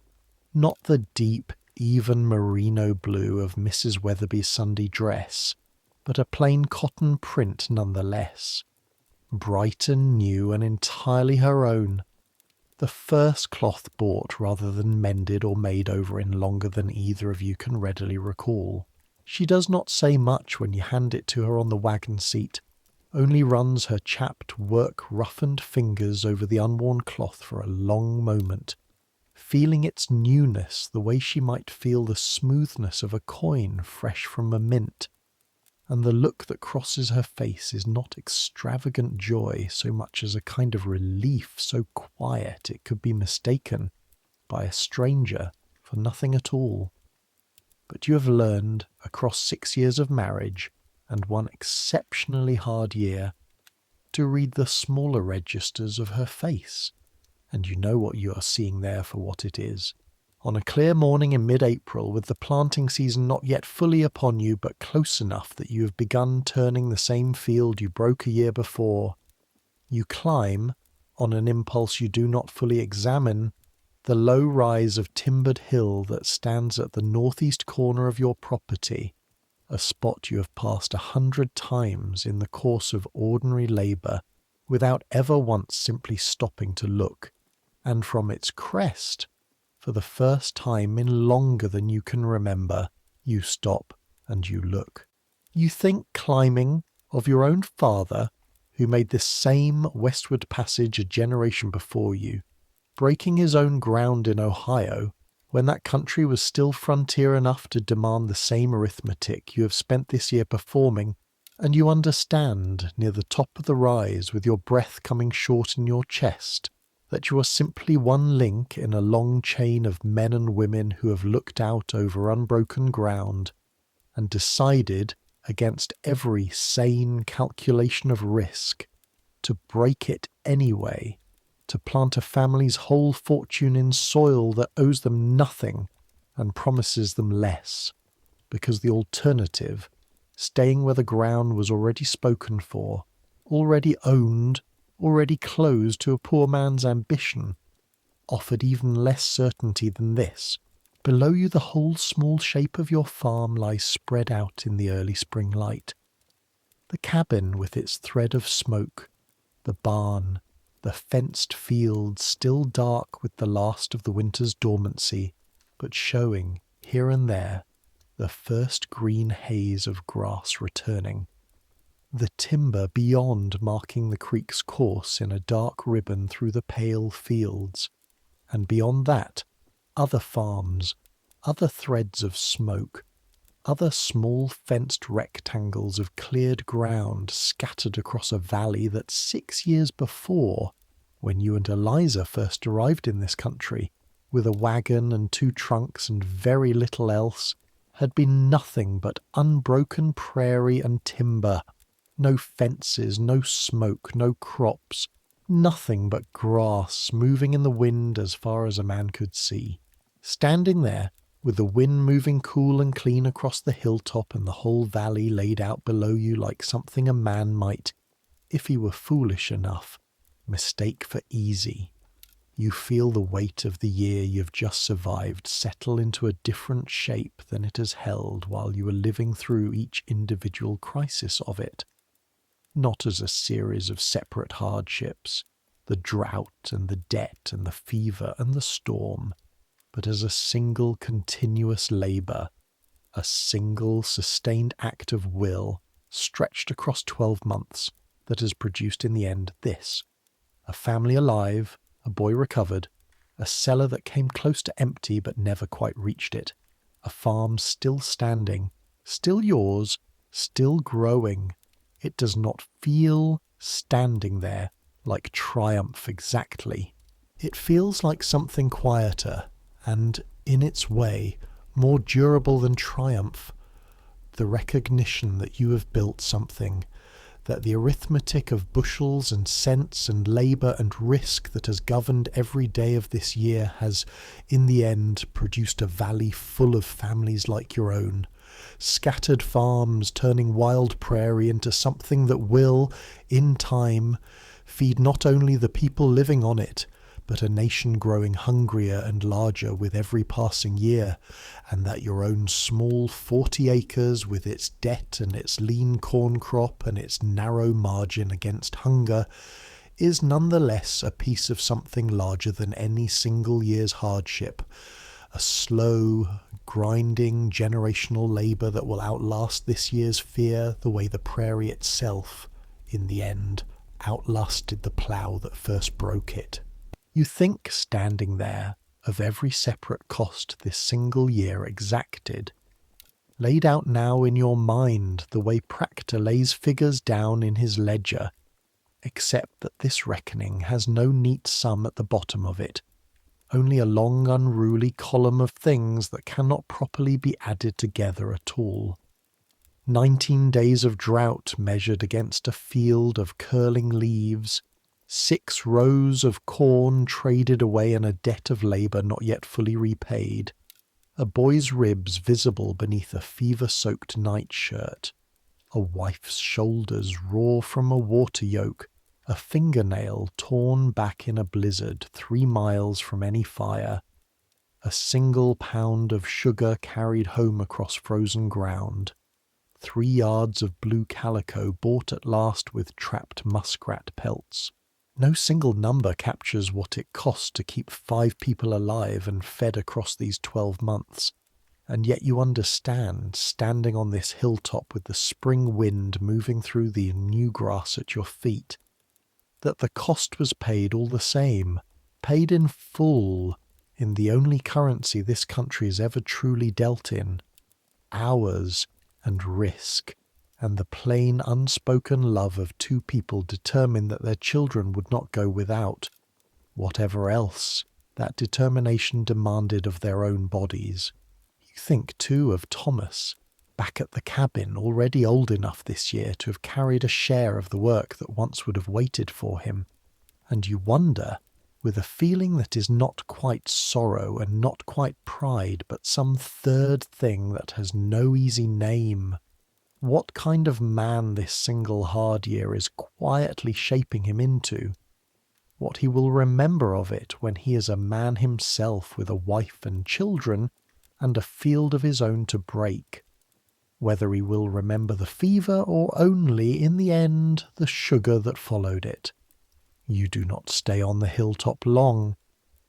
Not the deep, even merino blue of Mrs. Weatherby's Sunday dress, but a plain cotton print nonetheless. Bright and new and entirely her own. The first cloth bought rather than mended or made over in longer than either of you can readily recall. She does not say much when you hand it to her on the wagon seat, only runs her chapped, work-roughened fingers over the unworn cloth for a long moment, feeling its newness the way she might feel the smoothness of a coin fresh from a mint. And the look that crosses her face is not extravagant joy so much as a kind of relief so quiet it could be mistaken by a stranger for nothing at all. But you have learned, across 6 years of marriage and one exceptionally hard year, to read the smaller registers of her face, and you know what you are seeing there for what it is. On a clear morning in mid-April, with the planting season not yet fully upon you but close enough that you have begun turning the same field you broke a year before, you climb, on an impulse you do not fully examine, the low rise of timbered hill that stands at the northeast corner of your property, a spot you have passed 100 times in the course of ordinary labour without ever once simply stopping to look, and from its crest, for the first time in longer than you can remember, you stop and you look. You think, climbing, of your own father, who made this same westward passage a generation before you, breaking his own ground in Ohio, when that country was still frontier enough to demand the same arithmetic you have spent this year performing, and you understand, near the top of the rise, with your breath coming short in your chest, that you are simply one link in a long chain of men and women who have looked out over unbroken ground and decided, against every sane calculation of risk, to break it anyway, to plant a family's whole fortune in soil that owes them nothing and promises them less, because the alternative, staying where the ground was already spoken for, already owned, already closed to a poor man's ambition, offered even less certainty than this. Below you the whole small shape of your farm lies spread out in the early spring light. The cabin with its thread of smoke, the barn, the fenced fields still dark with the last of the winter's dormancy, but showing, here and there, the first green haze of grass returning. The timber beyond marking the creek's course in a dark ribbon through the pale fields, and beyond that, other farms, other threads of smoke, other small fenced rectangles of cleared ground scattered across a valley that 6 years before, when you and Eliza first arrived in this country, with a wagon and 2 trunks and very little else, had been nothing but unbroken prairie and timber. No fences, no smoke, no crops, nothing but grass moving in the wind as far as a man could see. Standing there, with the wind moving cool and clean across the hilltop and the whole valley laid out below you like something a man might, if he were foolish enough, mistake for easy. You feel the weight of the year you've just survived settle into a different shape than it has held while you were living through each individual crisis of it. Not as a series of separate hardships, the drought and the debt and the fever and the storm, but as a single continuous labour, a single sustained act of will stretched across 12 months that has produced in the end this: a family alive, a boy recovered, a cellar that came close to empty but never quite reached it, a farm still standing, still yours, still growing. It does not feel standing there like triumph exactly. It feels like something quieter and, in its way, more durable than triumph. The recognition that you have built something, that the arithmetic of bushels and cents and labour and risk that has governed every day of this year has, in the end, produced a valley full of families like your own, scattered farms turning wild prairie into something that will, in time, feed not only the people living on it, but a nation growing hungrier and larger with every passing year, and that your own small 40 acres with its debt and its lean corn crop and its narrow margin against hunger is nonetheless a piece of something larger than any single year's hardship, a slow, grinding generational labour that will outlast this year's fear the way the prairie itself, in the end, outlasted the plough that first broke it. You think, standing there, of every separate cost this single year exacted, laid out now in your mind the way Practor lays figures down in his ledger, except that this reckoning has no neat sum at the bottom of it, only a long unruly column of things that cannot properly be added together at all. 19 days of drought measured against a field of curling leaves, 6 rows of corn traded away in a debt of labour not yet fully repaid, a boy's ribs visible beneath a fever-soaked nightshirt, a wife's shoulders raw from a water yoke, a fingernail torn back in a blizzard 3 miles from any fire, a single pound of sugar carried home across frozen ground, 3 yards of blue calico bought at last with trapped muskrat pelts. No single number captures what it costs to keep 5 people alive and fed across these 12 months, and yet you understand, standing on this hilltop with the spring wind moving through the new grass at your feet, that the cost was paid all the same, paid in full, in the only currency this country has ever truly dealt in, hours and risk, and the plain unspoken love of 2 people determined that their children would not go without, whatever else that determination demanded of their own bodies. You think, too, of Thomas, back at the cabin, already old enough this year to have carried a share of the work that once would have waited for him, and you wonder, with a feeling that is not quite sorrow and not quite pride, but some third thing that has no easy name, what kind of man this single hard year is quietly shaping him into, what he will remember of it when he is a man himself with a wife and children and a field of his own to break, whether he will remember the fever or only, in the end, the sugar that followed it. You do not stay on the hilltop long.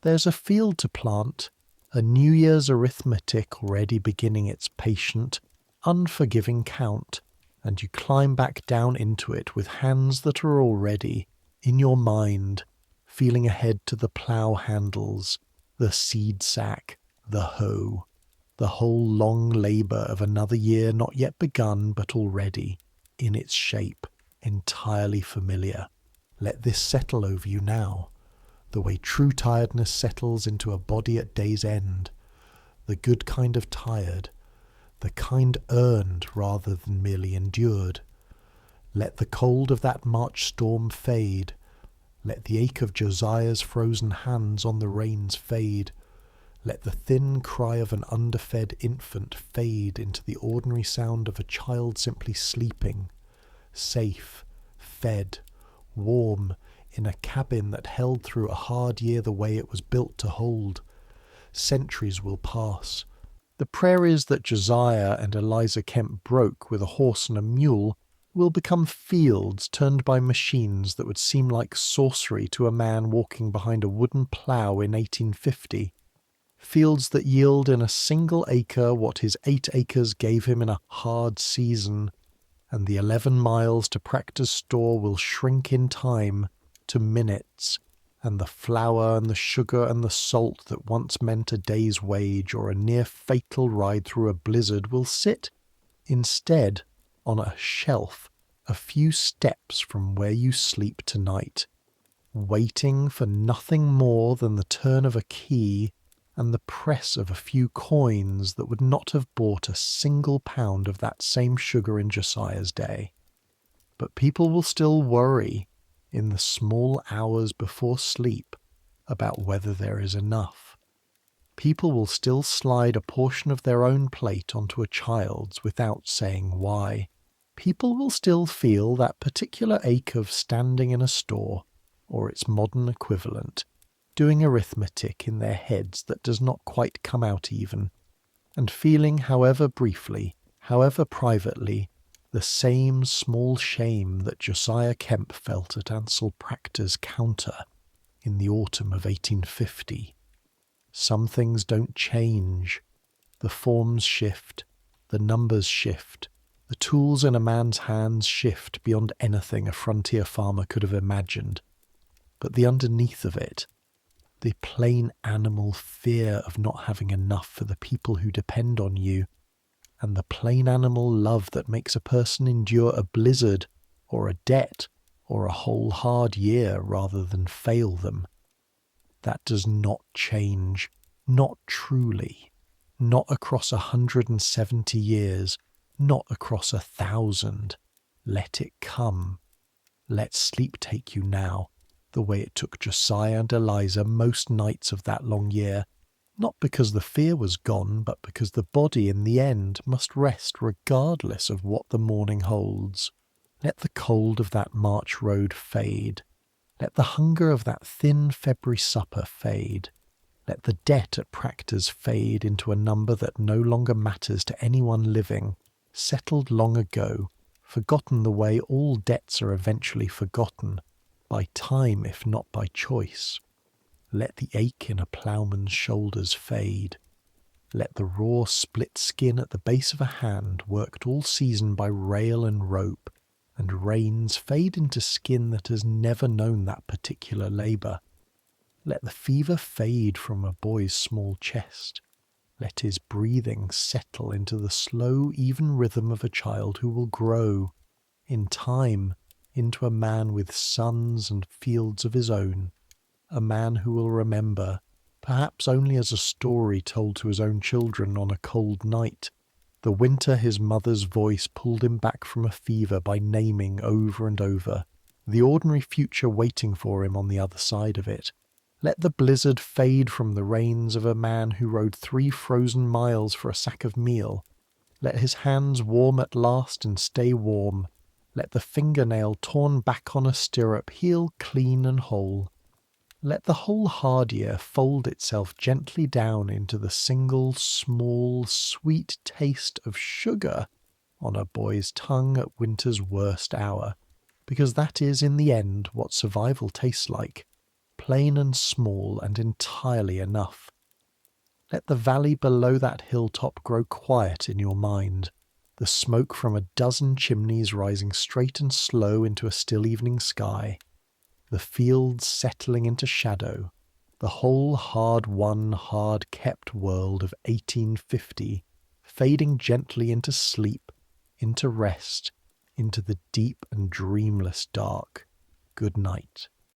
There's a field to plant, a New Year's arithmetic already beginning its patient, unforgiving count, and you climb back down into it with hands that are already, in your mind, feeling ahead to the plough handles, the seed sack, the hoe, the whole long labour of another year not yet begun but already, in its shape, entirely familiar. Let this settle over you now, the way true tiredness settles into a body at day's end, the good kind of tired, the kind earned rather than merely endured. Let the cold of that March storm fade. Let the ache of Josiah's frozen hands on the reins fade. Let the thin cry of an underfed infant fade into the ordinary sound of a child simply sleeping, safe, fed, warm, in a cabin that held through a hard year the way it was built to hold. Centuries will pass. The prairies that Josiah and Eliza Kemp broke with a horse and a mule will become fields turned by machines that would seem like sorcery to a man walking behind a wooden plough in 1850. Fields that yield in a single acre what his 8 acres gave him in a hard season, and the 11 miles to Practor's store will shrink in time to minutes, and the flour and the sugar and the salt that once meant a day's wage or a near fatal ride through a blizzard will sit, instead, on a shelf a few steps from where you sleep tonight, waiting for nothing more than the turn of a key and the press of a few coins that would not have bought a single pound of that same sugar in Josiah's day. But people will still worry in the small hours before sleep about whether there is enough. People will still slide a portion of their own plate onto a child's without saying why. People will still feel that particular ache of standing in a store, or its modern equivalent, doing arithmetic in their heads that does not quite come out even, and feeling, however briefly, however privately, the same small shame that Josiah Kemp felt at Ansel Proctor's counter in the autumn of 1850. Some things don't change. The forms shift, the numbers shift, the tools in a man's hands shift beyond anything a frontier farmer could have imagined. But the underneath of it, the plain animal fear of not having enough for the people who depend on you, and the plain animal love that makes a person endure a blizzard or a debt or a whole hard year rather than fail them, that does not change, not truly, not across 170 years, not across 1,000. Let it come. Let sleep take you now, the way it took Josiah and Eliza most nights of that long year, not because the fear was gone, but because the body in the end must rest regardless of what the morning holds. Let the cold of that March road fade. Let the hunger of that thin February supper fade. Let the debt at Proctor's fade into a number that no longer matters to anyone living, settled long ago, forgotten the way all debts are eventually forgotten, by time if not by choice. Let the ache in a ploughman's shoulders fade. Let the raw split skin at the base of a hand worked all season by rail and rope and reins fade into skin that has never known that particular labour. Let the fever fade from a boy's small chest. Let his breathing settle into the slow, even rhythm of a child who will grow, in time, into a man with sons and fields of his own, a man who will remember, perhaps only as a story told to his own children on a cold night, the winter his mother's voice pulled him back from a fever by naming over and over, the ordinary future waiting for him on the other side of it. Let the blizzard fade from the reins of a man who rode 3 frozen miles for a sack of meal. Let his hands warm at last and stay warm. Let the fingernail torn back on a stirrup heal clean and whole. Let the whole hard year fold itself gently down into the single, small, sweet taste of sugar on a boy's tongue at winter's worst hour, because that is, in the end, what survival tastes like, plain and small and entirely enough. Let the valley below that hilltop grow quiet in your mind, the smoke from a dozen chimneys rising straight and slow into a still evening sky, the fields settling into shadow, the whole hard-won, hard-kept world of 1850 fading gently into sleep, into rest, into the deep and dreamless dark. Good night.